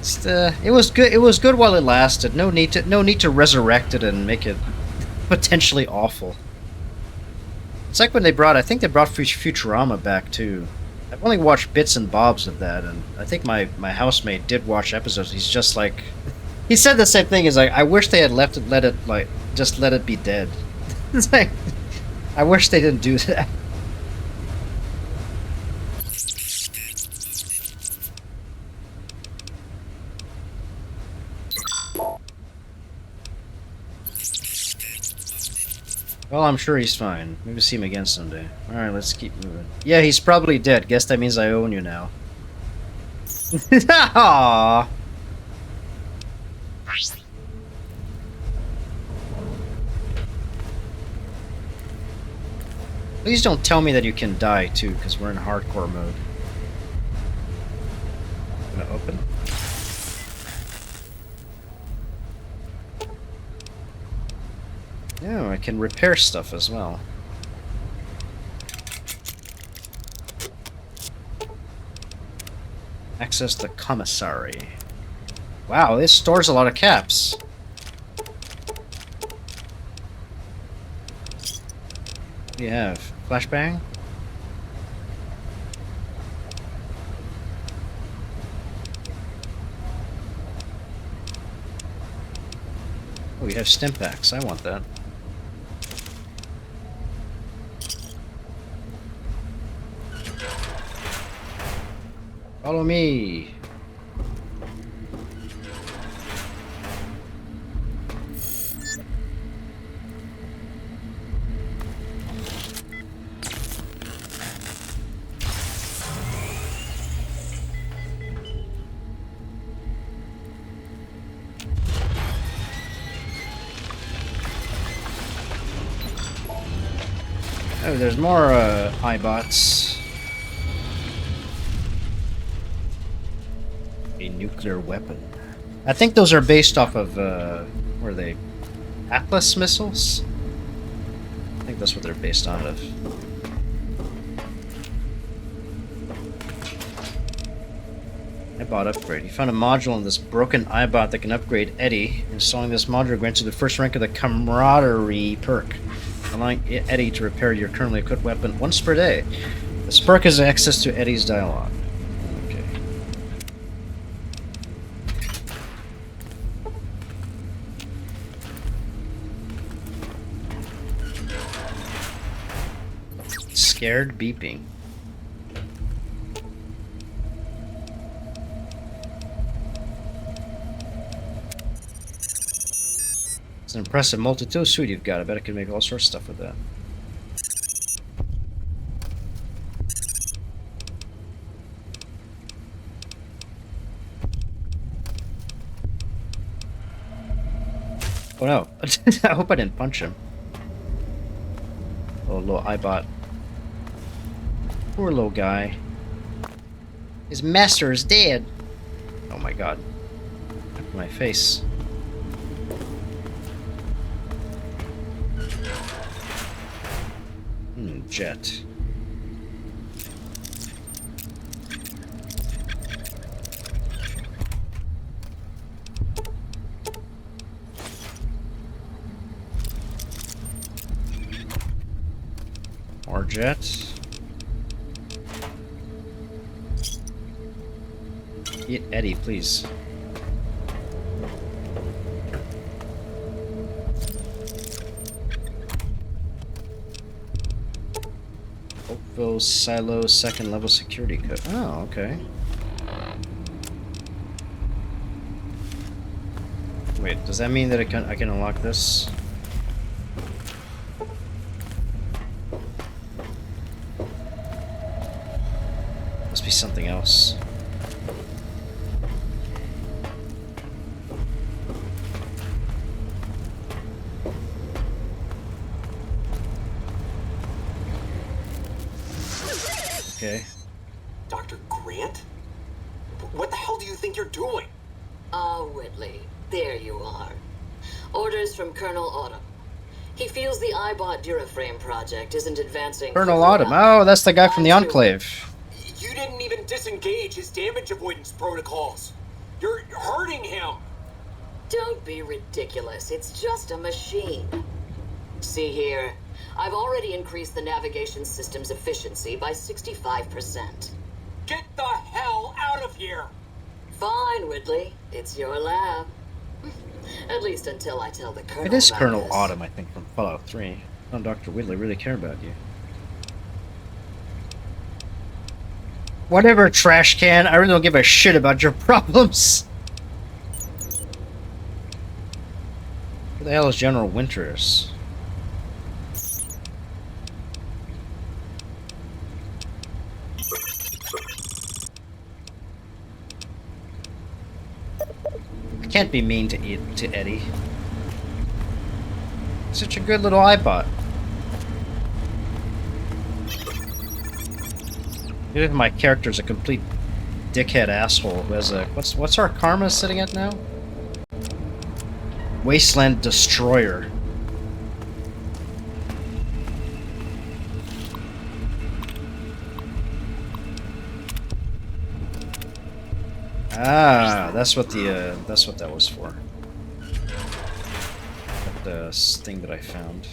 It was good. It was good while it lasted. No need to resurrect it and make it potentially awful. It's like when they brought. I think they brought Futurama back too. I've only watched bits and bobs of that, and I think my housemate did watch episodes. He's just like, he said the same thing. He's like, I wish they had let it be dead. It's like, I wish they didn't do that. Well, I'm sure he's fine. Maybe see him again someday. Alright, let's keep moving. Yeah, he's probably dead. Guess that means I own you now. Aww. Please don't tell me that you can die, too, because we're in hardcore mode. Gonna open? Yeah, I can repair stuff as well. Access the commissary. Wow, this stores a lot of caps. What do you have? Flashbang? Oh, you have Stimpaks. I want that. Follow me. Oh, there's more iBots. A nuclear weapon. I think those are based off of, were they Atlas missiles? I think that's what they're based on of. iBot upgrade. You found a module in this broken iBot that can upgrade Eddie. Installing this module grants you the first rank of the camaraderie perk, allowing Eddie to repair your currently equipped weapon once per day. This perk has access to Eddie's dialogue. Okay. Scared beeping. It's an impressive multi-tool suit you've got. I bet I can make all sorts of stuff with that. Oh no. I hope I didn't punch him. Oh, little iBot. Poor little guy. His master is dead. Oh my god. Look at my face. jet. More jet. Eat Eddie, please. Oakville Silo second level security code. Oh, okay. Wait, does that mean that I can unlock this? Must be something else. Okay. Dr. Grant? What the hell do you think you're doing? Ah, Whitley. There you are. Orders from Colonel Autumn. He feels the iBot Duraframe project isn't advancing. Colonel Autumn. Oh, that's the guy from the Enclave. You didn't even disengage his damage avoidance protocols. You're hurting him. Don't be ridiculous. It's just a machine. See here. I've already increased the navigation system's efficiency by 65%. Get the hell out of here! Fine, Whitley. It's your lab. At least until I tell the Colonel. It is about Colonel this. Autumn, I think, from Fallout 3. Oh, Dr. Whitley really care about you. Whatever, trash can. I really don't give a shit about your problems. Who the hell is General Winters? I can't be mean to Eddie. Such a good little iBot. Even if my character's a complete dickhead asshole who has a what's our karma sitting at now? Wasteland Destroyer. Ah, that's what that was for. The thing that I found.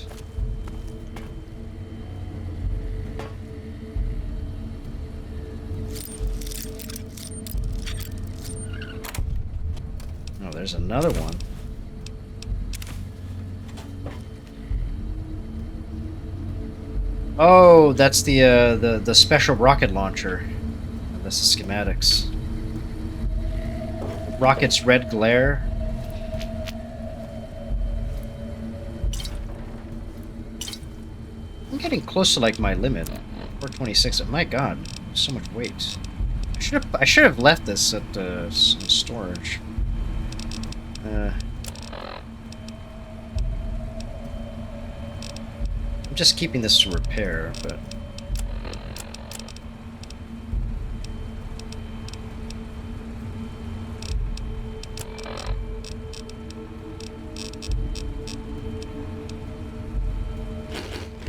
Oh, there's another one. Oh, that's the special rocket launcher. That's the schematics. Rocket's red glare. I'm getting close to like my limit. 426. My God, so much weight. I should have left this at some storage. I'm just keeping this to repair, but.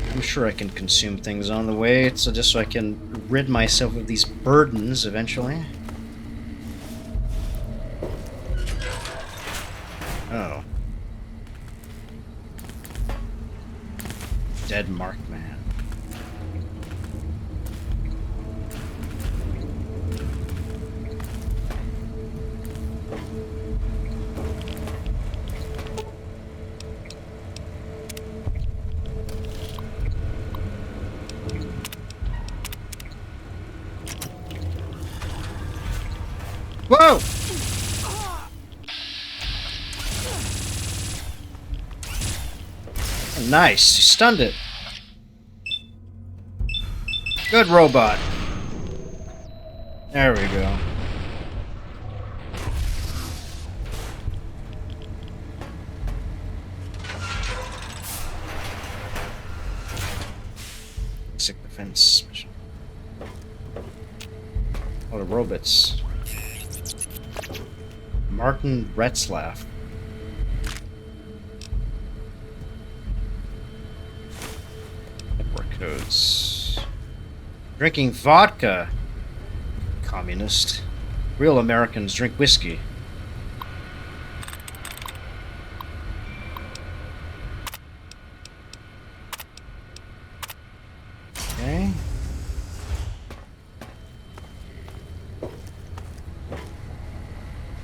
I'm sure I can consume things on the way, so just so I can rid myself of these burdens eventually. Oh. Dead Mark Man. Whoa! Oh, nice, you stunned it. Good robot. There we go. Basic defense. Oh, the robots. Martin Retzlaff. Network. codes. Drinking vodka. Communist. Real Americans drink whiskey. Okay.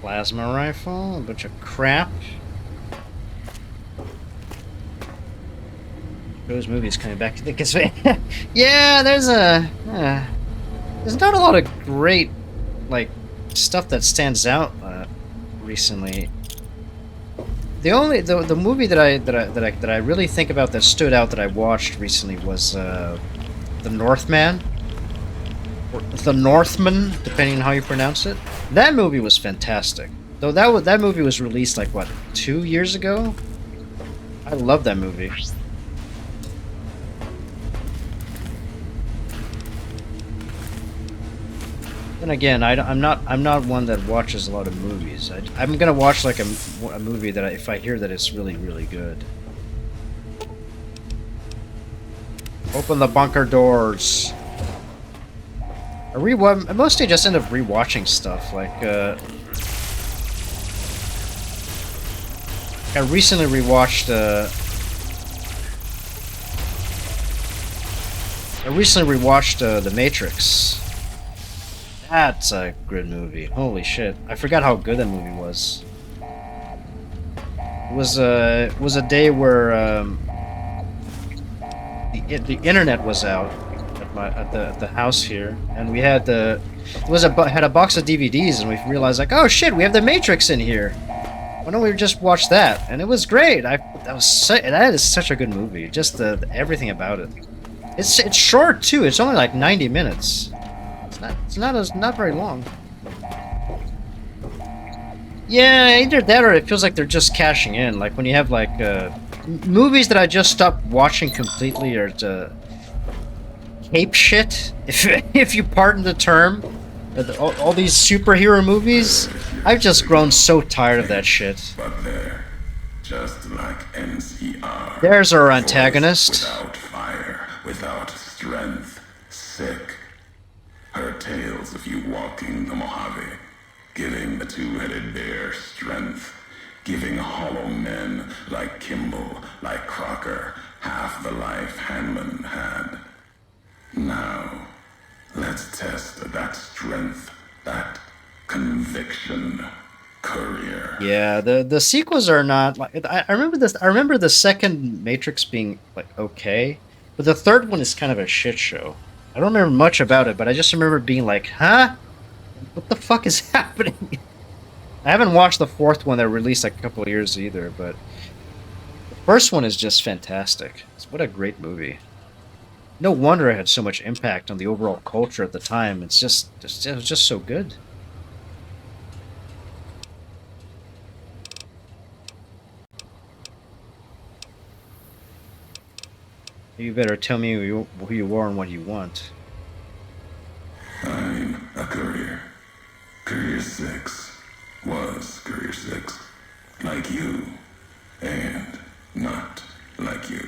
Plasma rifle, a bunch of crap. Those movies coming back to the yeah, there's not a lot of great stuff that stands out recently. The movie that I really think about that stood out that I watched recently was The Northman. Or The Northman, depending on how you pronounce it. That movie was fantastic. Though that movie was released like what, 2 years ago? I love that movie. Then again, I'm not one that watches a lot of movies. I'm gonna watch like a movie that if I hear that it's really good. Open the bunker doors. I mostly just end up rewatching stuff. Like I recently rewatched The Matrix. That's a good movie. Holy shit. I forgot how good that movie was. It was a day where the internet was out at the house here, and we had had a box of DVDs, and we realized like, oh shit, we have The Matrix in here. Why don't we just watch that? And it was great. That is such a good movie. Just everything about it. It's short too. It's only like 90 minutes. It's not very long. Yeah, either that or it feels like they're just cashing in. Like when you have like movies that I just stopped watching completely, or cape shit, if you pardon the term. All these superhero movies, I've just grown so tired of that shit. But they're just like NCR. There's our antagonist. Without fire, without strength, sick. Her tales of you walking the Mojave, giving the two-headed bear strength, giving hollow men like Kimball, like Crocker, half the life Hanlon had. Now, let's test that strength, that conviction, Courier. Yeah, the sequels are not like I remember this. I remember the second Matrix being like okay, but the third one is kind of a shit show. I don't remember much about it, but I just remember being like, huh? What the fuck is happening? I haven't watched the fourth one that released like a couple of years either, but the first one is just fantastic. What a great movie. No wonder it had so much impact on the overall culture at the time. It was just so good. You better tell me who you are and what you want. I'm a courier. Courier 6 was Courier 6. Like you, and not like you.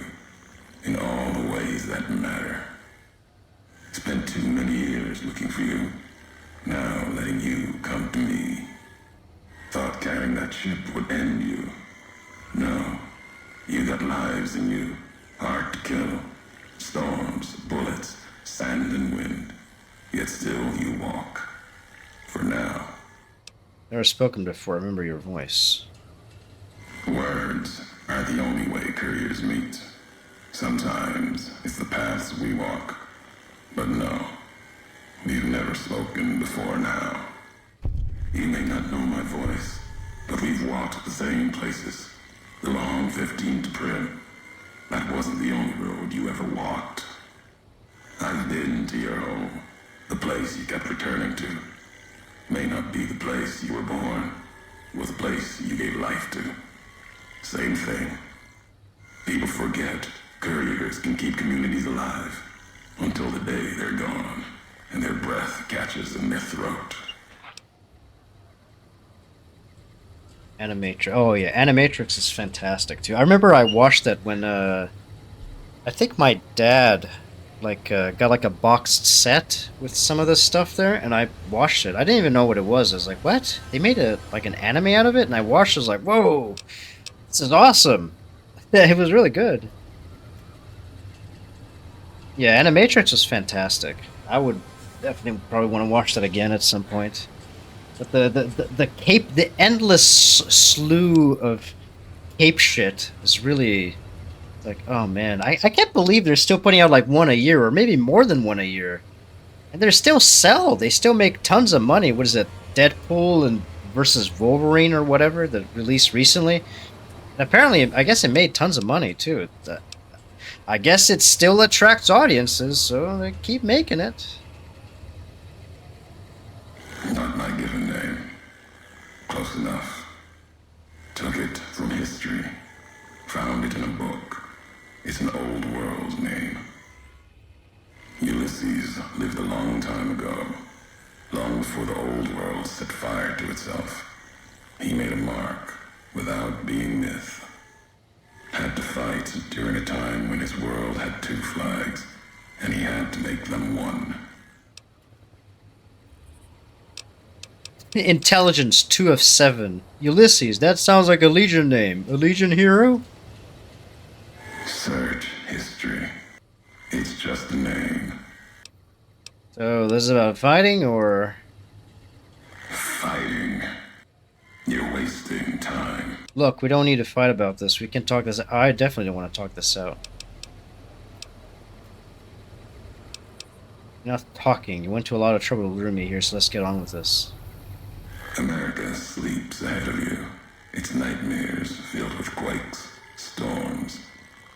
In all the ways that matter. Spent too many years looking for you. Now letting you come to me. Thought carrying that ship would end you. No. You got lives in you. Hard to kill. Storms, bullets, sand and wind. Yet still you walk. For now. Never spoken before. I remember your voice. Words are the only way couriers meet. Sometimes it's the paths we walk. But no. We've never spoken before now. You may not know my voice, but we've walked the same places. The long 15 to Prim. That wasn't the only road you ever walked. I've been to your home, the place you kept returning to. May not be the place you were born, was the place you gave life to. Same thing. People forget couriers can keep communities alive until the day they're gone and their breath catches in their throat. Animatrix. Oh yeah, Animatrix is fantastic too. I remember I watched that when I think my dad got like a boxed set with some of this stuff there, and I watched it. I didn't even know what it was. I was like, what? They made like an anime out of it, and I watched it. I was like, whoa, this is awesome. Yeah, it was really good. Yeah, Animatrix was fantastic. I would definitely probably want to watch that again at some point. But the endless slew of cape shit is really like, oh man, I can't believe they're still putting out like one a year, or maybe more than one a year, and they're still sell. They still make tons of money. What is it, Deadpool and versus Wolverine or whatever that released recently? And apparently, I guess it made tons of money too. I guess it still attracts audiences, so they keep making it. Not my given name. Close enough. Took it from history. Found it in a book. It's an old world name. Ulysses lived a long time ago. Long before the old world set fire to itself. He made a mark without being myth. Had to fight during a time when his world had two flags, and he had to make them one. Intelligence 2 of 7. Ulysses, that sounds like a Legion name. A Legion hero? Search history. It's just a name. So, this is about fighting, or...? Fighting. You're wasting time. Look, we don't need to fight about this. We can talk this... I definitely don't want to talk this out. You're not talking. You went to a lot of trouble to lure me here, so let's get on with this. America sleeps ahead of you. Its nightmares filled with quakes, storms.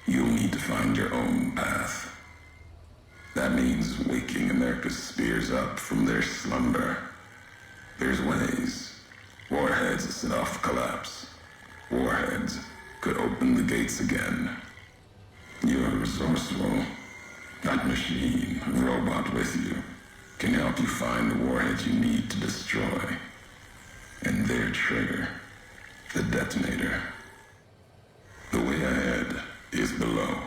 You'll need to find your own path. That means waking America's spears up from their slumber. There's ways. Warheads set off collapse. Warheads could open the gates again. You're resourceful. That machine, robot with you, can help you find the warheads you need to destroy. And their trigger, the detonator. The way ahead is below.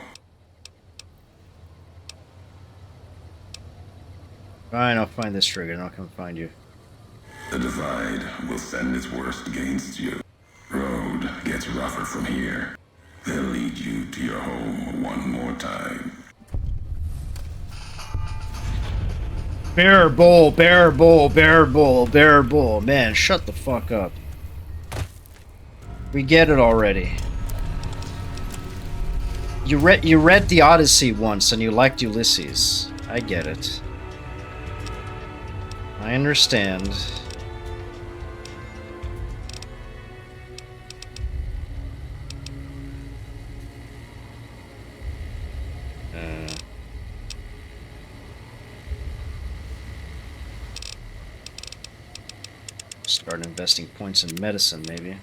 Fine, I'll find this trigger and I'll come find you. The divide will send its worst against you. Road gets rougher from here. They'll lead you to your home one more time. Bear bull, bear bull, bear bull, bear bull. Man, shut the fuck up. We get it already. You read the Odyssey once and you liked Ulysses. I get it. I understand. Start investing points in medicine, maybe.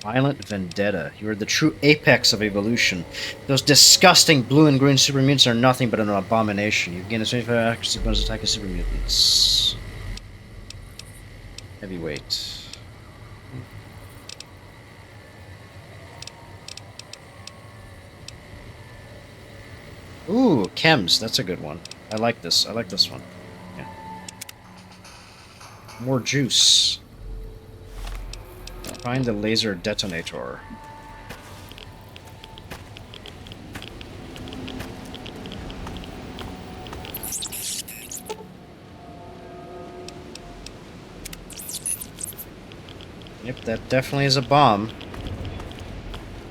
Violent Vendetta. You are the true apex of evolution. Those disgusting blue and green super mutants are nothing but an abomination. You gain a 25 accuracy bonus attack of super mutants. Heavyweight. Ooh, chems. That's a good one. I like this. I like this one. Yeah. More juice. Find the laser detonator. Yep, that definitely is a bomb.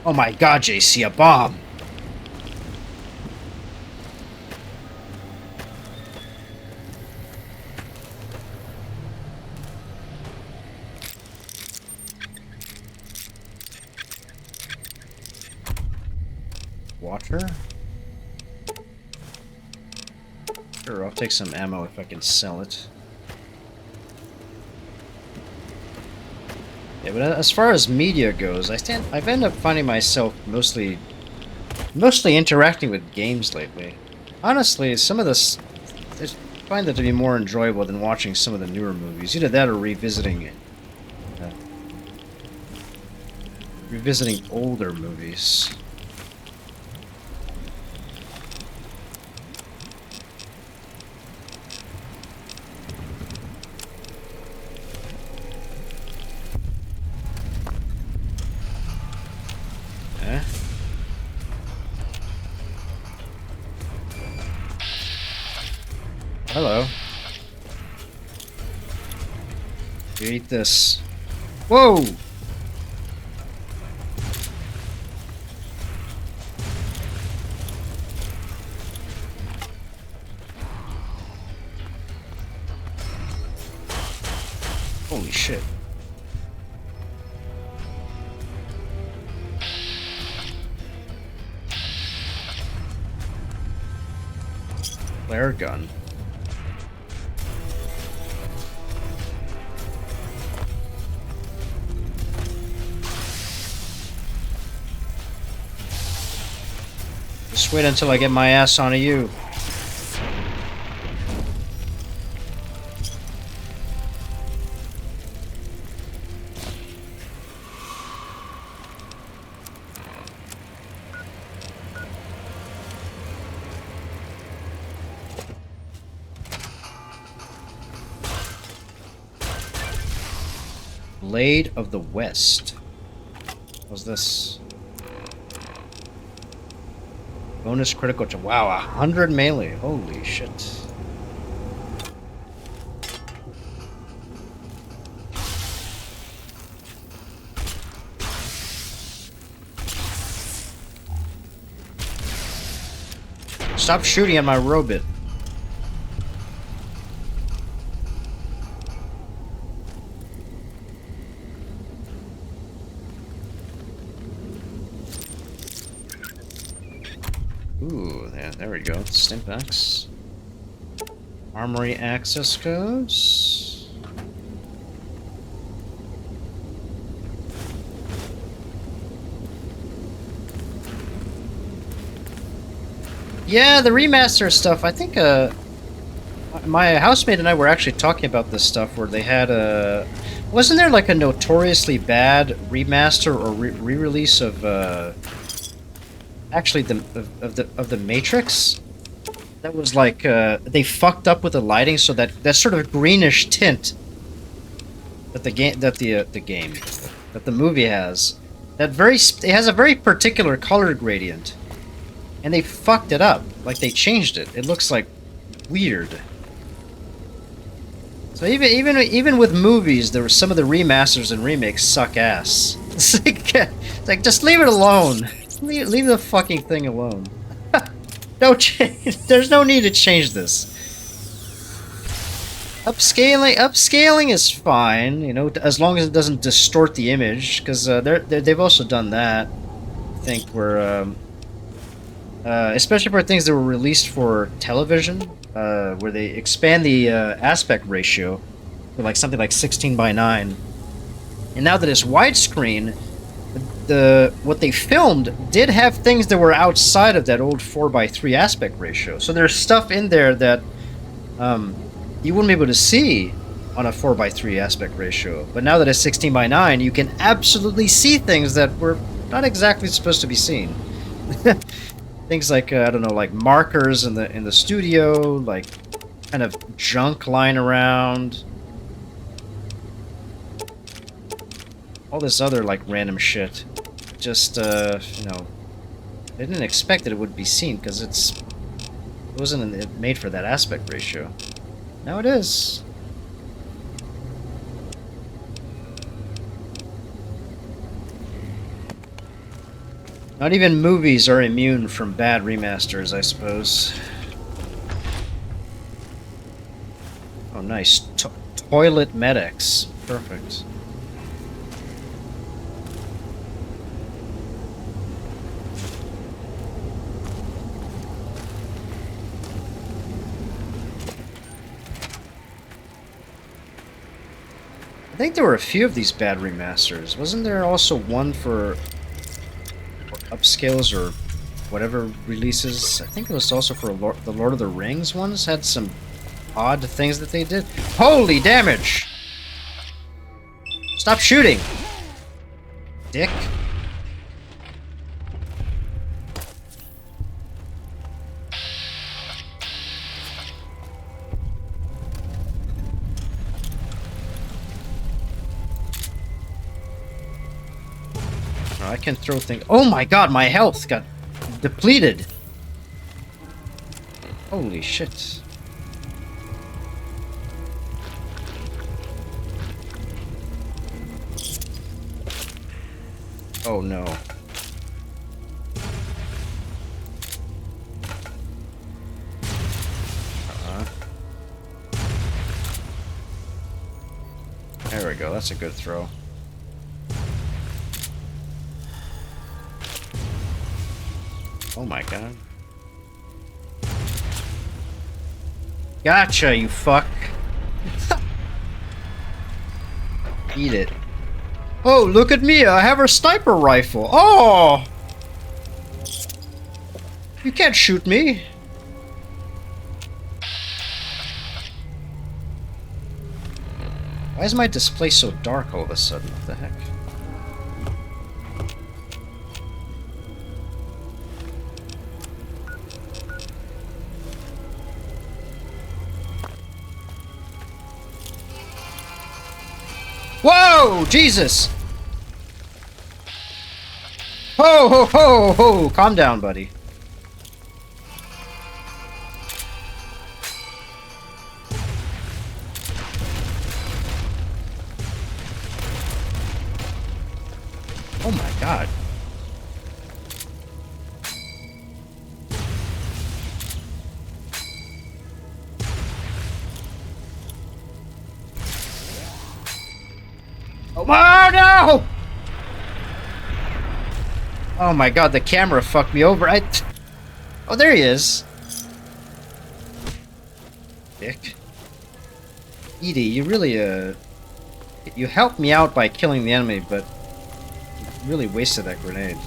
Oh my god, JC, a bomb! Water? Sure, I'll take some ammo if I can sell it. Yeah, but as far as media goes, I've ended up finding myself mostly interacting with games lately. Honestly, some of this, I find that to be more enjoyable than watching some of the newer movies. Either that or revisiting Revisiting older movies. Eh? Hello. You eat this. Whoa! Holy shit. Flare gun. Just wait until I get my ass onto you. Blade of the West. What's this? Bonus critical to wow, 100 melee. Holy shit. Stop shooting at my robot. Ooh, yeah, there we go. Stimpaks. Armory access codes. Yeah, the remaster stuff. I think my housemate and I were actually talking about this stuff where they had a. Wasn't there like a notoriously bad remaster or re-release of actually of the Matrix? That was like they fucked up with the lighting, so that sort of greenish tint that the movie has, it has a very particular color gradient, and they fucked it up. Like they changed it. It looks like weird. So even with movies, there were some of the remasters and remakes suck ass. It's like just leave it alone. Leave the fucking thing alone. No change. There's no need to change this. Upscaling is fine, you know, as long as it doesn't distort the image, because they've also done that. I think where, especially for things that were released for television, where they expand the aspect ratio to like something like 16:9, and now that it's widescreen. What they filmed did have things that were outside of that old 4:3 aspect ratio. So there's stuff in there that you wouldn't be able to see on a 4:3 aspect ratio. But now that it's 16:9, you can absolutely see things that were not exactly supposed to be seen. Things like I don't know, like markers in the studio, like kind of junk lying around. All this other like random shit. Just you know, they didn't expect that it would be seen because it wasn't made for that aspect ratio. Now it is. Not even movies are immune from bad remasters, I suppose. Oh, nice. Toilet medics. Perfect. I think there were a few of these bad remasters. Wasn't there also one for upscales or whatever releases? I think it was also for the Lord of the Rings ones. Had some odd things that they did. Holy damage! Stop shooting! Dick. I can throw things. Oh my god, my health got depleted. Holy shit. Oh no. There we go, that's a good throw. Oh my god. Gotcha, you fuck. Eat it. Oh, look at me, I have a sniper rifle. Oh! You can't shoot me. Why is my display so dark all of a sudden? What the heck? Whoa! Jesus! Ho ho ho ho! Calm down, buddy. Oh my god. Oh no! Oh my god, the camera fucked me over. Oh, there he is. Dick. Edie, you really, you helped me out by killing the enemy, but you really wasted that grenade.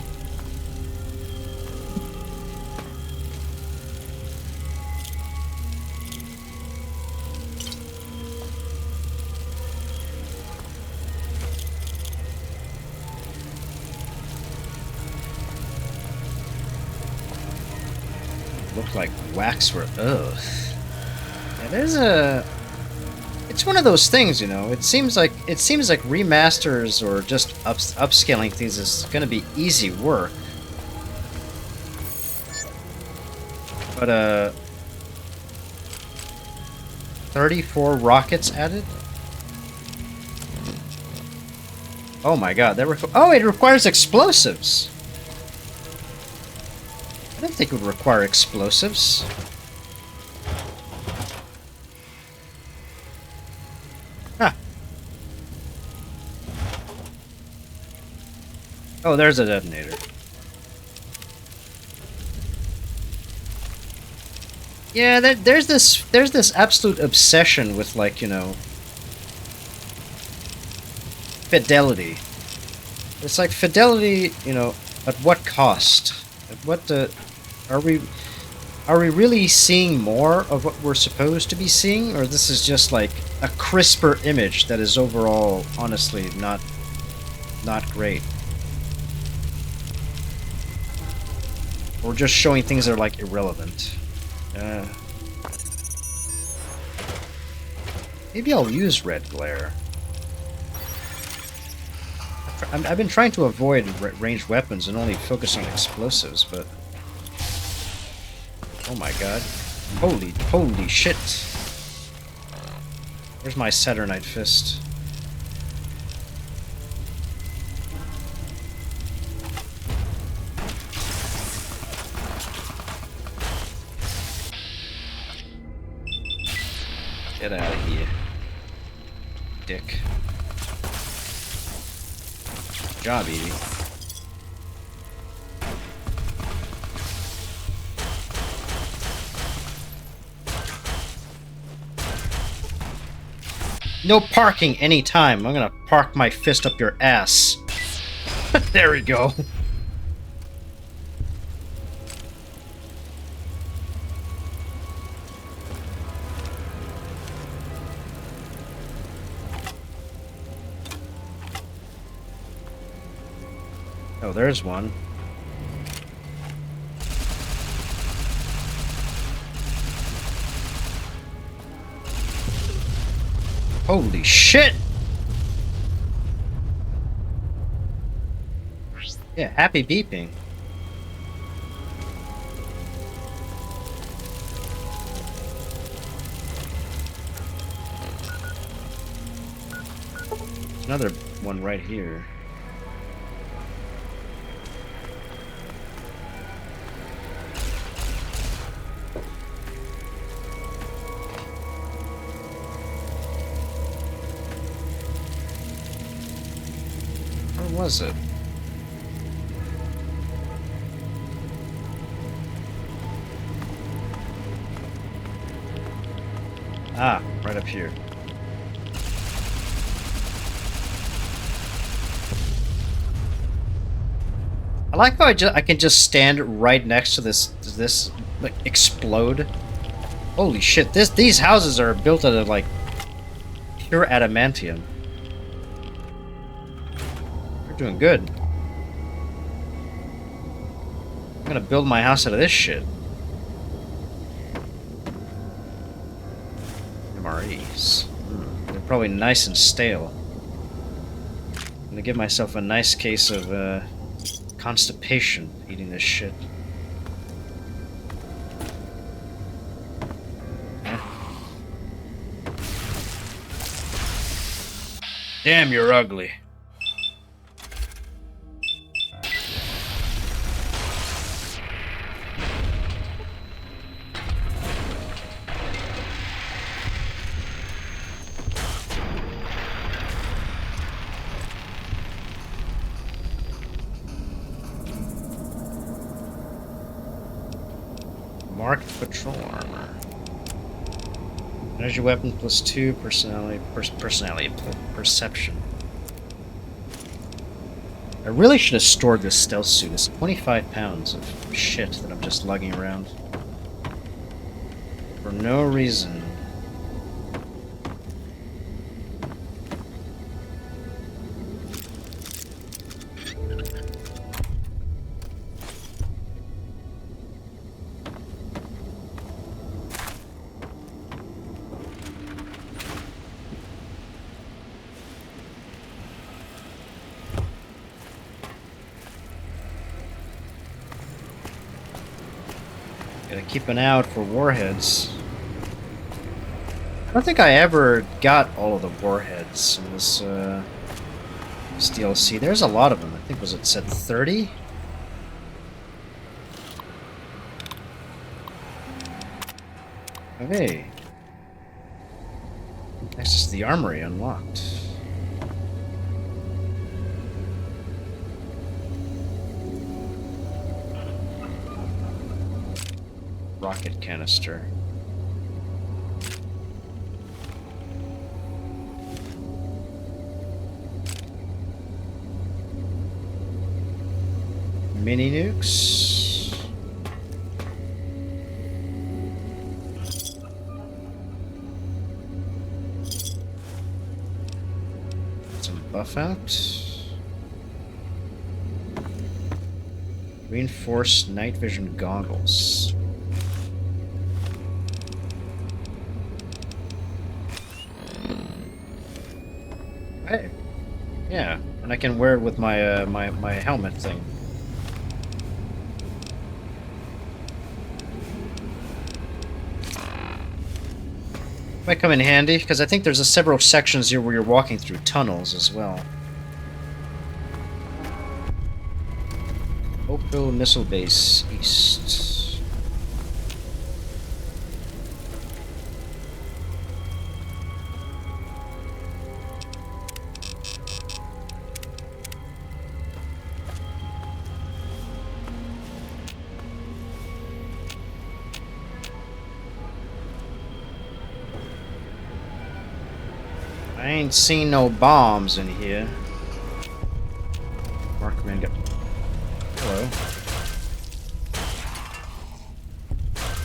Looked like wax were. Ugh. Yeah, there's a. It's one of those things, you know. It seems like remasters or just upscaling things is going to be easy work. But 34 rockets added. Oh my god! Oh, it requires explosives. I don't think it would require explosives. Huh. Oh, there's a detonator. Yeah, there's this absolute obsession with, like, you know, fidelity. It's like fidelity, you know, at what cost? At what are we really seeing more of what we're supposed to be seeing, or this is just like a crisper image that is overall, honestly, not great? Or just showing things that are like irrelevant. Maybe I'll use red glare. I've been trying to avoid ranged weapons and only focus on explosives, but... Oh my god. Holy shit. Where's my Saturnite fist? Get out of here, dick. Good job, Edie. No parking anytime. I'm gonna park my fist up your ass. There we go. Oh, there's one. Holy shit! Yeah, happy beeping. There's another one right here. Where was it? Ah, right up here. I like how I can just stand right next to this like explode. Holy shit! These houses are built out of like pure adamantium. We're doing good. I'm gonna build my house out of this shit. MREs. They're probably nice and stale. I'm gonna give myself a nice case of constipation eating this shit. Damn, you're ugly. Marked patrol armor. Energy weapon +2 perception. I really should have stored this stealth suit. It's 25 pounds of shit that I'm just lugging around. For no reason. Gotta keep an eye out for warheads. I don't think I ever got all of the warheads in this DLC. There's a lot of them. I think was it said 30? Hey. Access to the armory unlocked. Rocket canister. Mini nukes. Some buff out. Reinforced night vision goggles. Hey. Yeah, and I can wear it with my my helmet thing. Might come in handy, because I think there's several sections here where you're walking through tunnels as well. Oakville Missile Base East. I ain't seen no bombs in here. Markman got... Hello.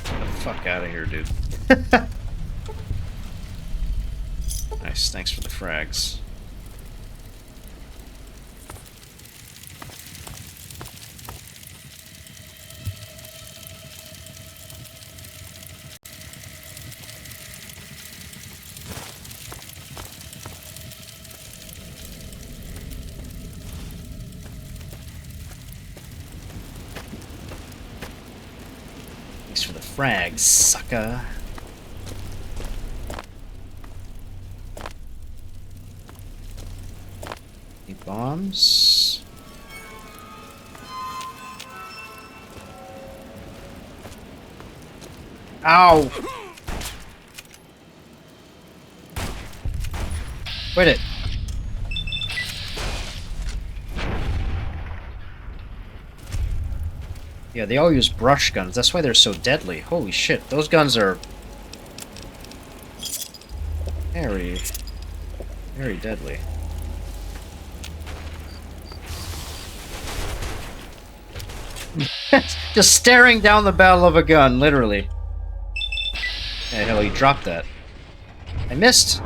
Get the fuck out of here, dude. Nice, thanks for the frags. frag, sucker. Any bombs? Ow! Quit it. Yeah, they all use brush guns. That's why they're so deadly. Holy shit, those guns are very, very deadly. Just staring down the barrel of a gun, literally. Yeah, hell, he dropped that. I missed.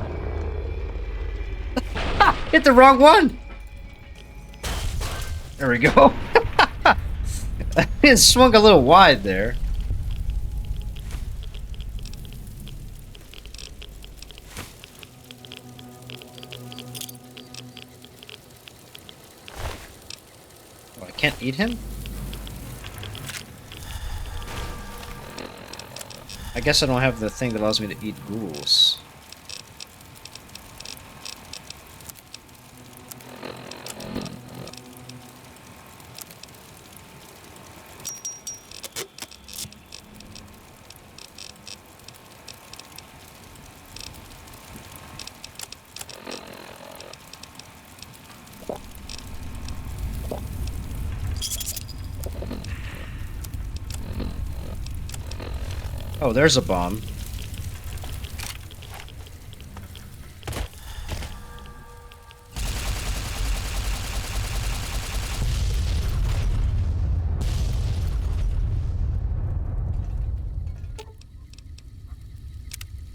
Hit the wrong one. There we go. It swung a little wide there. Oh, I can't eat him? I guess I don't have the thing that allows me to eat ghouls. Oh, there's a bomb.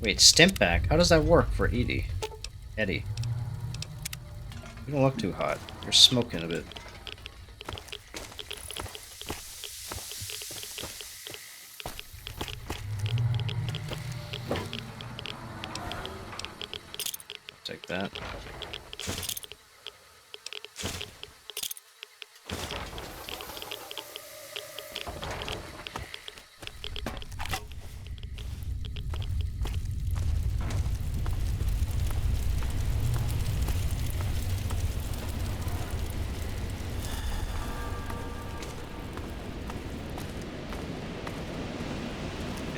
Wait, stimp back? How does that work for Edie? Eddie? You don't look too hot. You're smoking a bit. Take that.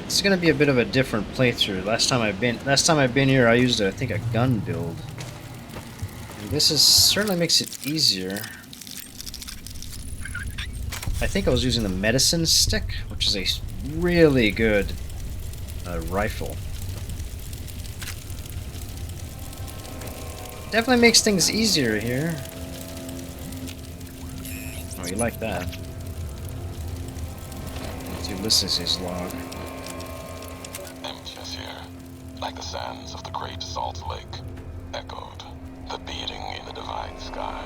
It's gonna be a bit of a different playthrough. Last time I've been here, I used I think a gun build. And this certainly makes it easier. I think I was using the medicine stick, which is a really good rifle. Definitely makes things easier here. Oh, you like that? Let's see Ulysses' log. Emptiness here, like the sands of the great salt lake, echoed, the beating in the divine sky,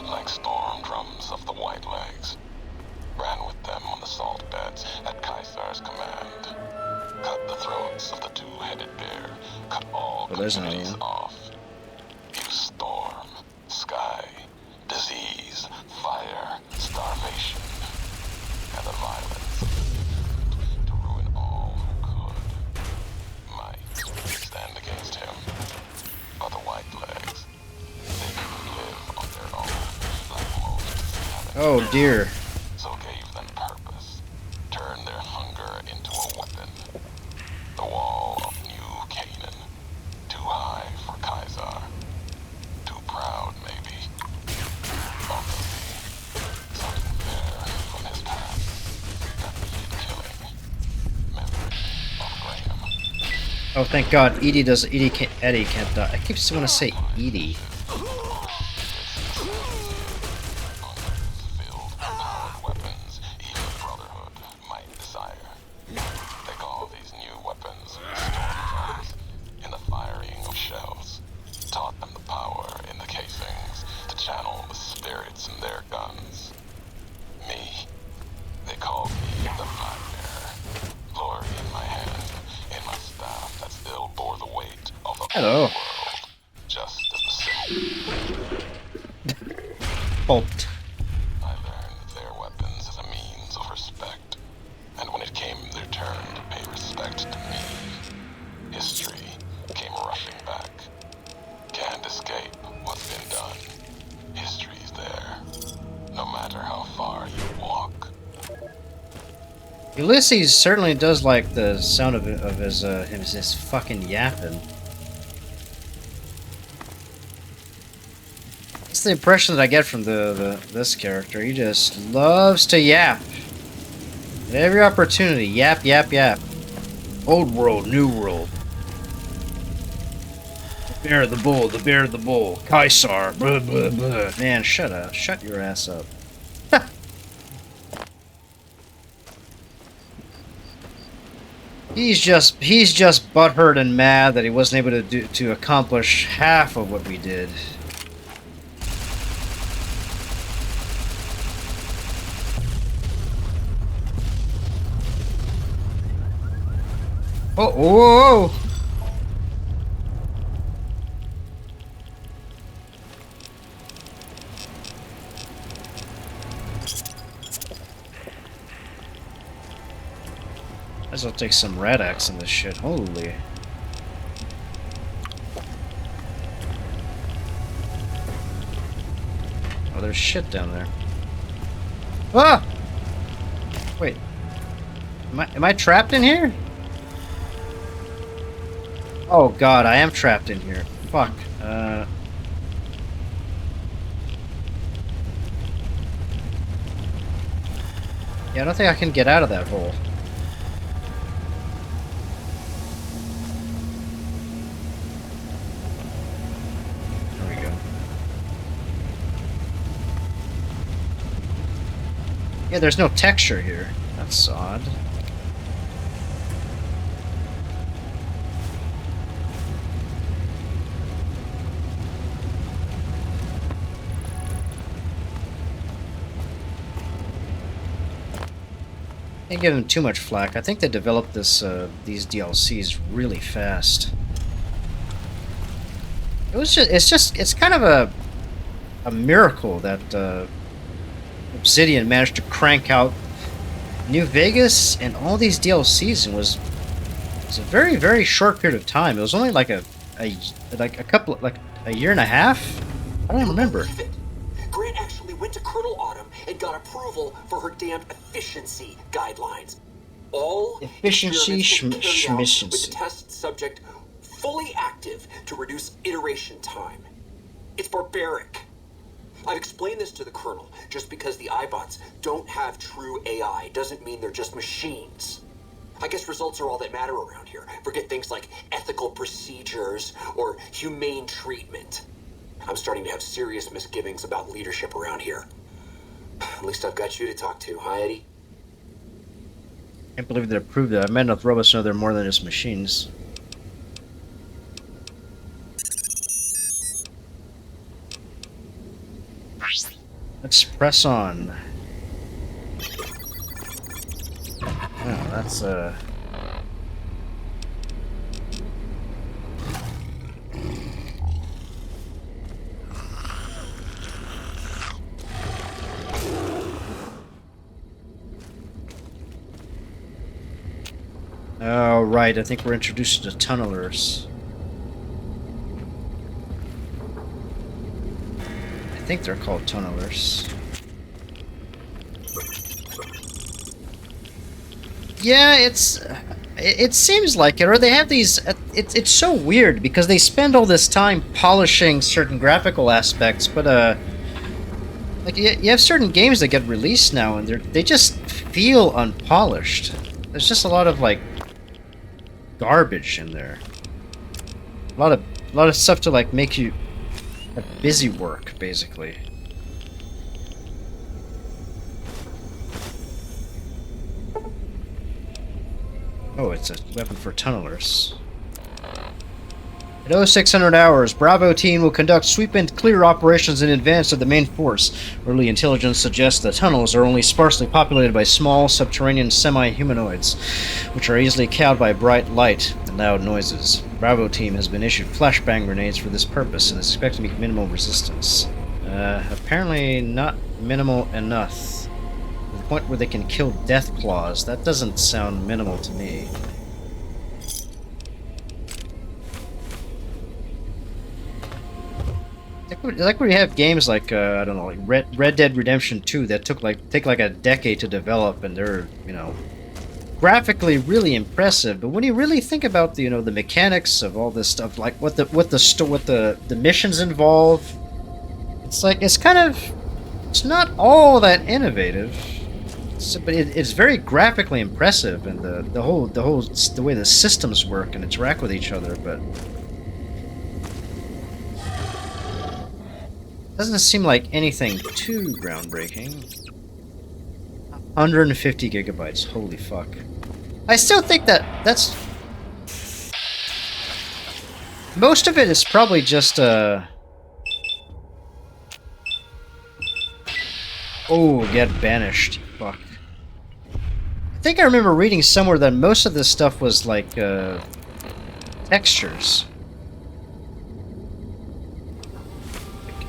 like storm drums of the white legs. Ran with them on the salt beds at Caesar's command. Cut the throats of the two-headed bear, cut all communities off. You storm, sky, disease, fire, starvation, and the violence to ruin all who could. Might stand against him, but the white legs, they couldn't live on their own like most. Oh dear. So gave them purpose, turned their hunger into a weapon. The wall of New Canaan, too high for Caesar, too proud maybe. Or maybe something there from his past that needed killing. Memory of Graham. Oh, thank God, Eddie can't die. I keep want to say Edie. Hello. Just as the Pulped. I learned their weapons as a means of respect, and when it came their turn to pay Ulysses certainly does like the sound of his fucking yapping. That's the impression that I get from this character. He just loves to yap. At every opportunity, yap, yap, yap. Old world, new world. The bear, the bull, the bear, the bull. Caesar, blah, blah, blah. Man, shut up. Shut your ass up. He's just butthurt and mad that he wasn't able to accomplish half of what we did. Oh, whoa! Might as well take some red X in this shit. Holy. Oh, there's shit down there. Ah! Wait. Am I trapped in here? Oh god, I am trapped in here. Fuck. Yeah, I don't think I can get out of that hole. There we go. Yeah, there's no texture here. That's odd. Can't give them too much flack. I think they developed these DLCs really fast. It's kind of a miracle that Obsidian managed to crank out New Vegas and all these DLCs, and was a very, very short period of time. It was only like a year and a half. I don't remember. Grant actually went to Colonel Autumn and got approval for her damned efficiency guidelines. All efficiency experiments with the test subject fully active to reduce iteration time. It's barbaric. I've explained this to the Colonel. Just because the iBots don't have true AI doesn't mean they're just machines. I guess results are all that matter around here. Forget things like ethical procedures or humane treatment. I'm starting to have serious misgivings about leadership around here. At least I've got you to talk to, huh, Eddie? Can't believe they proved that. I met enough robots to know they're more than just machines. Let's press on. Oh, that's oh, right. I think we're introduced to tunnelers. I think they're called tunnelers. Yeah, it seems like it, or they have these. It's so weird because they spend all this time polishing certain graphical aspects, but like you have certain games that get released now, and they just feel unpolished. There's just a lot of like garbage in there. A lot of stuff to like make you busy work, basically. Oh, it's a weapon for tunnelers. At 0600 hours, Bravo Team will conduct sweep and clear operations in advance of the main force. Early intelligence suggests the tunnels are only sparsely populated by small, subterranean semi-humanoids, which are easily cowed by bright light and loud noises. Bravo Team has been issued flashbang grenades for this purpose and is expected to meet minimal resistance. Apparently not minimal enough. To the point where they can kill death claws. That doesn't sound minimal to me. Like where you have games like I don't know, like Red Dead Redemption 2 that take like a decade to develop, and they're, you know, graphically really impressive, but when you really think about the the mechanics of all this stuff, like what the missions involve, it's like it's not all that innovative. But it's very graphically impressive, and the way the systems work and interact with each other, but doesn't seem like anything too groundbreaking. 150 gigabytes, holy fuck. I still think that's... Most of it is probably just, Oh, get banished. Fuck. I think I remember reading somewhere that most of this stuff was, like, textures.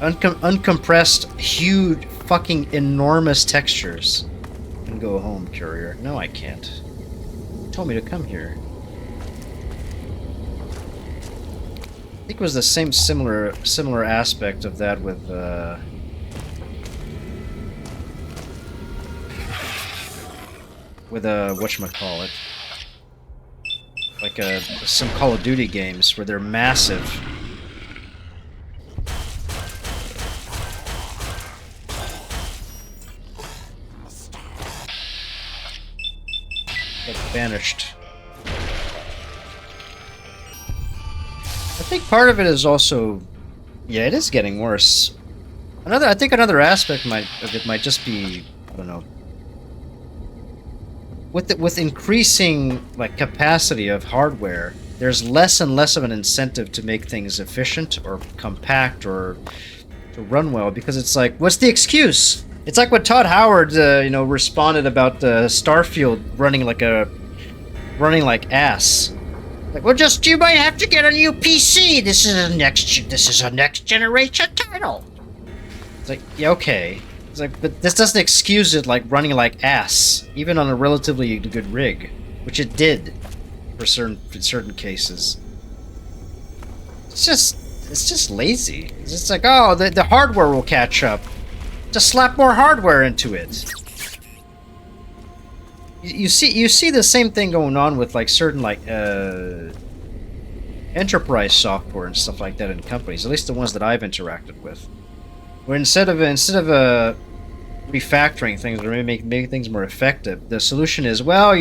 Uncompressed, huge, fucking enormous textures. Can go home, courier. No, I can't. You told me to come here. I think it was the same similar aspect of that with whatchamacallit. Like some Call of Duty games where they're massive. Banished. I think part of it is also, yeah, it is getting worse. I think another aspect of it might just be, I don't know, with increasing like capacity of hardware, there's less and less of an incentive to make things efficient or compact or to run well, because it's like, what's the excuse? It's like what Todd Howard, responded about Starfield running like ass. Like, well, you might have to get a new PC. This is a next generation title. It's like, yeah, okay. It's like, but this doesn't excuse it like running like ass, even on a relatively good rig, which it did for certain cases. It's just lazy. It's just like, oh, the hardware will catch up. Just slap more hardware into it. You see the same thing going on with like certain like enterprise software and stuff like that in companies, at least the ones that I've interacted with. Where instead of refactoring things or making things more effective, the solution is, well,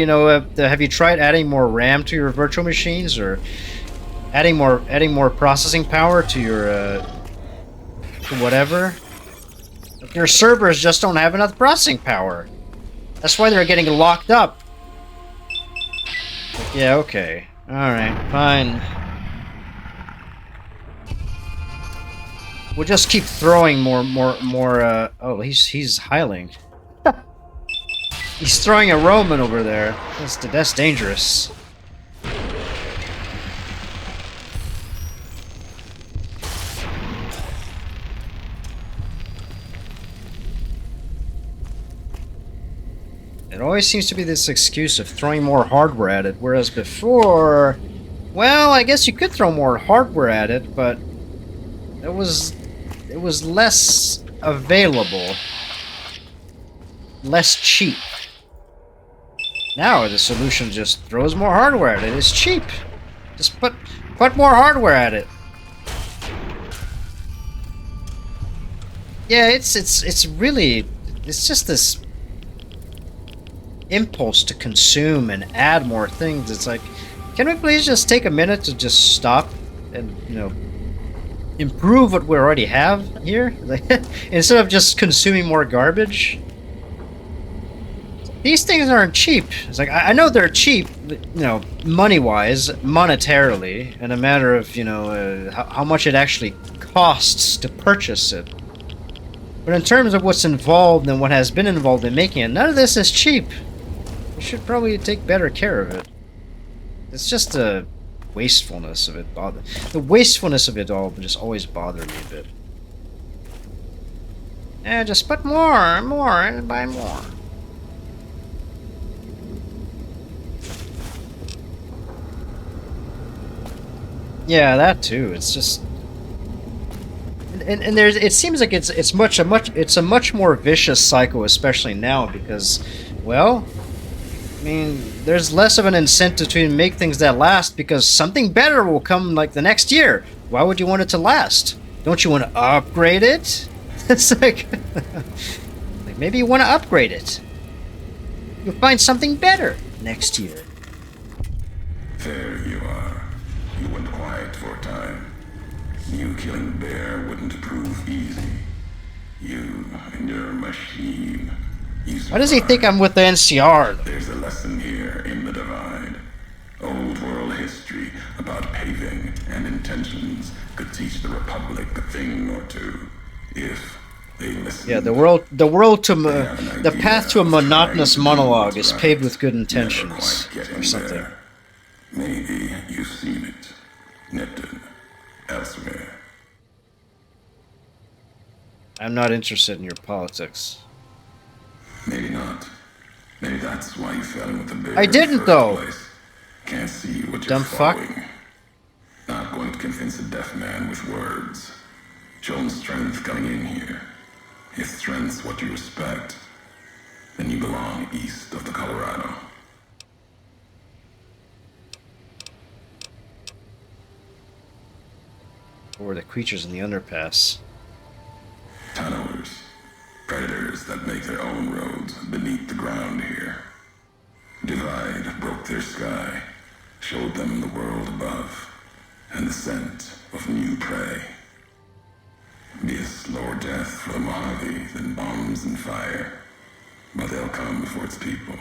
have you tried adding more RAM to your virtual machines, or adding more processing power to your to whatever? Your servers just don't have enough processing power. That's why they're getting locked up. Yeah, okay. Alright, fine. We'll just keep throwing more, oh, he's hiling. He's throwing a Roman over there. That's dangerous. It always seems to be this excuse of throwing more hardware at it, whereas before, well, I guess you could throw more hardware at it, but it was less available, less cheap. Now the solution just throws more hardware at it. It's cheap. Just put more hardware at it. Yeah, it's just this impulse to consume and add more things. It's like, can we please just take a minute to just stop and, improve what we already have here? Instead of just consuming more garbage. These things aren't cheap. It's like, I know they're cheap, money-wise, monetarily, and a matter of, how much it actually costs to purchase it. But in terms of what's involved and what has been involved in making it, none of this is cheap. We should probably take better care of it. It's just the wastefulness of it. The wastefulness of it all just always bothered me a bit. Yeah, just put more, and buy more. Yeah, that too. It's just, and there's. It seems like it's a much more vicious cycle, especially now, because, well, I mean, there's less of an incentive to make things that last because something better will come like the next year. Why would you want it to last? Don't you want to upgrade it? It's like maybe you want to upgrade it. You'll find something better next year. There you are. You went quiet for a time. You killing Bear wouldn't prove easy. You and your machine. Why does he think I'm with the NCR? There's a lesson here in the Divide. Old world history about paving and intentions could teach the Republic a thing or two, if they listen. Yeah, the path to a monotonous monologue is paved with good intentions, or something. There. Maybe you've seen it, nipped it elsewhere. I'm not interested in your politics. Maybe not. Maybe that's why you fell in with the bear. I didn't, though. Place. Can't see what you're dumb following. Fuck. Not going to convince a deaf man with words. Show him strength coming in here. If strength's what you respect, then you belong east of the Colorado. Or the creatures in the underpass. Tunnelers. Predators that make their own roads beneath the ground here. Divide broke their sky, showed them the world above, and the scent of new prey. Be a slower death for the Mojave than bombs and fire, but they'll come before its people,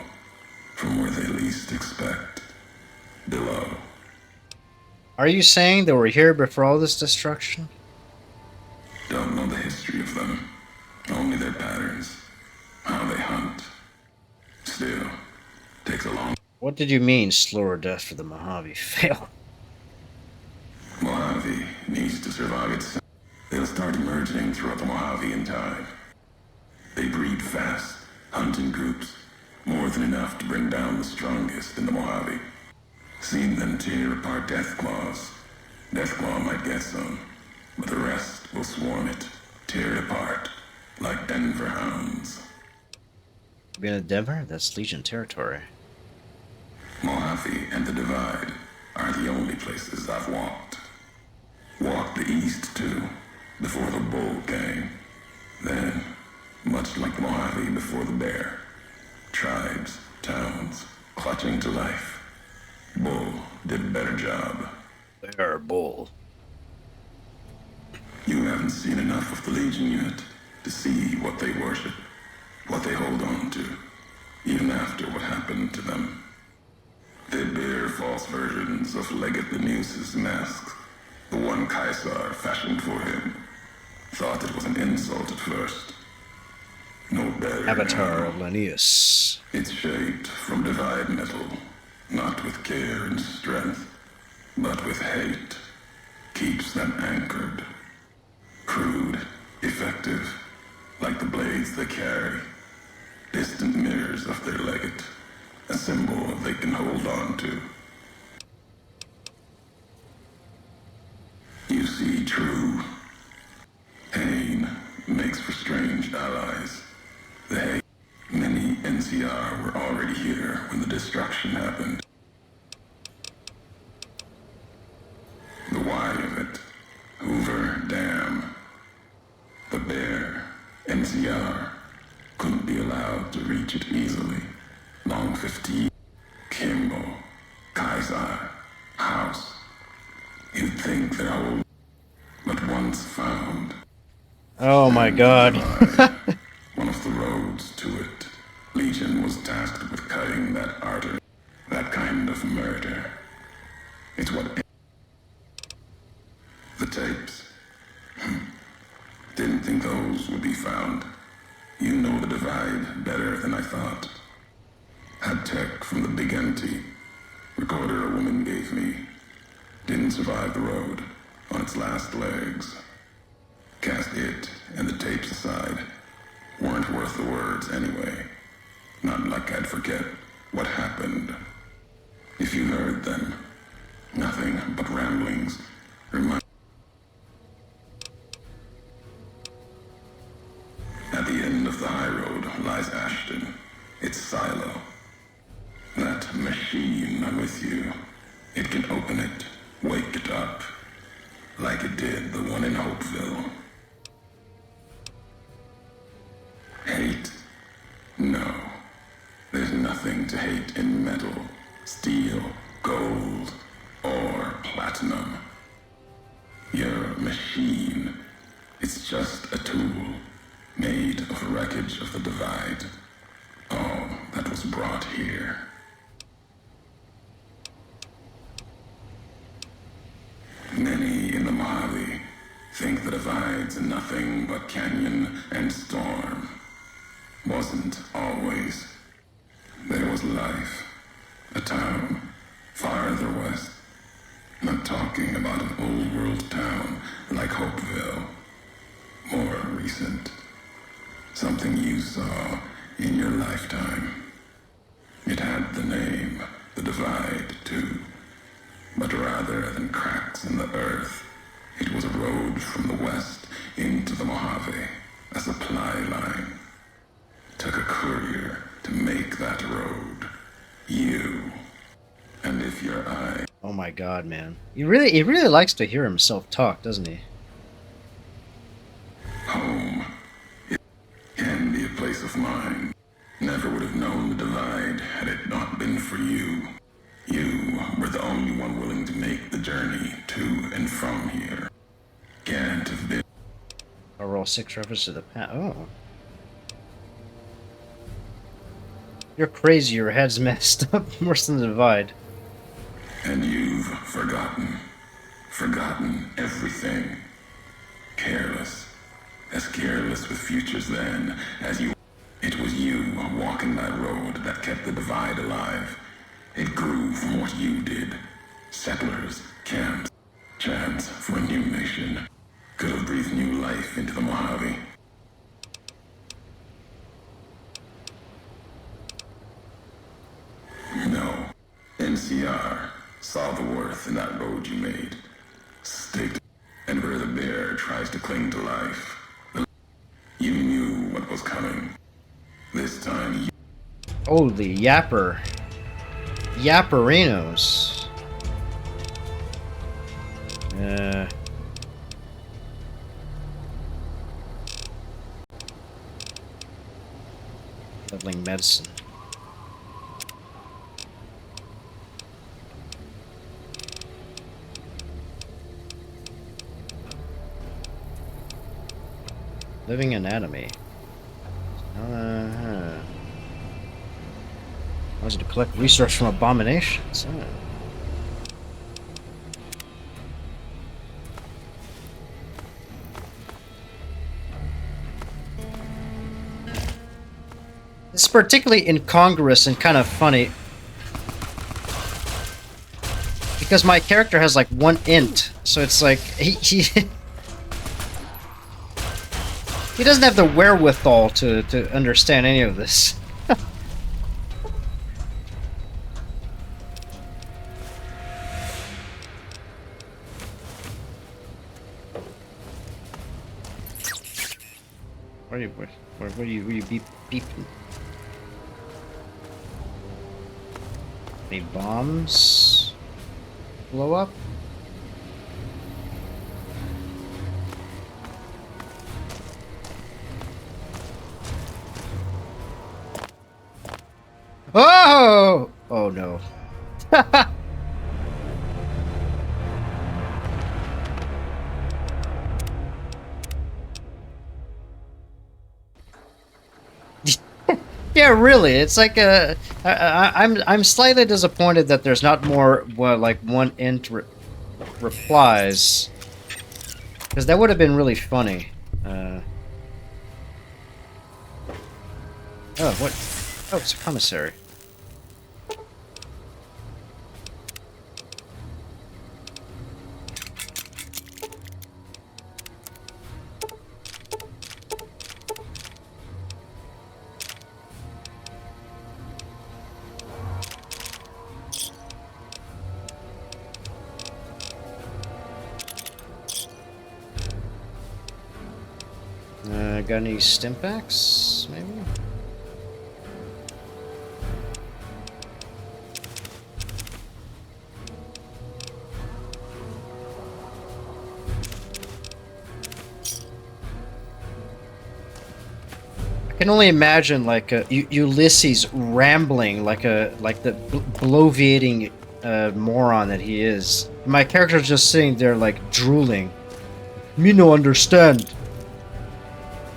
from where they least expect, below. Are you saying they were here before all this destruction? Don't know the history of them, only their patterns, how they hunt. Still, takes a long... What did you mean, slower death for the Mojave? Fail. Mojave needs to survive itself. They'll start emerging throughout the Mojave in time. They breed fast, hunt in groups, more than enough to bring down the strongest in the Mojave. Seen them tear apart Deathclaws. Deathclaw might get some, but the rest will swarm it, tear it apart, like Denver hounds. Being in Denver? That's Legion territory. Mojave and the Divide are the only places I've walked. Walked the east, too, before the bull came. Then, much like the Mojave before the bear, tribes, towns, clutching to life. Bull did a better job. Bear bull. You haven't seen enough of the Legion yet to see what they worship, what they hold on to, even after what happened to them. They bear false versions of Legate Linnaeus' masks, the one Caesar fashioned for him. Thought it was an insult at first. No better Avatar now. of Linnaeus. It's shaped from Divide metal, not with care and strength, but with hate. Keeps them anchored. Crude, effective, like the blades they carry. Distant mirrors of their legate, a symbol they can hold on to. You see, true pain makes for strange allies. The hate. Many NCR were already here when the destruction happened. The why of it, Hoover Dam. The bear, NCR, couldn't be allowed to reach it easily. Long 15, Kimball, Kaiser, House. You'd think they're old, but once found. Oh my god. One of the roads to it. Legion was tasked with cutting that artery. That kind of murder. It's what... The tapes. Didn't think those would be found. You know the Divide better than I thought. Had tech from the big empty. Recorder a woman gave me. Didn't survive the road. On its last legs. Cast it and the tapes aside. Weren't worth the words anyway. Not like I'd forget what happened. If you heard them, nothing but ramblings. At the end of the high road lies Ashton, its silo. machine with you. It can open it, wake it up, like it did the one in Hopeville. Hate? No. There's nothing to hate in metal, steel, gold, or platinum. You're a machine. It's just a tool, made of wreckage of the Divide. All that was brought here. Many in the Mojave think the Divide's nothing but canyon and storm. Wasn't always. There was life. A town farther west. Not talking about an old world town like Hopeville. More recent. Something you saw in your lifetime. It had the name, the Divide, too. But rather than cracks in the earth, it was a road from the west into the Mojave, a supply line. Took a courier to make that road. You. And if your eye... Oh my god, man. He really likes to hear himself talk, doesn't he? Home. It can be a place of mine. Never would have known the Divide had it not been for you. You were the only one willing to make the journey to and from here. Can't have been... I'll roll 6 references to the past. Oh. You're crazy, your head's messed up. Worse than the Divide. And you've forgotten. Forgotten everything. Careless. As careless with futures then as you... It was you walking that road that kept the Divide alive. It grew from what you did. Settlers, camps, chance for a new nation. Could have breathed new life into the Mojave. No. NCR saw the worth in that road you made. Staked. And where the bear tries to cling to life, you knew what was coming. This time you... Holy yapper. Yapperinos. Leveling medicine. Living anatomy. I was to collect research from abominations. It's particularly incongruous and kind of funny because my character has like 1 int, so it's like he he doesn't have the wherewithal to understand any of this. Where do you beeping? Any bombs blow up? Oh! Oh no. Yeah, really. It's like I'm slightly disappointed that there's not more like 1 int replies, because that would have been really funny. Oh, what? Oh, it's a commissary. Got any stimpaks, maybe? I can only imagine like Ulysses rambling like the bloviating moron that he is. My character's just sitting there like drooling. Me no understand.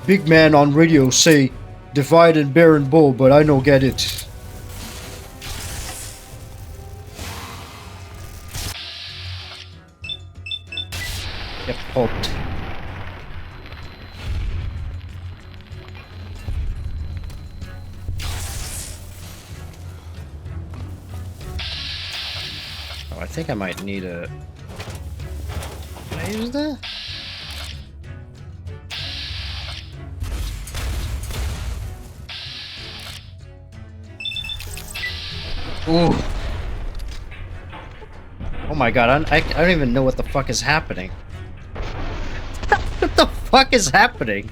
Big man on radio say divide and bear and bull, but I no get it. Get pulped. I think I might need a... Can I use that? Ooh. Oh my god, I don't even know what the fuck is happening. What the fuck is happening?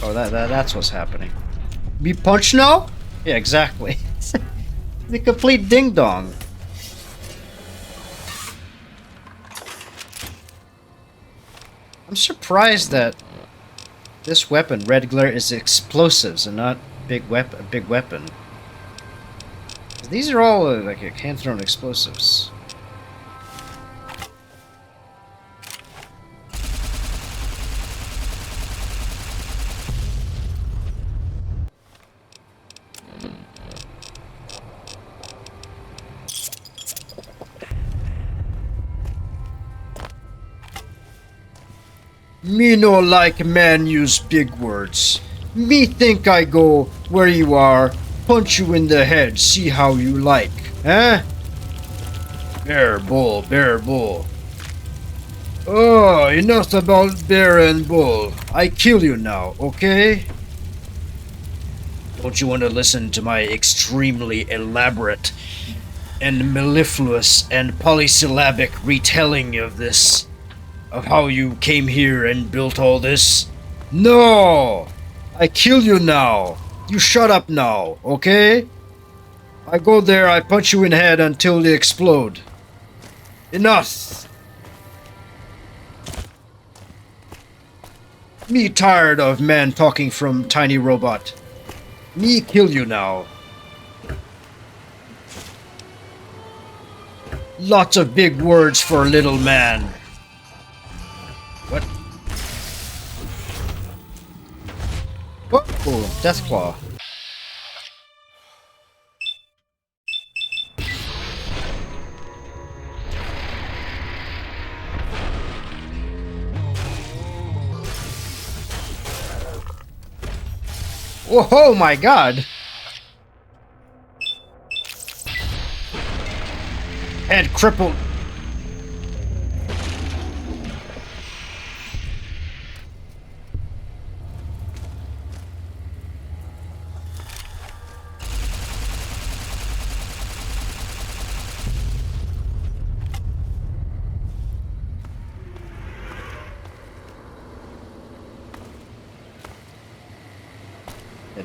Oh, that's what's happening. Be punched now? Yeah, exactly. The complete ding-dong. I'm surprised that this weapon, Red Glare, is explosives and not a big weapon. These are all like hand-thrown explosives. Me no like man use big words. Me think I go where you are, punch you in the head, see how you like, eh? Bear bull, bear bull. Oh, enough about bear and bull. I kill you now, okay? Don't you want to listen to my extremely elaborate and mellifluous and polysyllabic retelling of this? Of how you came here and built all this? No! I kill you now. You shut up now, okay? I go there, I punch you in head until they explode. Enough! Me tired of man talking from tiny robot. Me kill you now. Lots of big words for little man. What? Oh, Deathclaw. Oh my god! Head crippled.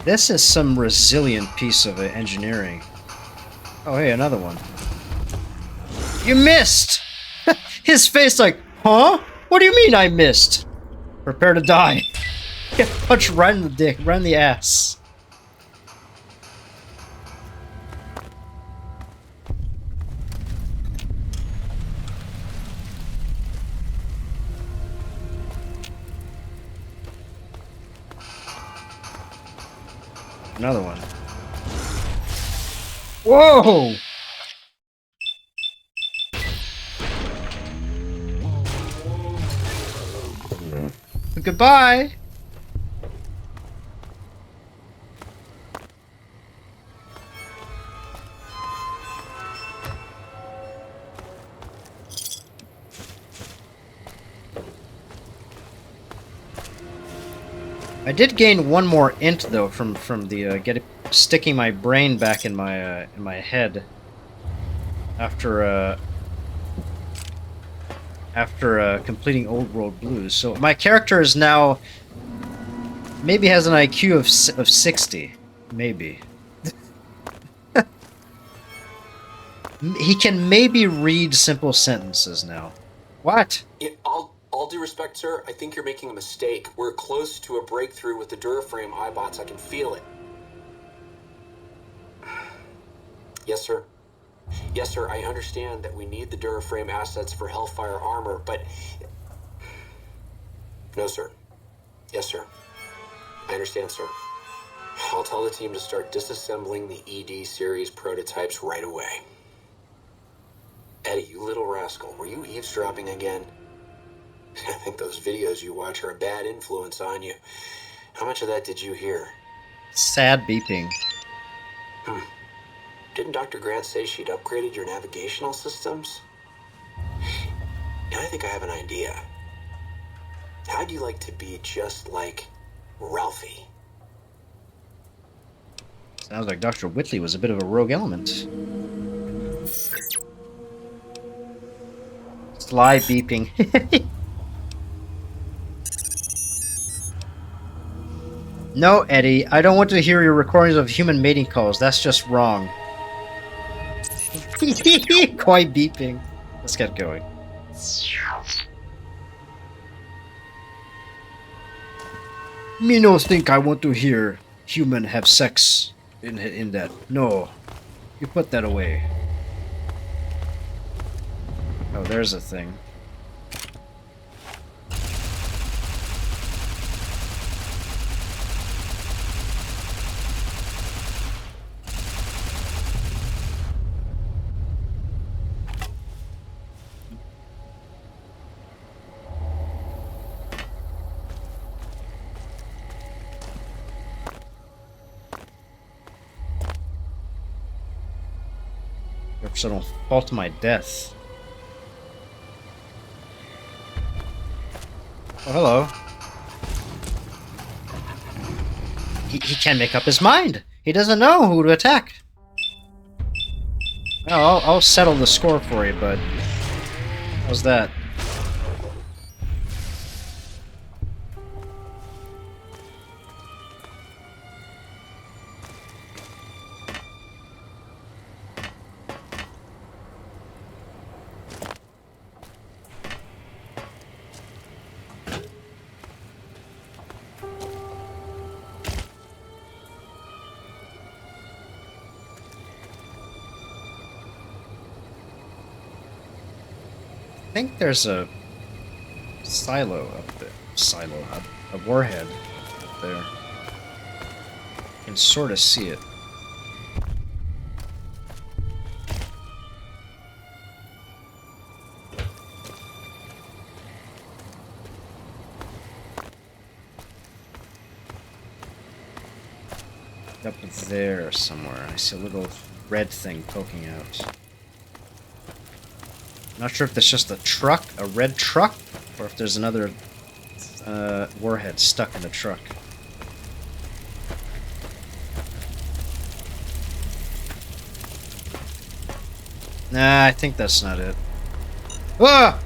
This is some resilient piece of engineering. Oh, hey, another one. You missed! His face like, huh? What do you mean I missed? Prepare to die. Get punched right in the dick, right in the ass. Another one. Whoa! Goodbye! I did gain one more int though from the sticking my brain back in my head after completing Old World Blues. So my character is now maybe has an IQ of 60, maybe. He can maybe read simple sentences now. What? Yeah, I'll All due respect, sir, I think you're making a mistake. We're close to a breakthrough with the Duraframe iBots. I can feel it. Yes, sir. Yes, sir, I understand that we need the Duraframe assets for Hellfire armor, but... No, sir. Yes, sir. I understand, sir. I'll tell the team to start disassembling the ED series prototypes right away. Eddie, you little rascal, were you eavesdropping again? I think those videos you watch are a bad influence on you. How much of that did you hear? Sad beeping. Didn't Dr. Grant say she'd upgraded your navigational systems? I think I have an idea. How'd you like to be just like Ralphie? Sounds like Dr. Whitley was a bit of a rogue element. Sly beeping. No, Eddie, I don't want to hear your recordings of human mating calls. That's just wrong. Quite beeping. Let's get going. Me no think I want to hear human have sex in that. No. You put that away. Oh, there's a thing. So don't fall to my death. Oh, hello. He can't make up his mind. He doesn't know who to attack. Oh, I'll settle the score for you, bud. How's that? I think there's a silo up there. A warhead up there. You can sort of see it. Up there somewhere. I see a little red thing poking out. Not sure if that's just a truck, a red truck, or if there's another warhead stuck in the truck. Nah, I think that's not it. Ah!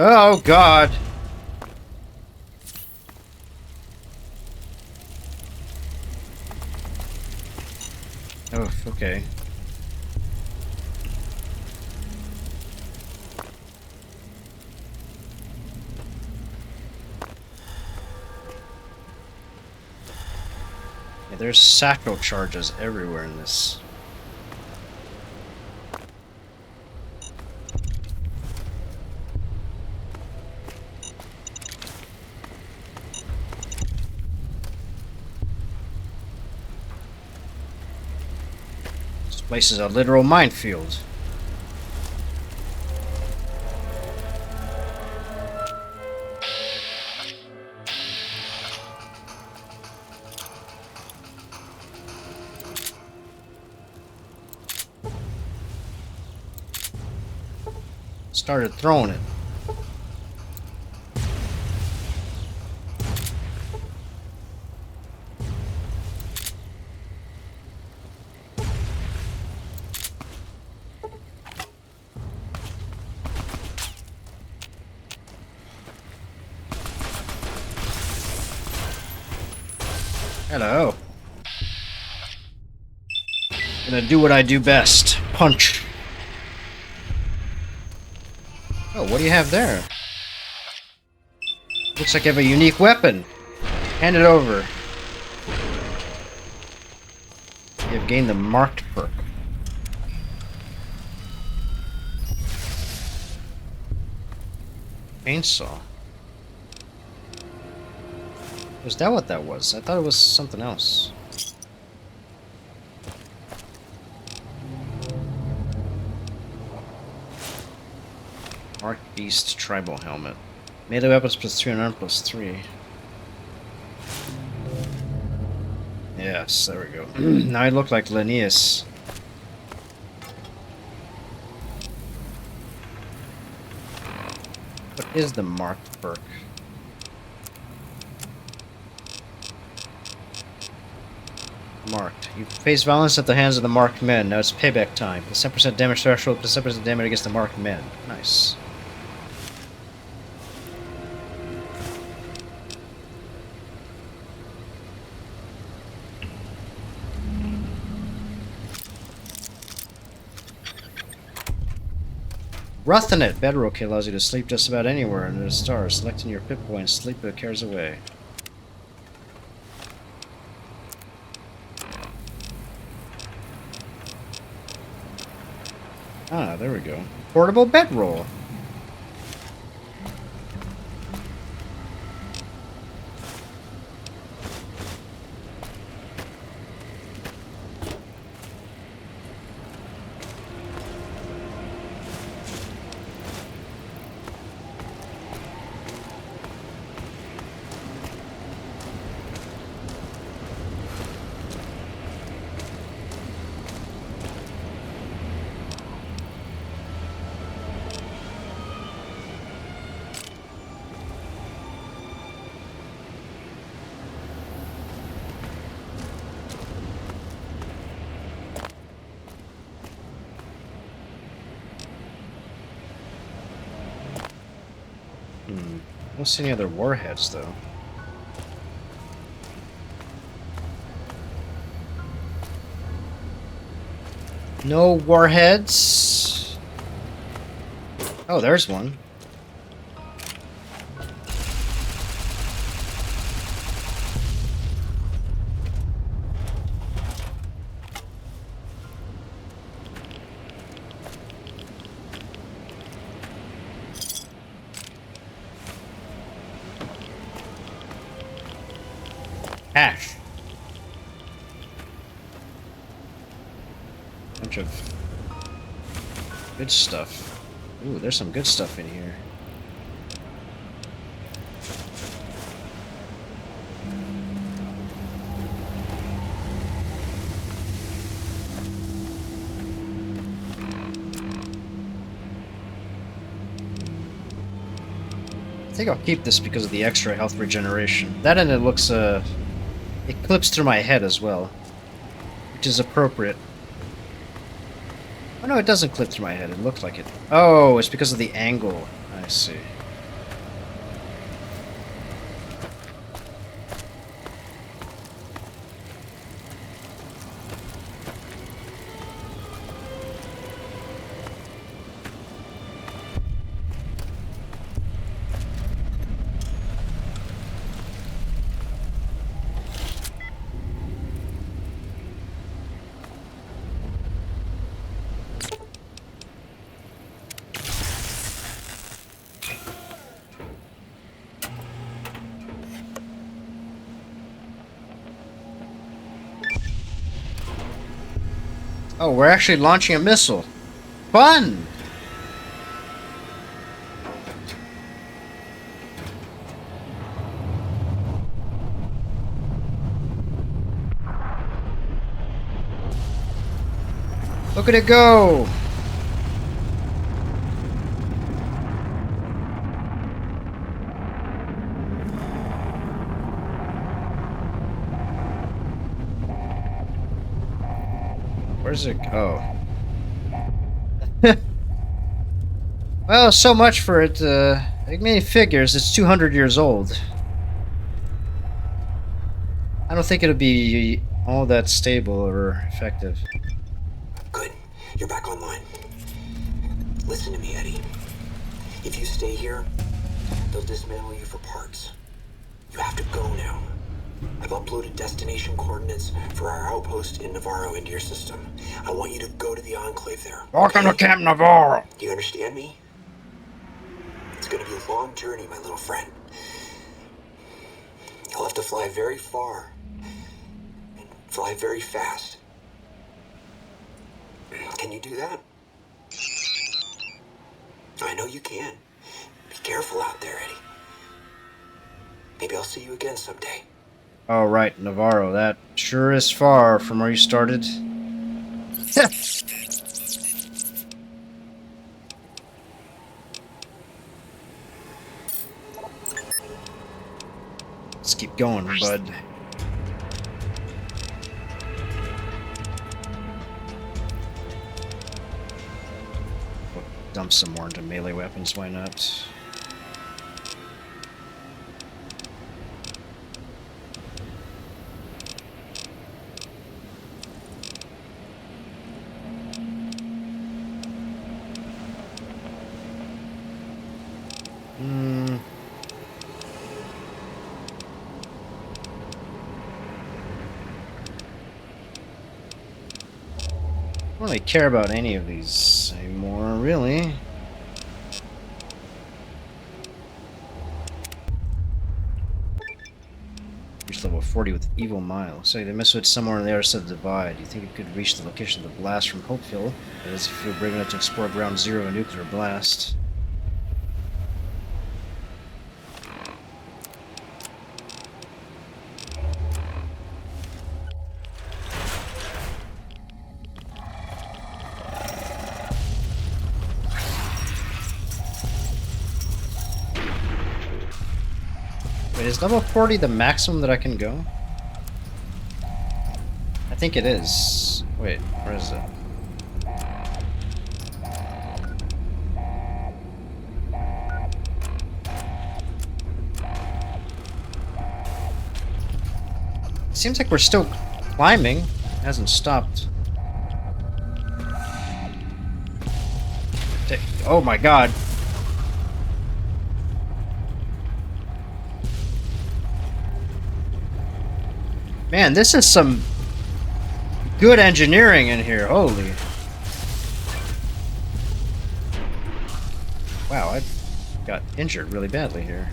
Oh, God. Oh, okay. Yeah, there's sacral charges everywhere in this. Place is a literal minefield. Started throwing it. Hello. Gonna do what I do best. Punch. Oh, what do you have there? Looks like you have a unique weapon. Hand it over. You have gained the marked perk. Chainsaw. Was that what that was? I thought it was something else. Marked Beast Tribal Helmet. Melee weapons plus 3 and arm plus 3. Yes, there we go. Now I look like Linnaeus. What is the marked perk? Marked. You face violence at the hands of the marked men. Now it's payback time. The 10% damage threshold plus 10% damage against the marked men. Nice. Ruthanet Bedrock allows you to sleep just about anywhere under the stars. Selecting your pip point, sleep it carries away. Ah, there we go. Portable bedroll. I don't see any other warheads, though. No warheads. Oh, there's one. Hash. Bunch of good stuff. Ooh, there's some good stuff in here. I think I'll keep this because of the extra health regeneration. That and it looks, it clips through my head as well, which is appropriate. Oh no, it doesn't clip through my head. It looked like it. Oh, it's because of the angle. I see. Oh, we're actually launching a missile. Fun! Look at it go! Where's it? Oh. Well, so much for it. Like many figures, it's 200 years old. I don't think it'll be all that stable or effective. Good. You're back online. Listen to me, Eddie. If you stay here, they'll dismantle you for parts. You have to go now. I've uploaded destination coordinates for our outpost in Navarro into your system. I want you to go to the Enclave there. Welcome to Camp Navarro! Do you understand me? It's gonna be a long journey, my little friend. You'll have to fly very far. And fly very fast. Can you do that? I know you can. Be careful out there, Eddie. Maybe I'll see you again someday. Oh, right, Navarro. That sure is far from where you started. Let's keep going, bud. Dump some more into melee weapons, why not? I don't really care about any of these anymore, really. Reach level 40 with Evil Mile. So they must switch somewhere on the other side of the divide. Do you think it could reach the location of the blast from Hopeville? That is, if you're brave enough to explore ground zero of a nuclear blast. Wait, is level 40 the maximum that I can go? I think it is. Wait, where is it? Seems like we're still climbing. It hasn't stopped. Oh my god. Man, this is some good engineering in here. Holy. Wow, I got injured really badly here.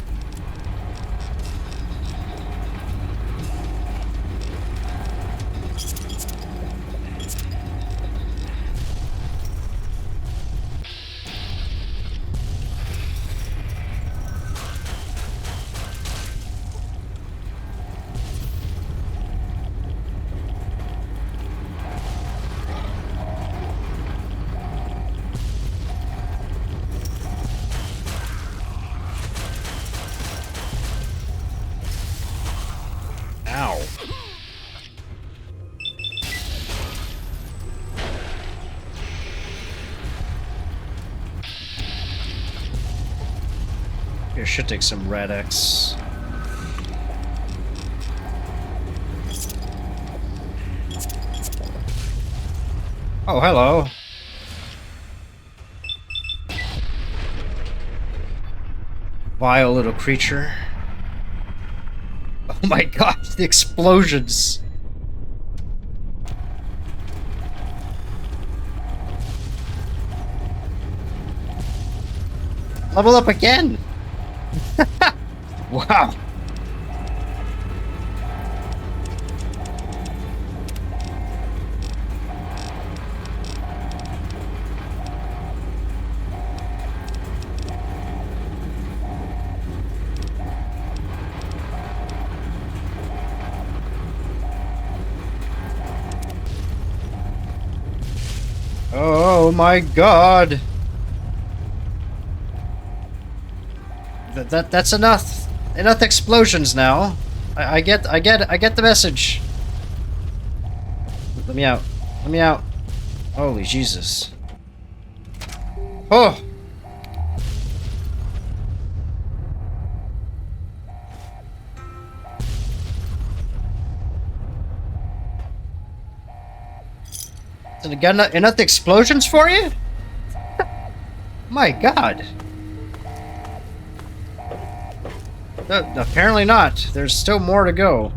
Ow. Here, should take some Red X. Oh, hello. Vile little creature. Oh my gosh, the explosions! Level up again! Wow. Oh my god! That's enough. Enough explosions now. I get the message. Let me out. Let me out. Holy Jesus. Oh! Did it got enough explosions for you? My God. Apparently not. There's still more to go.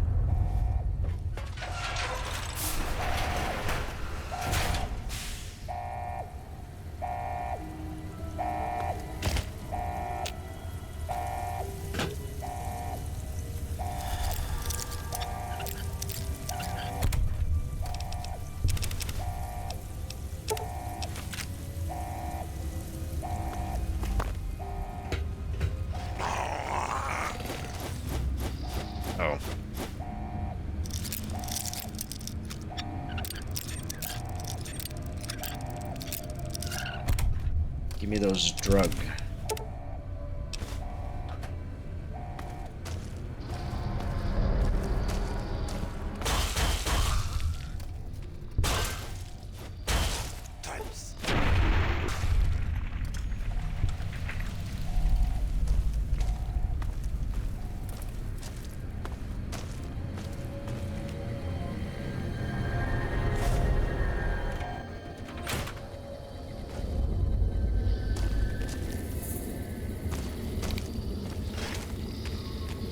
Oh. Give me those drugs.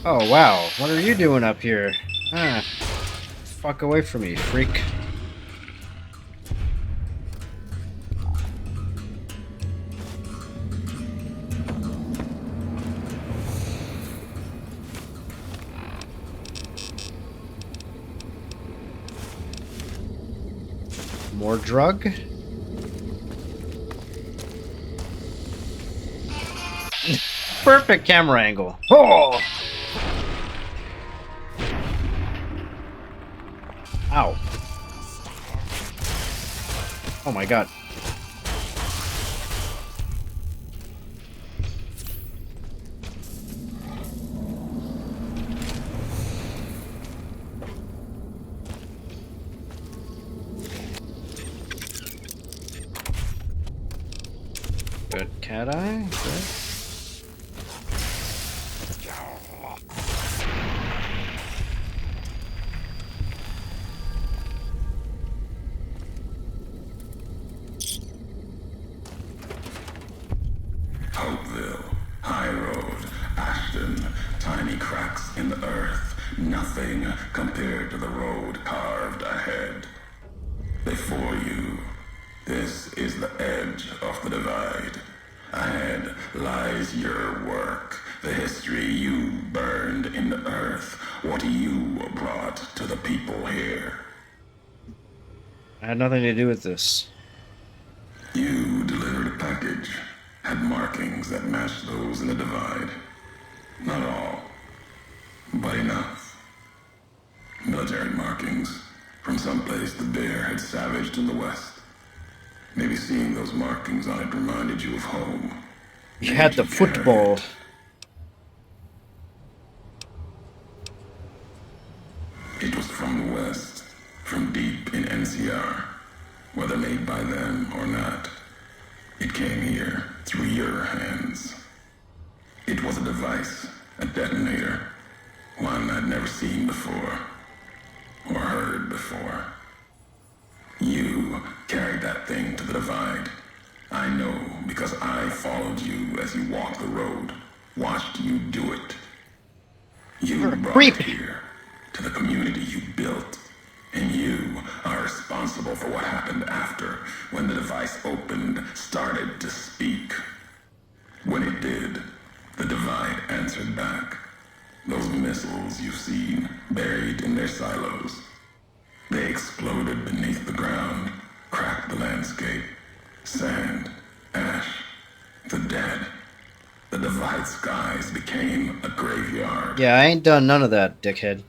Oh, wow. What are you doing up here? Ah. Fuck away from me, freak. More drug? Perfect camera angle. Oh! Ow. Oh my God. Good cat eye. Good. Hopeville, High Road, Ashton, tiny cracks in the earth, nothing compared to the road carved ahead. Before you, this is the edge of the divide. Ahead lies your work, the history you burned in the earth, what you brought to the people here. I had nothing to do with this. You delivered a package. Had markings that matched those in the divide. Not all, but enough. Military markings from someplace the bear had savaged in the west. Maybe seeing those markings on it reminded you of home. You had the football. It was from the west, from deep in NCR, whether made by them or not. It came here through your hands. It was a device, a detonator, one I'd never seen before, or heard before. You carried that thing to the divide. I know because I followed you as you walked the road, watched you do it. You brought it here, to the community you built. And you are responsible for what happened after, when the device opened, started to speak. When it did, the divide answered back. Those missiles you've seen, buried in their silos. They exploded beneath the ground, cracked the landscape. Sand, ash, the dead. The divide skies became a graveyard. Yeah, I ain't done none of that, dickhead.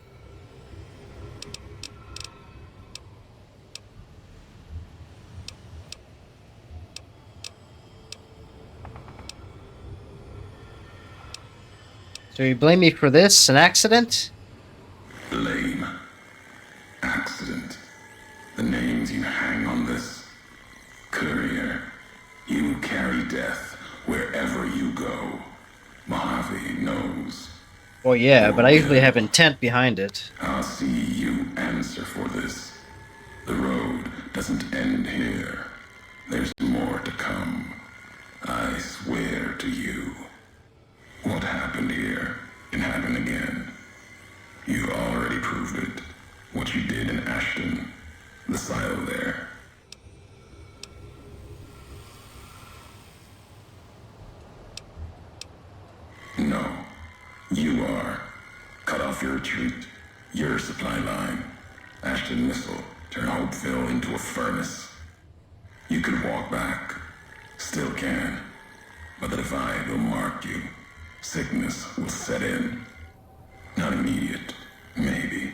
So you blame me for this? An accident? Lame. Accident. The names you hang on this. Courier. You carry death wherever you go. Mojave knows. Well, yeah, but I usually have intent behind it. I'll see you answer for this. The road doesn't end here. There's more to come. I swear to you. What happened here can happen again. You already proved it. What you did in Ashton, the silo there. No, you are. Cut off your retreat, your supply line. Ashton missile, turn Hopeville into a furnace. You could walk back, still can, but the divide will mark you. Sickness will set in. Not immediate, maybe,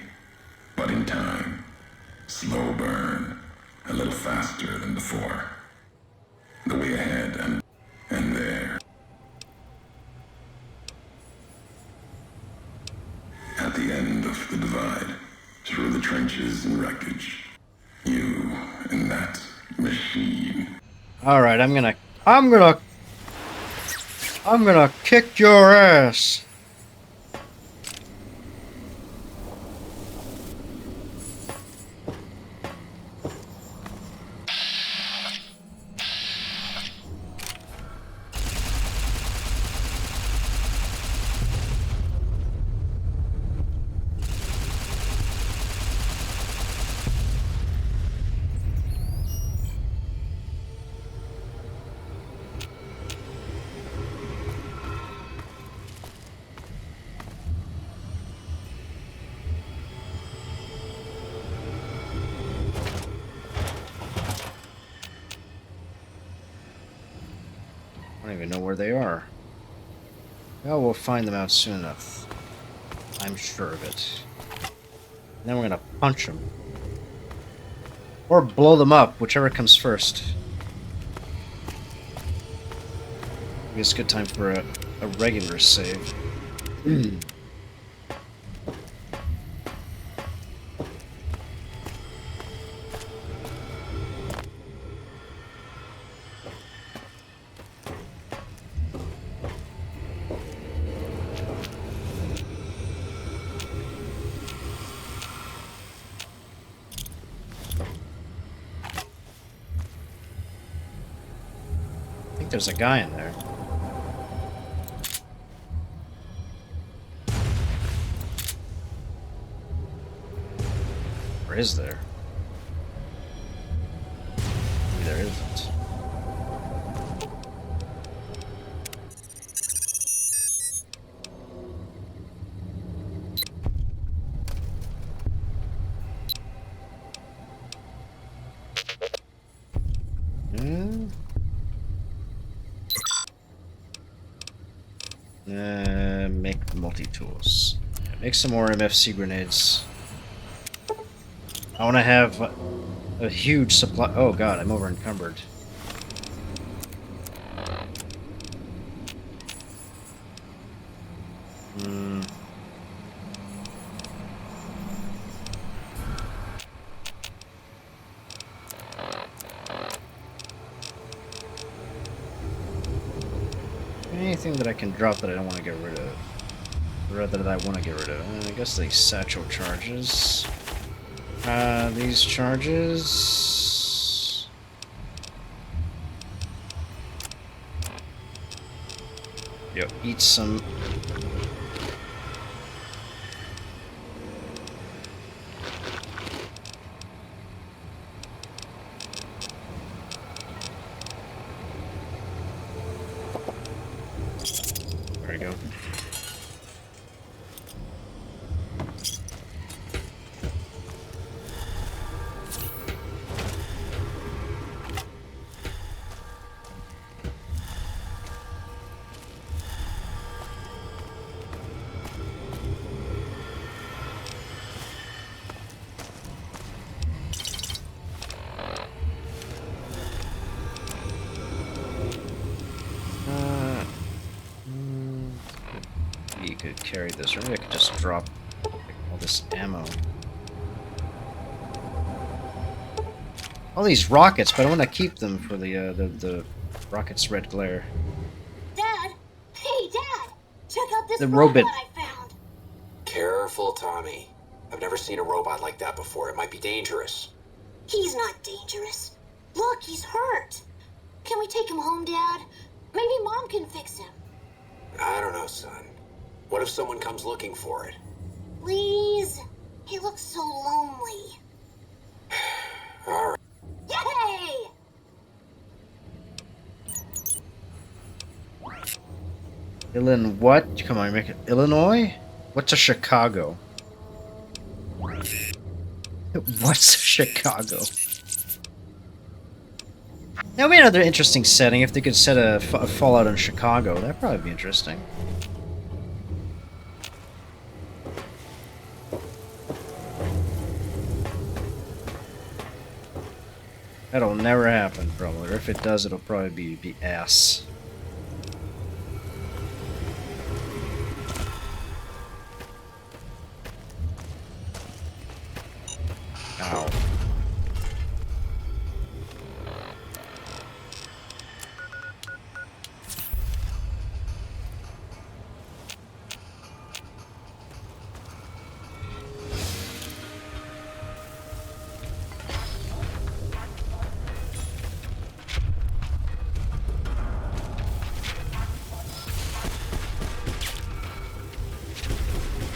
but in time. Slow burn, a little faster than before. The way ahead and there. At the end of the divide, through the trenches and wreckage, you and that machine. Alright, I'm gonna kick your ass. I don't even know where they are. Well, we'll find them out soon enough. I'm sure of it. And then we're gonna punch them. Or blow them up, whichever comes first. Maybe it's a good time for a regular save. I think there's a guy in there. Or is there? Maybe there isn't. Make multi-tools. Make some more MFC grenades. I want to have a huge supply. Oh god, I'm over encumbered. Anything that I can drop that I don't want to get rid of. Or that I want to get rid of. I guess these satchel charges. These charges. Yo, eat some. There we go. You could carry this, or maybe I could just drop all this ammo. All these rockets, but I want to keep them for the rocket's red glare. Dad! Hey, Dad! Check out this The robot robot. I found! Careful, Tommy. I've never seen a robot like that before. It might be dangerous. He's not dangerous. Look, he's hurt. Can we take him home, Dad? Maybe Mom can fix him. I don't know, son. What if someone comes looking for it? Please? He looks so lonely. All right. Yay! What? Come on, make it Illinois? What's a Chicago? What's Chicago? That would be another interesting setting if they could set a Fallout in Chicago. That'd probably be interesting. That'll never happen, probably. Or if it does, it'll probably be ass. Ow.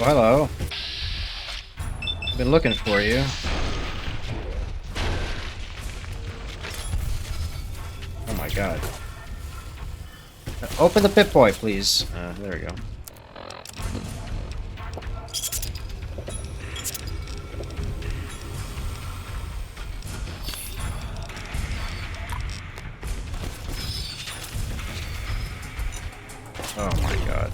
Oh, hello. Been looking for you. Oh my god. Open the Pip-Boy, please. There we go. Oh my god.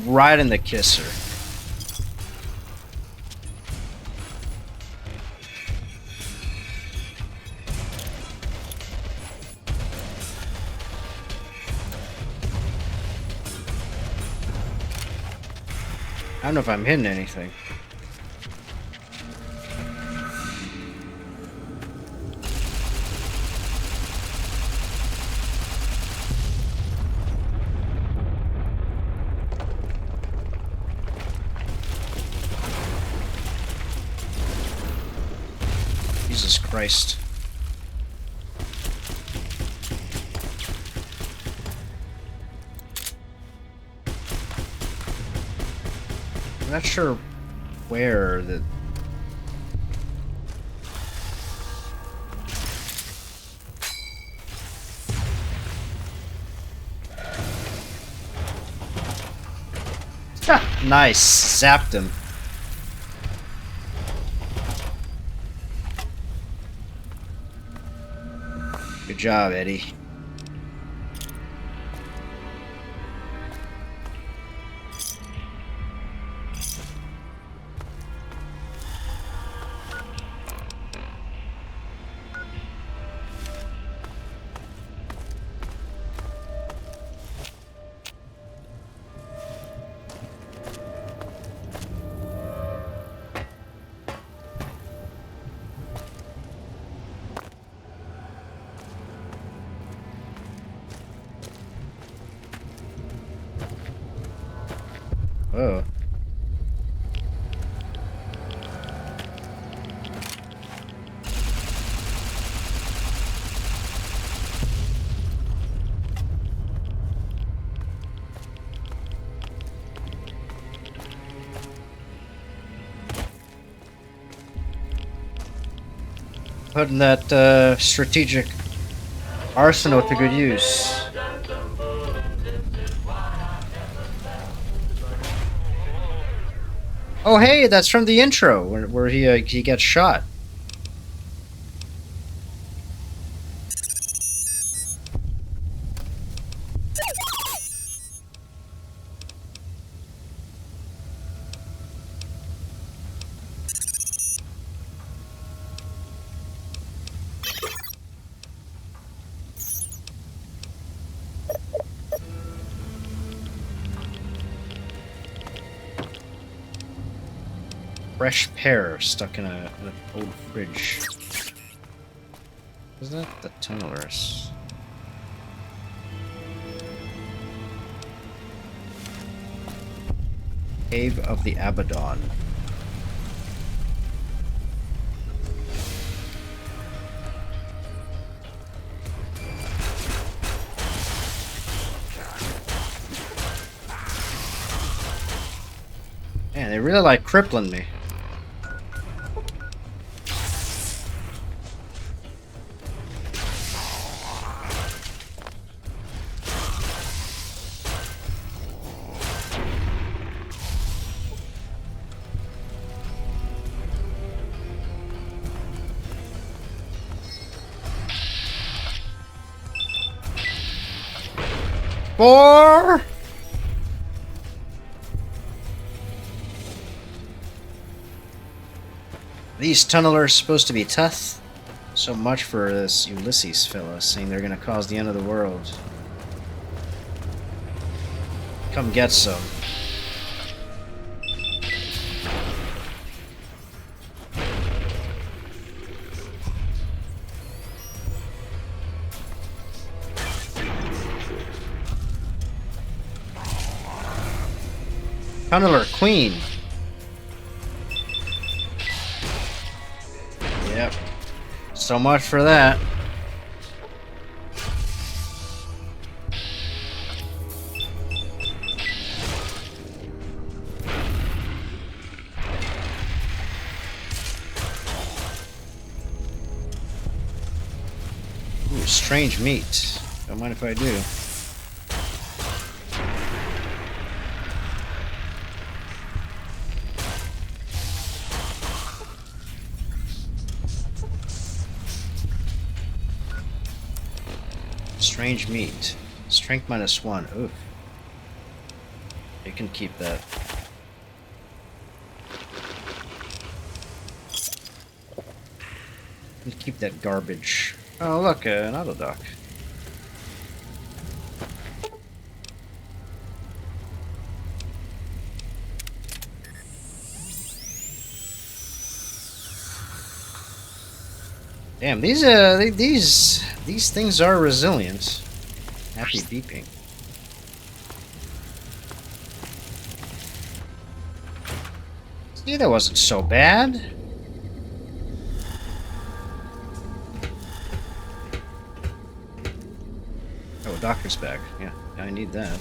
Right in the kisser. I don't know if I'm hitting anything. Jesus Christ. I'm not sure where the... Ah, nice. Zapped him. Good job, Eddie. Oh. Putting that strategic arsenal to good use. Oh hey, that's from the intro where he gets shot. Fresh pear stuck in an old fridge. Is that the tunnelers? Cave of the Abaddon. Man, they really like crippling me. Four. These tunnelers supposed to be tough? So much for this Ulysses fella saying they're gonna cause the end of the world. Come get some. Tunneler Queen. Yep. So much for that. Ooh, strange meat. Don't mind if I do. Strange meat. Strength -1. Oof. You can keep that. You can keep that garbage. Oh, look, an auto dock. Damn, these things are resilient. Happy beeping. See, that wasn't so bad. Oh, a doctor's bag. Yeah, I need that.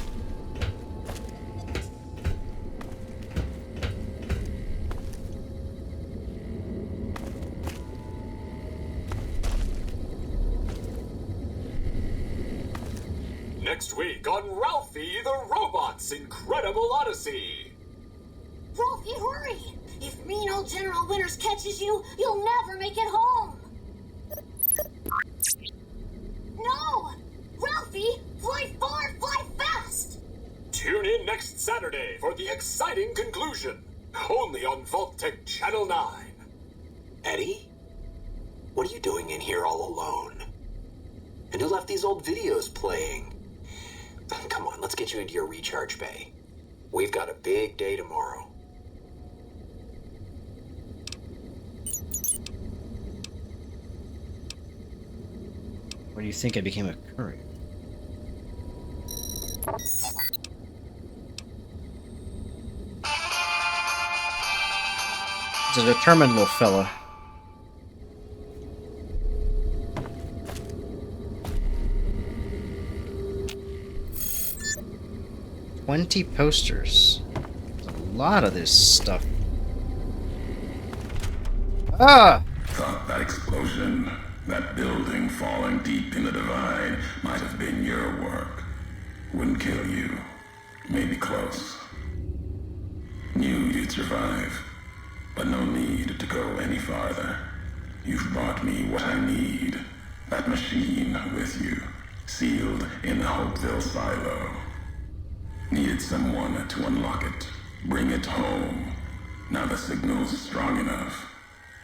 Next week on Ralphie the Robot's Incredible Odyssey. Ralphie, hurry! If mean old General Winters catches you, you'll never make it home! No! Ralphie, fly far, fly fast! Tune in next Saturday for the exciting conclusion. Only on Vault-Tec Channel 9. Eddie? What are you doing in here all alone? And who left these old videos playing? Come on, let's get you into your recharge bay. We've got a big day tomorrow. Why do you think I became a courier? It's a determined little fella. "20 posters. There's a lot of this stuff. Ah! Thought that explosion, that building falling deep in the divide, might have been your work. Wouldn't kill you. Maybe close. Knew you'd survive. But no need to go any farther. You've brought me what I need. That machine with you, sealed in the Hopeville silo. Needed someone to unlock it. Bring it home. Now the signal's strong enough.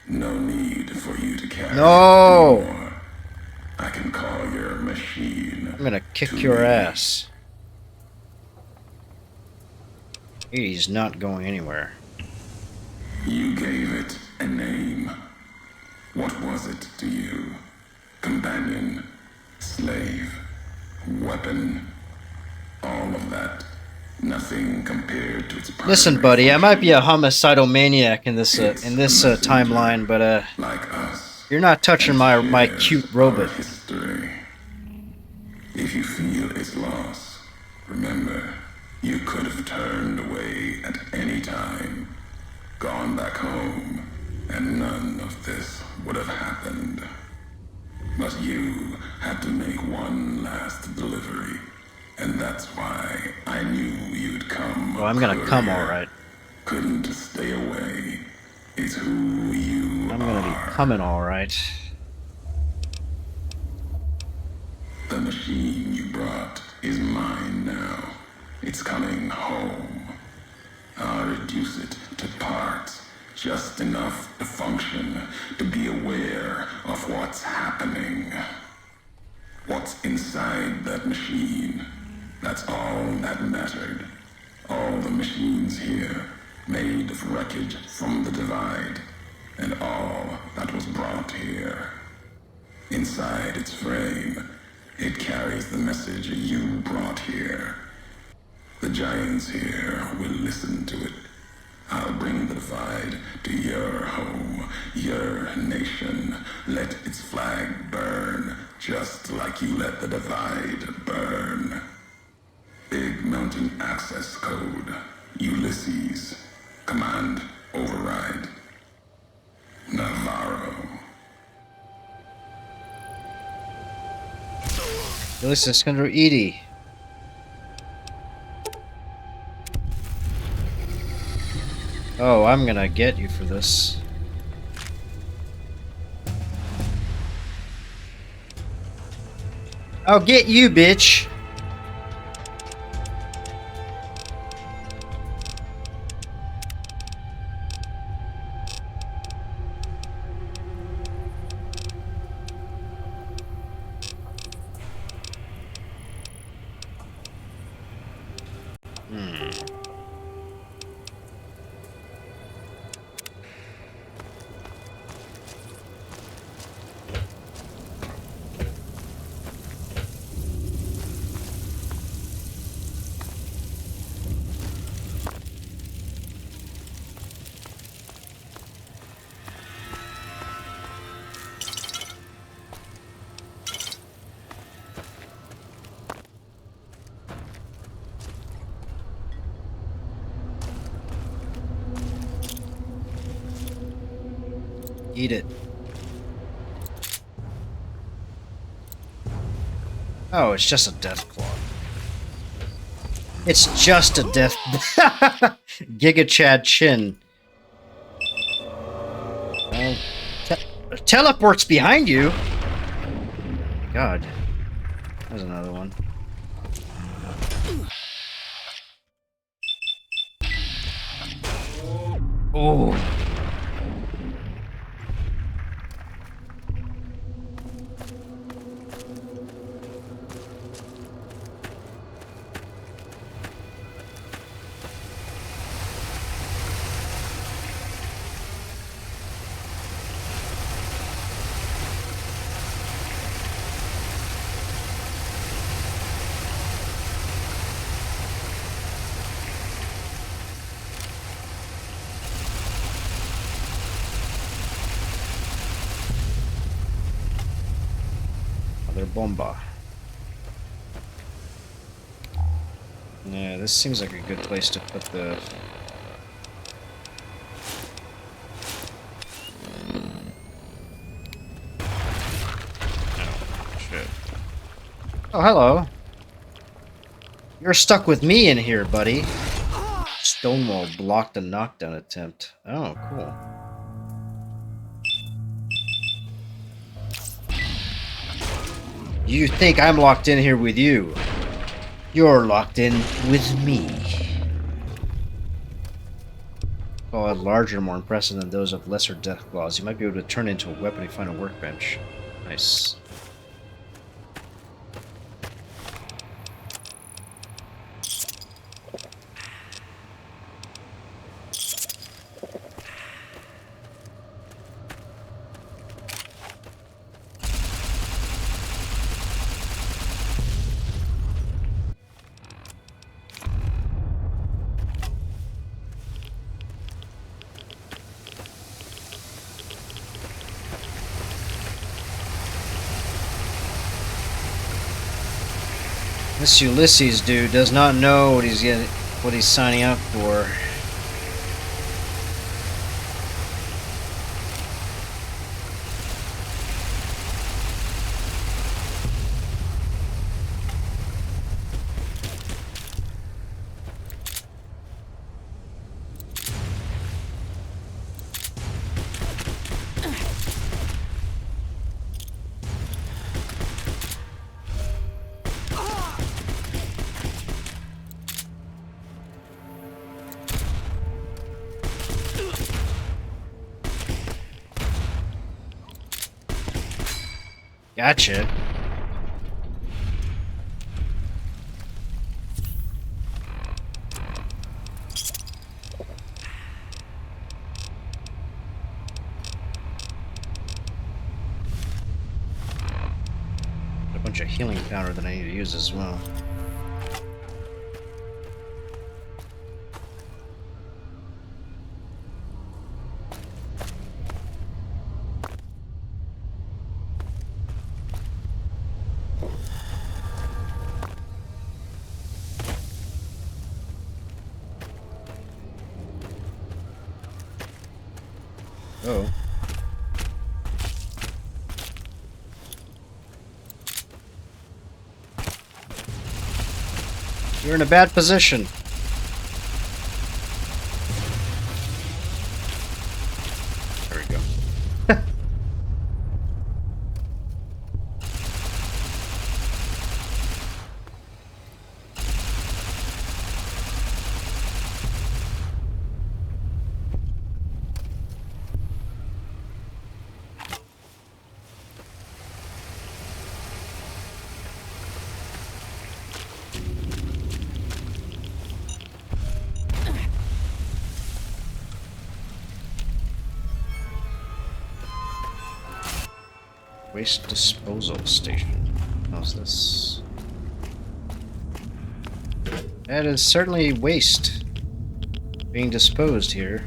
No need for you to carry No! it anymore. I can call your machine. I'm gonna kick your ass. He's not going anywhere. You gave it a name. What was it to you? Companion, slave, weapon, all of that. Nothing compared to its primary Listen, buddy, I might be a function. homicidal maniac in this timeline, but Like us, you're not touching my shares cute our robot. history. If you feel its loss, remember, you could have turned away at any time, gone back home, and none of this would have happened. But you had to make one last delivery, and that's why I knew you'd come. Oh, I'm gonna come, all right. Couldn't stay away. It's who you I'm gonna be coming, all right. The machine you brought is mine now. It's coming home. I'll reduce it to parts, just enough to function, to be aware of what's happening. What's inside that machine? That's all that mattered. All the machines here, made of wreckage from the Divide, and all that was brought here. Inside its frame, it carries the message you brought here. The giants here will listen to it. I'll bring the Divide to your home, your nation. Let its flag burn, just like you let the Divide burn. Big Mountain Access Code. Ulysses. Command override. Navarro. Ulysses Iskander Edie. Oh, I'm gonna get you for this. I'll get you, bitch! Eat it. Oh, it's just a death claw. It's just a death... Giga Chad Chin. Teleports behind you? God. There's another one. Oh. Bomba. Yeah, this seems like a good place to put the... Oh, shit. Oh, hello. You're stuck with me in here, buddy. Stonewall blocked a knockdown attempt. Oh, cool. You think I'm locked in here with you? You're locked in with me. Oh, larger, more impressive than those of lesser death claws. You might be able to turn it into a weapon if you find a workbench. Nice. This Ulysses dude does not know what he's signing up for. Gotcha. A bunch of healing powder that I need to use as well. Oh. You're in a bad position. There we go. Waste disposal station. How's this? That is certainly waste being disposed here.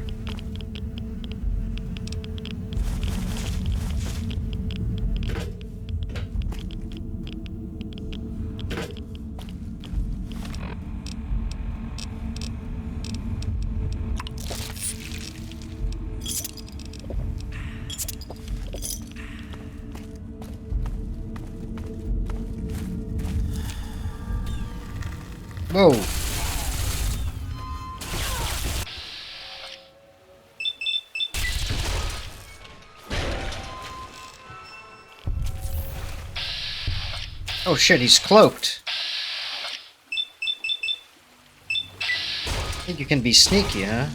Whoa. Oh shit, he's cloaked. I think you can be sneaky, huh?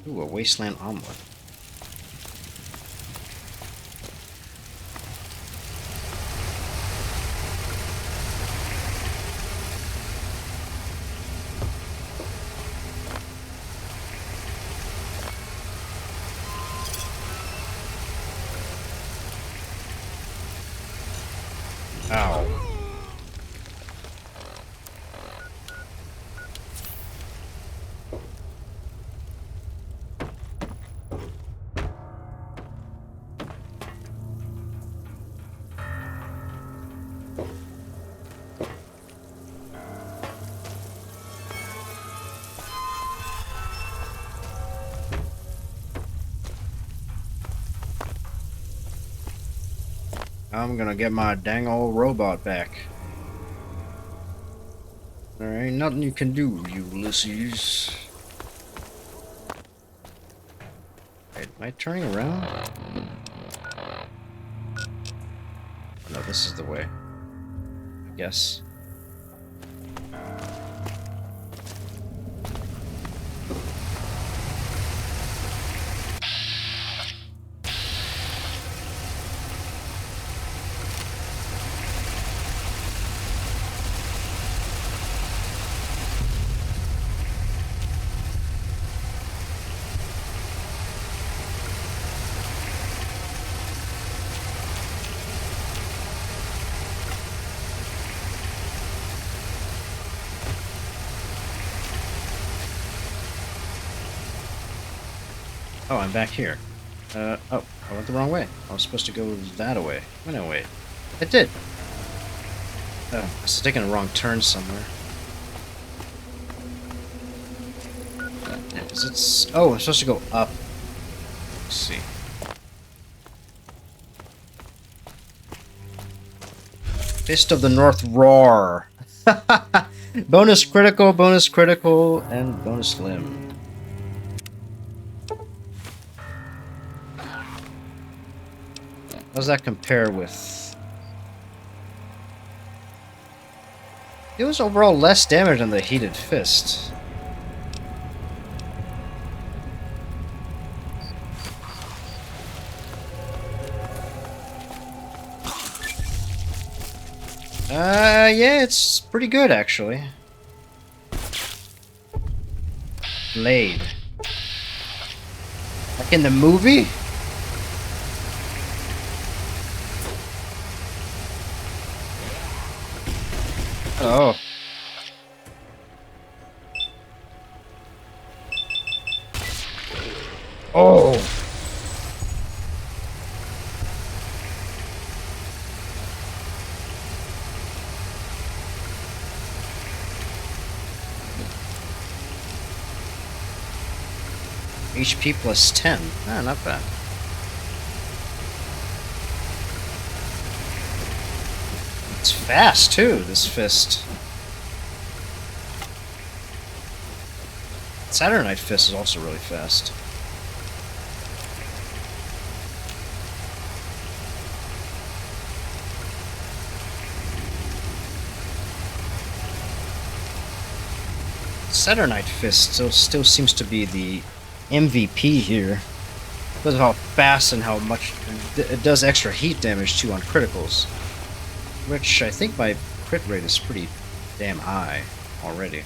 Ooh, a Wasteland omelet. Ow. I'm gonna get my dang old robot back. There ain't nothing you can do, Ulysses. Wait, am I turning around? Oh, no, this is the way. I guess. Oh, I'm back here. Oh, I went the wrong way. I was supposed to go that way. No, wait. I did. Oh, I was taking a wrong turn somewhere. Is it? Oh, I'm supposed to go up. Let's see. Fist of the North Roar. bonus critical, and bonus limb. How does that compare with... It was overall less damage than the Heated Fist. Yeah, it's pretty good, actually. Blade. Like in the movie? Oh. Oh. HP plus 10. Ah, not bad. It's fast, too, this fist. Saturnite Fist is also really fast. Saturnite Fist still seems to be the MVP here. Because of how fast and how much it does extra heat damage too on criticals. Which I think my crit rate is pretty damn high already.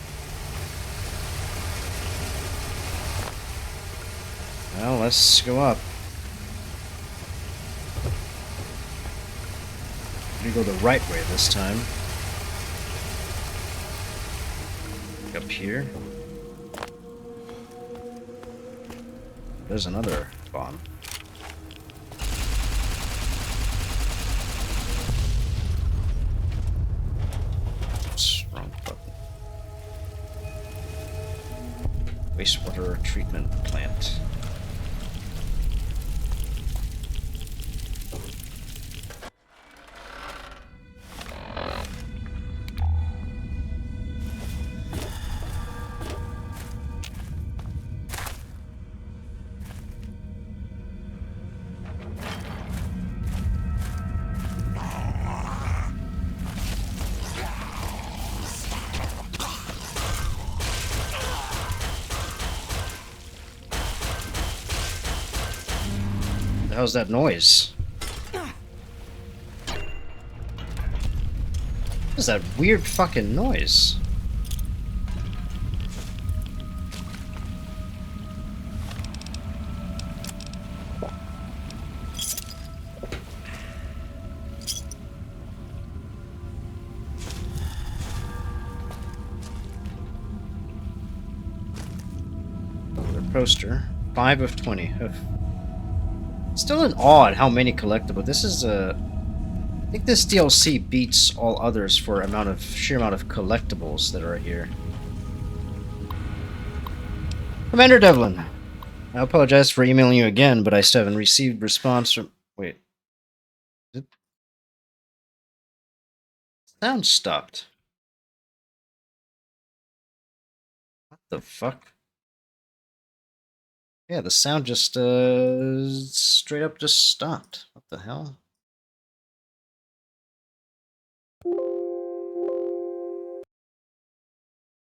Well, let's go up. I'm gonna go the right way this time. Up here. There's another bomb. Oops, wrong button. Wastewater treatment plant. How's that noise? What is that weird fucking noise? Another poster. 5 of 20. Still in awe at how many collectible. This is I think this DLC beats all others for sheer amount of collectibles that are here. Commander Devlin, I apologize for emailing you again, but I still haven't received response from. Wait, sound stopped. What the fuck? Yeah, the sound just straight up just stopped. What the hell?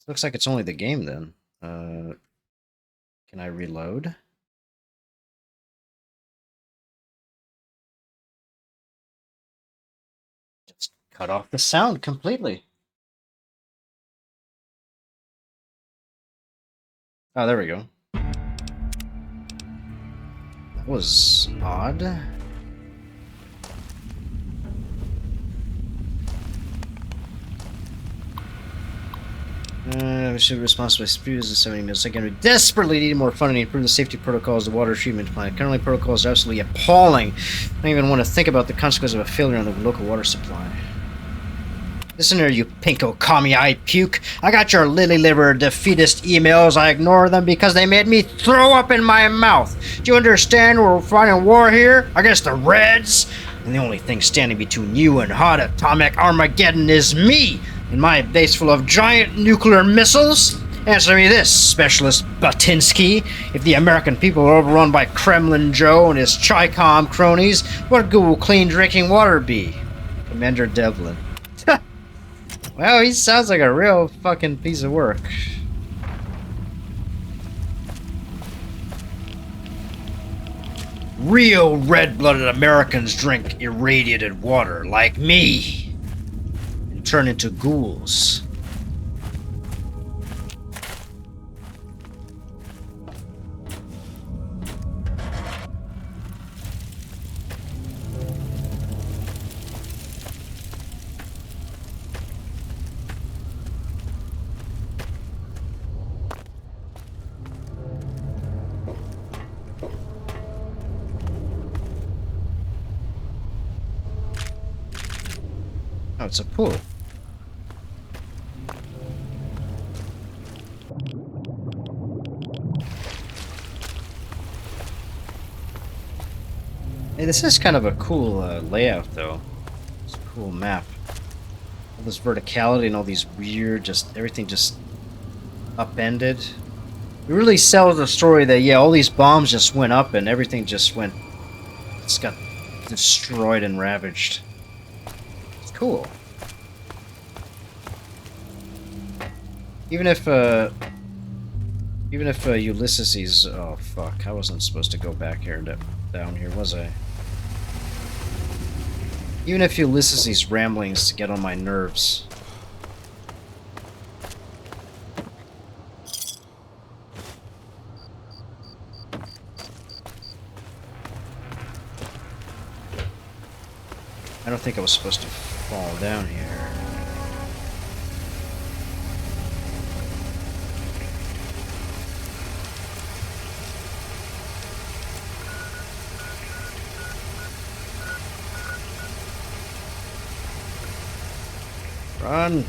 Looks like it's only the game then. Can I reload? Just cut off the sound completely. Oh, there we go. That was odd. We should be responsible for the 70 minutes. Again, we desperately need more funding to improve the safety protocols of the water treatment plant. Currently, protocols are absolutely appalling. I don't even want to think about the consequences of a failure on the local water supply. Listen here, you pinko commie-eyed puke. I got your lily-livered defeatist emails. I ignore them because they made me throw up in my mouth. Do you understand we're fighting war here against the Reds? And the only thing standing between you and hot atomic Armageddon is me and my base full of giant nuclear missiles. Answer me this, Specialist Batinsky. If the American people are overrun by Kremlin Joe and his Chi-Com cronies, what good will clean drinking water be? Commander Devlin. Well, he sounds like a real fucking piece of work. Real red-blooded Americans drink irradiated water, like me, and turn into ghouls. Oh, it's a pool. Hey, this is kind of a cool layout, though. It's a cool map. All this verticality and all these weird, everything just upended. It really sells the story that, yeah, all these bombs just went up and everything just got destroyed and ravaged. It's cool. Even if Ulysses, oh fuck, I wasn't supposed to go back here and down here, was I? Even if Ulysses' ramblings get on my nerves. I don't think I was supposed to fall down here. Run!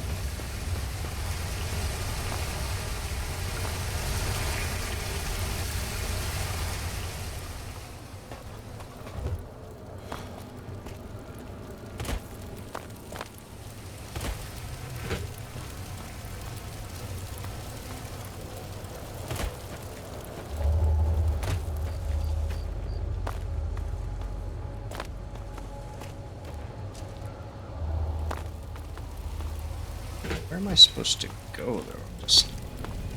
Where am I supposed to go, though? Just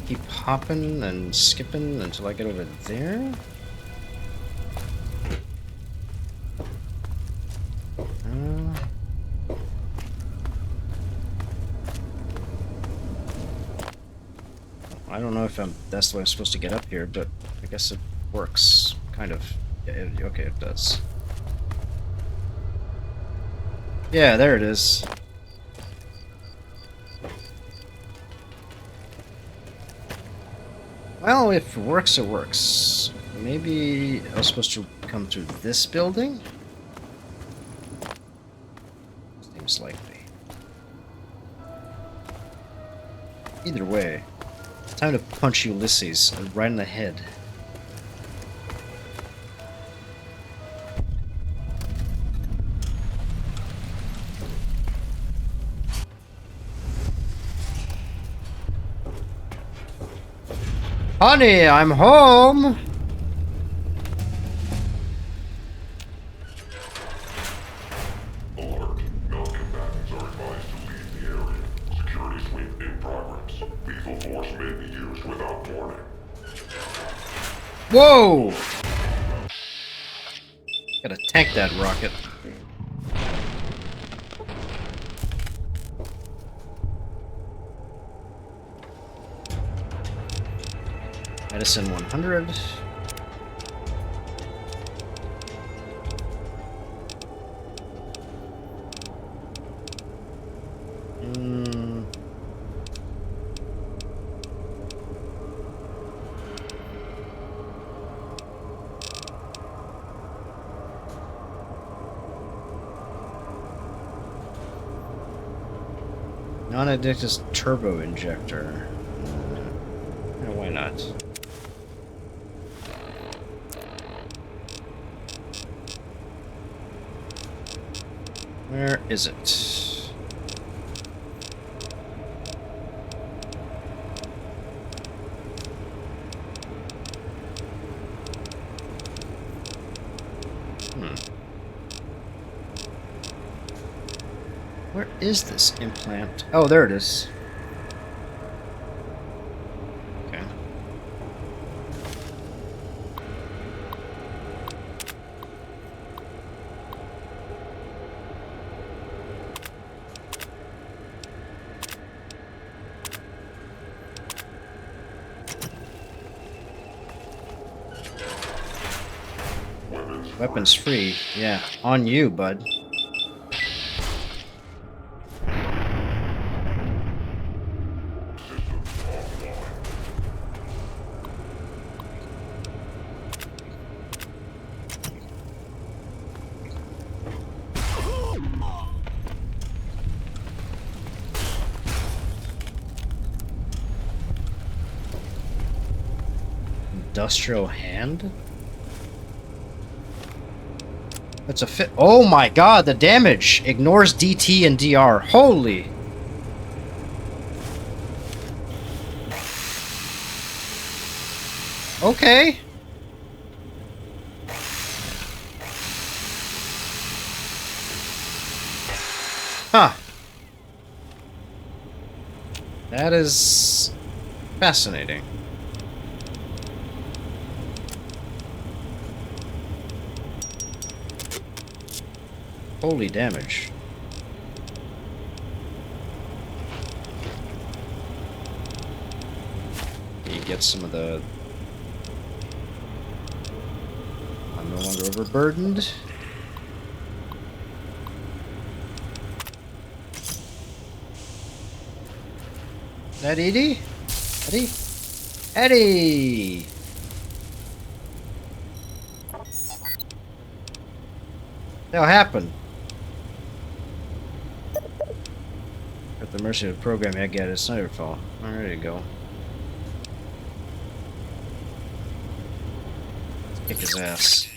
keep hopping and skipping until I get over there? I don't know if that's the way I'm supposed to get up here, but I guess it works. Kind of. Yeah, okay, it does. Yeah, there it is. Well, if it works, it works. Maybe I was supposed to come through this building? Seems likely. Either way, time to punch Ulysses right in the head. Honey, I'm home! Alert. Non-combatants are advised to leave the area. Security sweep in progress. Lethal force may be used without warning. Whoa! Gotta tank that rocket. Medicine 100. Non-addictive turbo injector. Yeah, why not? Where is it? Where is this implant? Oh, there it is. Okay. Weapons free. Yeah, on you, bud. Industrial hand? That's a fit. Oh my god, the damage! Ignores DT and DR. Holy! Okay. Huh. That is fascinating. Holy damage. You get some of the... I'm no longer overburdened. That Edie? Eddie? Eddie! That'll happen. At the mercy of the program, I get it. It's not your fault. All right, there you go. Let's kick his ass.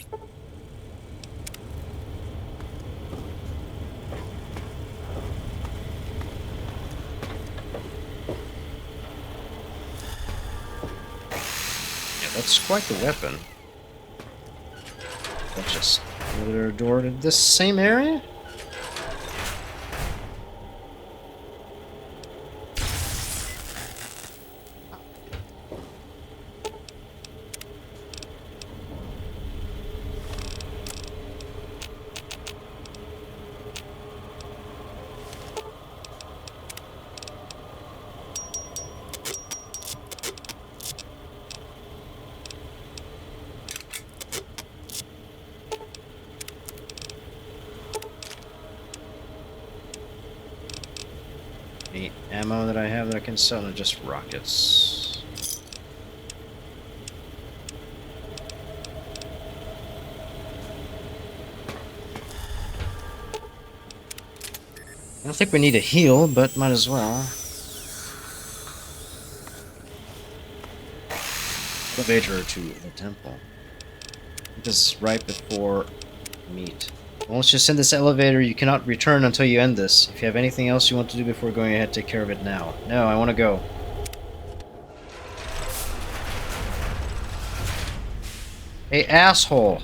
Yeah, that's quite the weapon. That's just another door to this same area? The ammo that I have that I can sell are just rockets. I don't think we need a heal, but might as well. Elevator to the temple. This is right before meet. Once you send this elevator, you cannot return until you end this. If you have anything else you want to do before going ahead, take care of it now. No, I want to go. Hey, asshole.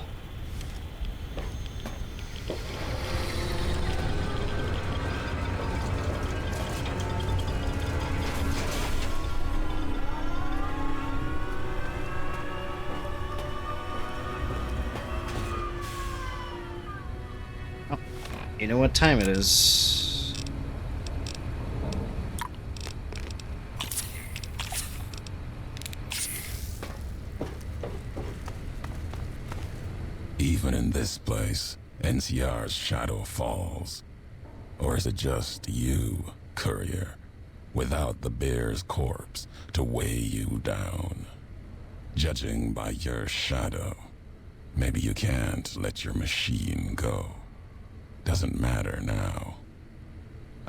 You know what time it is. Even in this place, NCR's shadow falls. Or is it just you, courier, without the bear's corpse to weigh you down? Judging by your shadow, maybe you can't let your machine go. Doesn't matter now.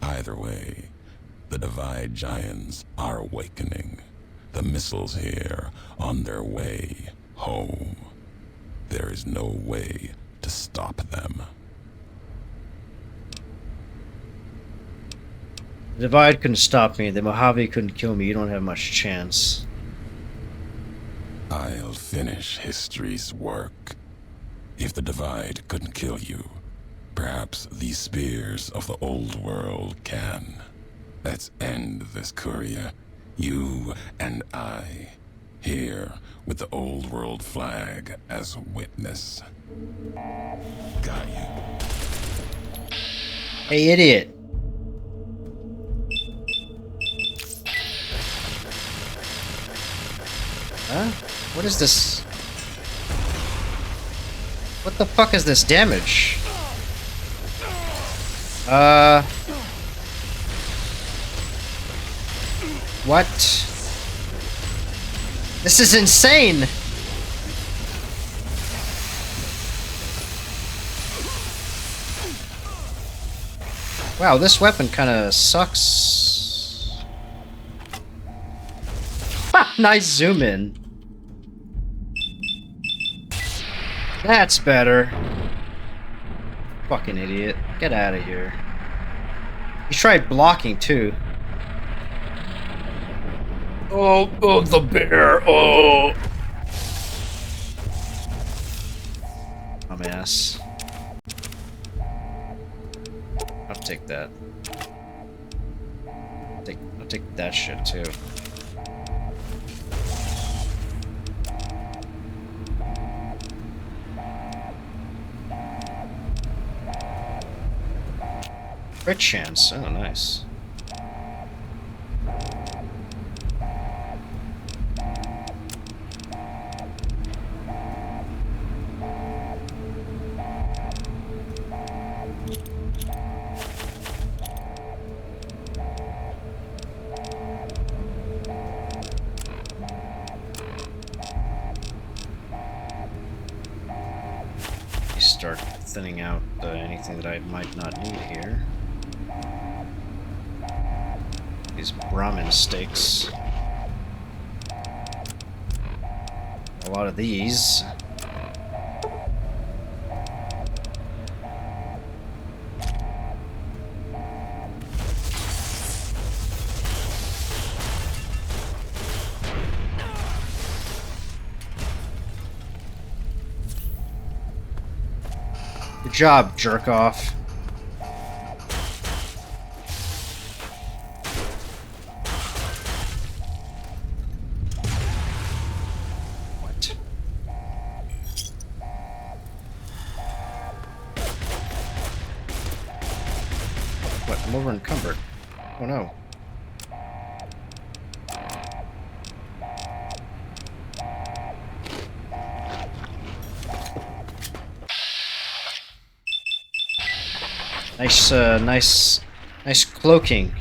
Either way, The Divide Giants are awakening. The missiles here on their way home. There is no way to stop them. The Divide couldn't stop me. The Mojave couldn't kill me. You don't have much chance. I'll finish history's work. If the Divide couldn't kill you, perhaps these spears of the old world can. Let's end this, Courier. You and I, here with the old world flag as witness. Got you. Hey, idiot. Huh? What is this? What the fuck is this damage? What? This is insane! Wow, this weapon kinda sucks. Ha! Nice zoom in. That's better. Fucking idiot. Get out of here. You tried blocking too. Oh, the bear. Oh. Dumbass. I'll take that. I'll take that shit too. Crit chance. Oh, nice. Start thinning out anything that I might not need here. These Brahmin steaks. A lot of these. Good job, jerk off. What? What? I'm over encumbered. Oh no. Nice cloaking.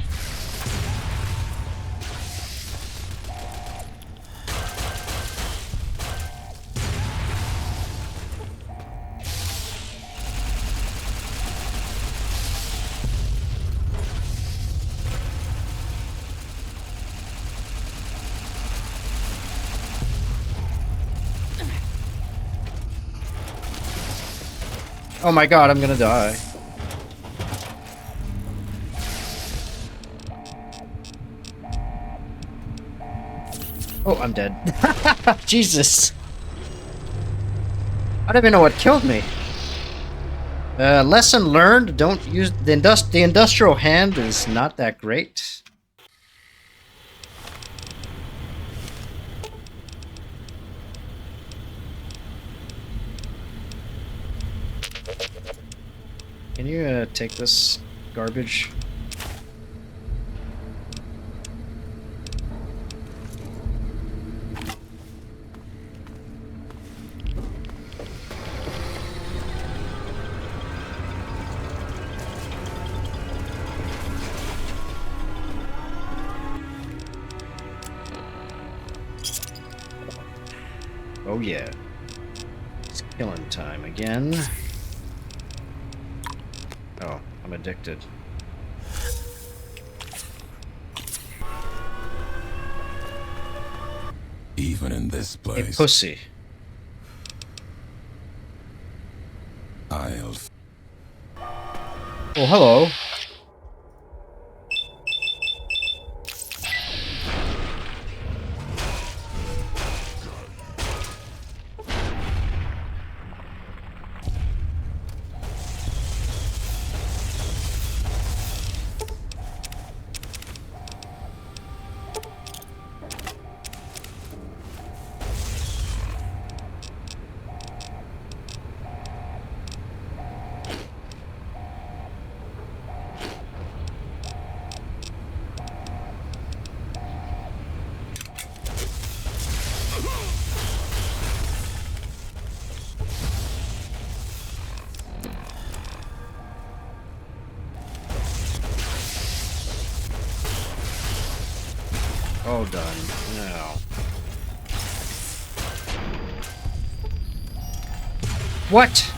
Oh my god, I'm gonna die. Oh, I'm dead. Jesus. I don't even know what killed me. Lesson learned, don't use... The industrial hand is not that great. Can you take this garbage? Oh yeah. It's killing time again. Oh, I'm addicted. even in this place. A pussy. I'll... Oh, hello. All done. Now. What?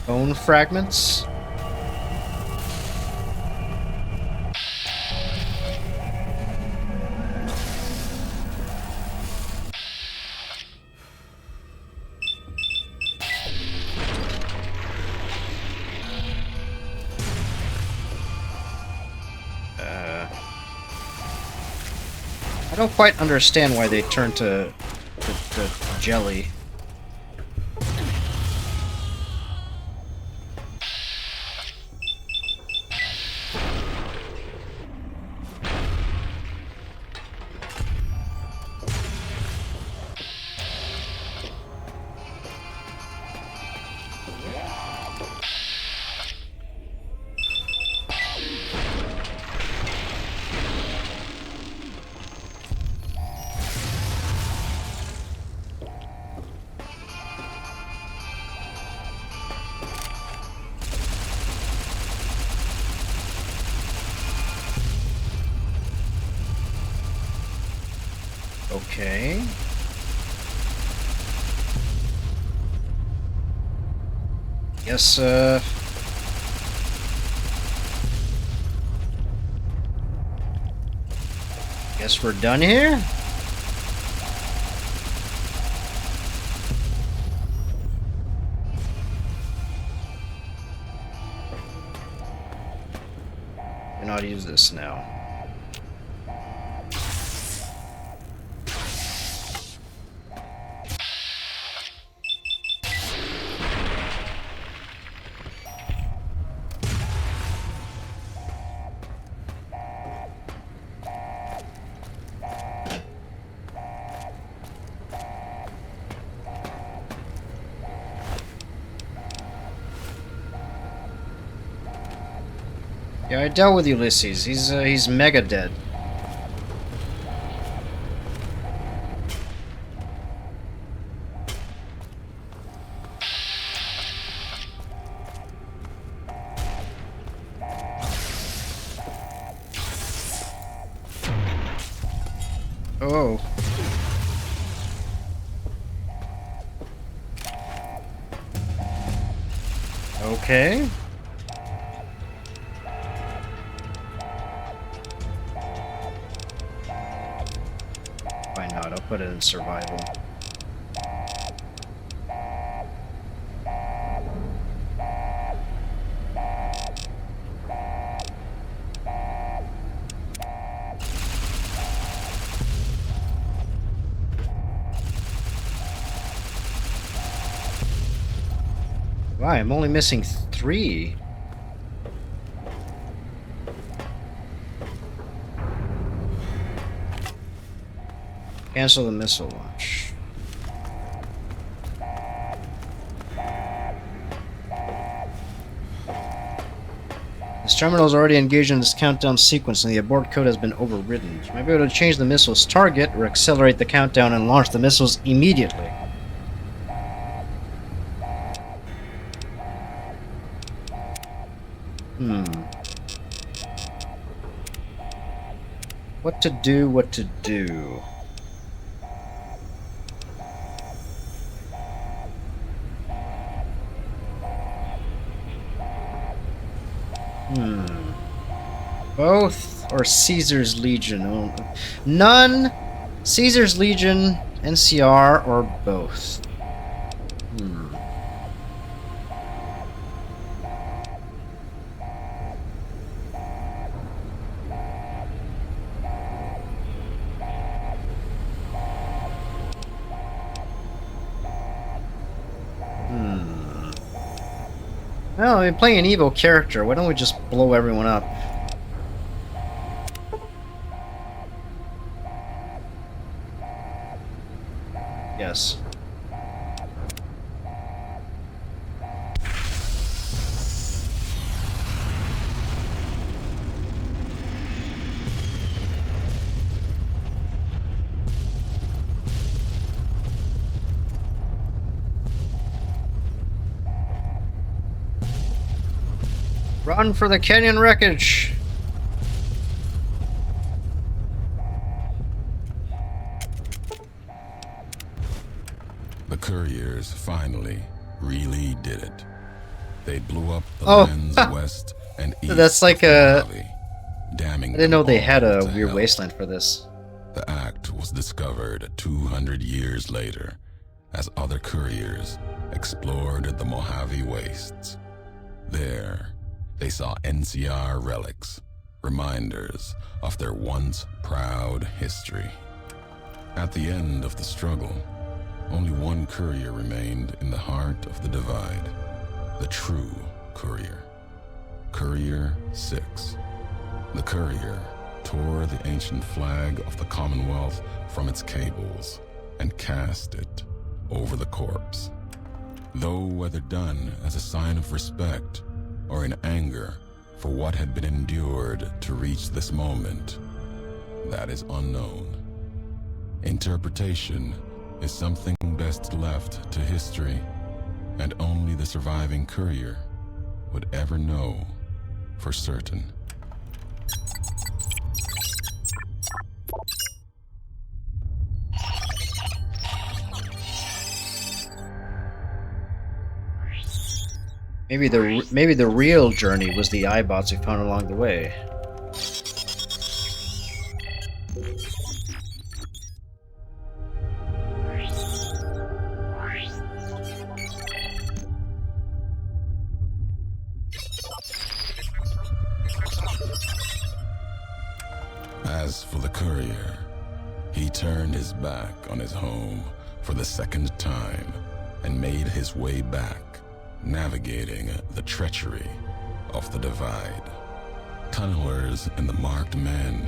Bone fragments? I don't quite understand why they turned to jelly. Okay. Guess, guess we're done here? Cannot use this now. Yeah, I dealt with Ulysses. He's mega dead. Oh. Okay. Why not? I'll put it in survival. Wow, I'm only missing 3. Cancel the missile launch. This terminal is already engaged in this countdown sequence and the abort code has been overridden. You might be able to change the missile's target or accelerate the countdown and launch the missiles immediately. What to do, what to do. Both or Caesar's Legion? Oh, none. Caesar's Legion, NCR, or both? Hmm. Well, we're playing an evil character. Why don't we just blow everyone up? Yes. Run for the canyon wreckage! The couriers finally really did it. They blew up the lands west and east. That's like a... Damning I didn't know they had a weird wasteland for this. The act was discovered 200 years later as other couriers explored the Mojave Wastes. There, they saw NCR relics, reminders of their once proud history. At the end of the struggle, only one courier remained in the heart of the divide, the true courier. Courier 6. The courier tore the ancient flag of the Commonwealth from its cables and cast it over the corpse. Though whether done as a sign of respect or in anger for what had been endured to reach this moment, that is unknown. Interpretation is something best left to history, and only the surviving courier would ever know for certain. Maybe the real journey was the iBots we found along the way. As for the courier, he turned his back on his home for the second time and made his way back, navigating the treachery of the divide. Tunnelers and the marked men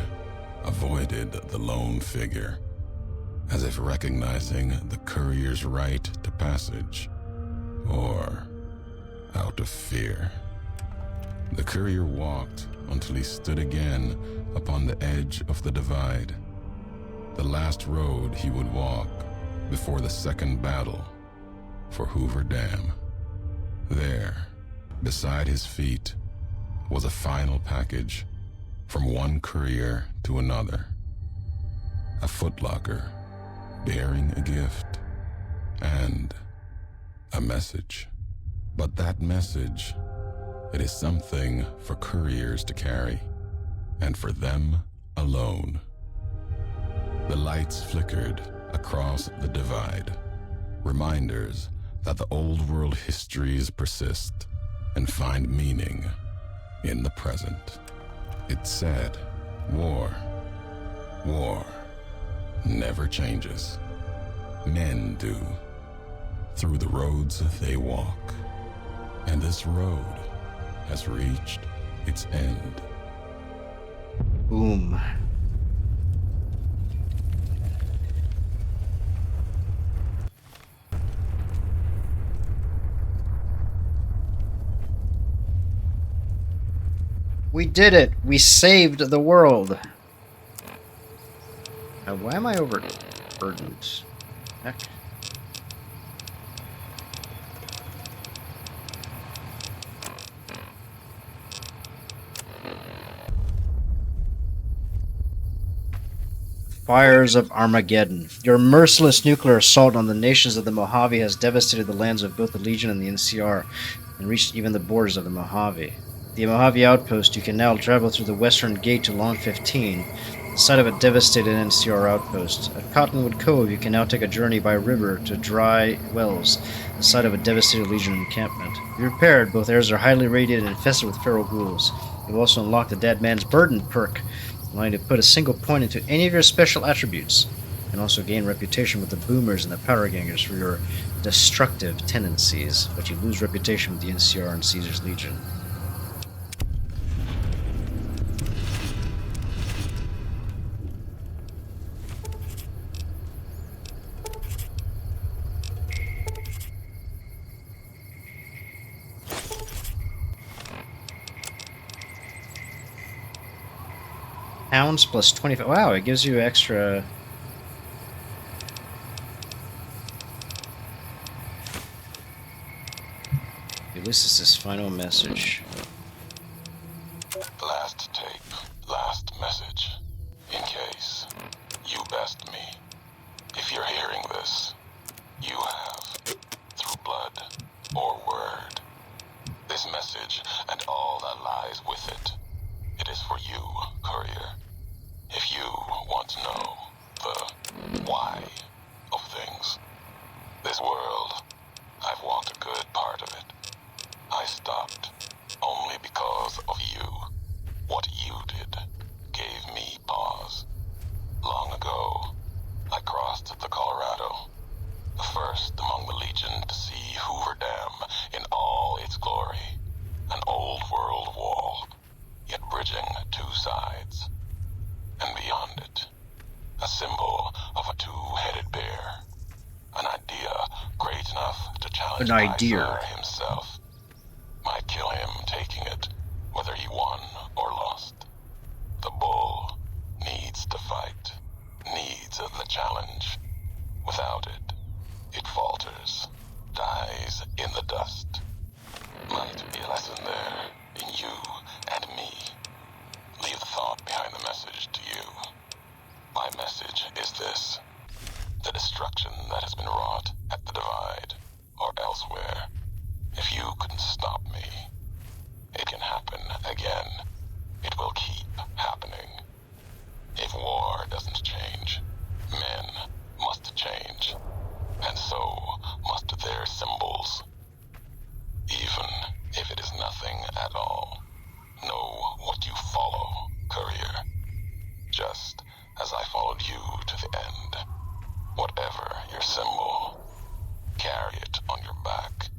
avoided the lone figure, as if recognizing the courier's right to passage, or out of fear. The courier walked until he stood again upon the edge of the divide, the last road he would walk before the second battle for Hoover Dam. There, beside his feet, was a final package from one courier to another. A footlocker bearing a gift and a message. But that message, it is something for couriers to carry, and for them alone. The lights flickered across the divide, reminders that the old world histories persist and find meaning in the present. It said, war never changes. Men do, through the roads they walk. And this road has reached its end. Boom. We did it! We saved the world! Now, why am I overburdened? Heck. Fires of Armageddon. Your merciless nuclear assault on the nations of the Mojave has devastated the lands of both the Legion and the NCR, and reached even the borders of the Mojave. the Mojave Outpost, you can now travel through the western gate to Long 15, the site of a devastated NCR outpost. At Cottonwood Cove, you can now take a journey by river to Dry Wells, the site of a devastated Legion encampment. Be prepared, both areas are highly radiated and infested with feral ghouls. You've also unlocked the Dead Man's Burden perk, allowing you to put a single point into any of your special attributes. You can also gain reputation with the Boomers and the Powder Gangers for your destructive tendencies, but you lose reputation with the NCR and Caesar's Legion. Pounds plus 25. Wow, it gives you extra. Ulysses' final message. Last tape, last message. In case you best me. If you're hearing this, you have, through blood or word, this message and all that lies with it. It is for you, courier. If you want to know the why of things, this world, I've walked a good part of it. I stopped only because of you. What you did gave me pause. Long ago, I crossed the Colorado, the first among the Legion to see Hoover Dam in all its glory. An old world wall, yet bridging two sides. And beyond it, a symbol of a two-headed bear. An idea great enough to challenge Kaiser himself. Might kill him taking it, whether he won or lost. The bull needs to fight, needs the challenge. Without it, it falters, dies in the dust. Might be a lesson there, in you and me. Leave the thought behind the message to you. My message is this. The destruction that has been wrought at the Divide, or elsewhere, if you couldn't stop me, it can happen again. It will keep happening. If war doesn't change, men must change, and so must their symbols. Even if it is nothing at all, know what you follow, courier. Just as I followed you to the end. Whatever your symbol, carry it on your back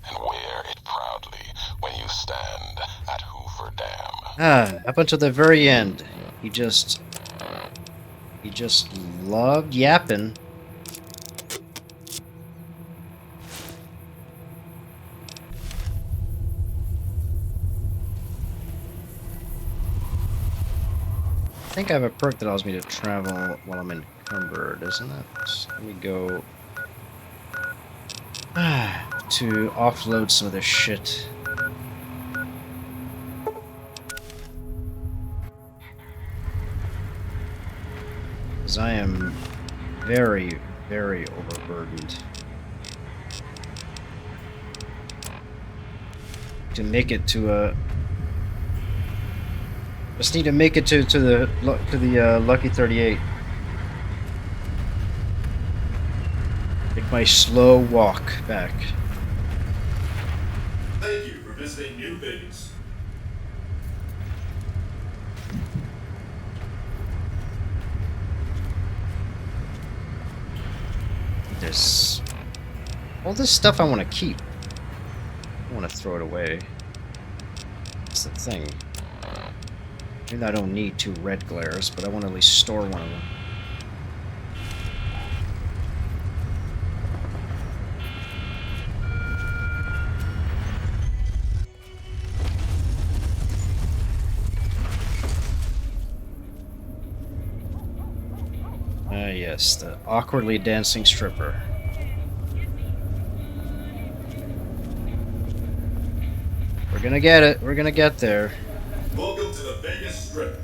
and wear it proudly when you stand at Hoover Dam. Up until the very end, he just loved yapping. I think I have a perk that allows me to travel while I'm encumbered, isn't it? Let me go to offload some of this shit. Because I am very, very overburdened. To make it to a... Just need to make it to the Lucky 38. Make my slow walk back. Thank you for visiting New Vegas. There's all this stuff I want to keep. I want to throw it away. That's the thing. Maybe I don't need 2 red glares, but I want to at least store one of them. Yes, the awkwardly dancing stripper. We're gonna get it. We're gonna get there. Welcome to the Vegas Strip.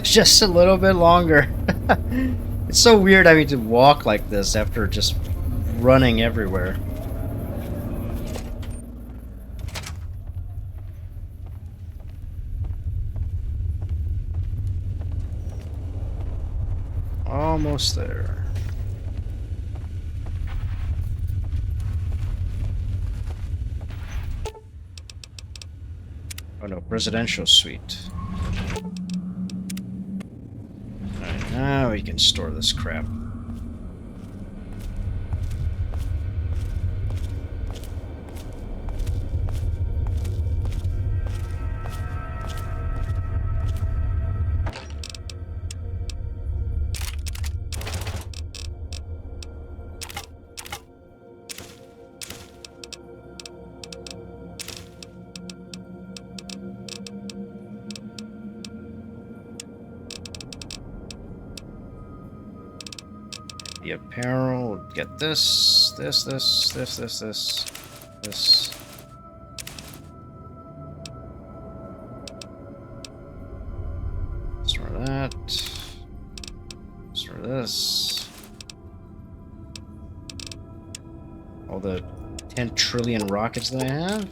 Just a little bit longer. It's so weird having to walk like this after just running everywhere. Almost there. Oh no, residential suite. Alright, now we can store this crap. The apparel, get this. Store that. Store this. All the 10 trillion rockets that I have.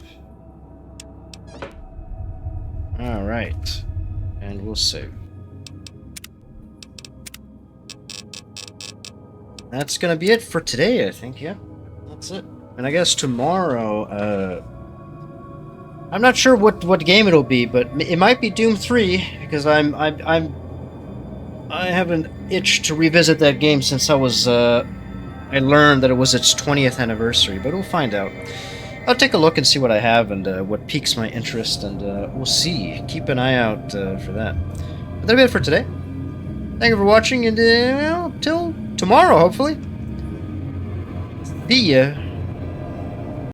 Alright. And we'll save. That's gonna be it for today, I think. Yeah, that's it. And I guess tomorrow, I'm not sure what game it'll be, but it might be Doom 3 because I have an itch to revisit that game since I learned that it was its 20th anniversary. But we'll find out. I'll take a look and see what I have and what piques my interest, and we'll see. Keep an eye out for that. But that'll be it for today. Thank you for watching, and till tomorrow, hopefully. See ya.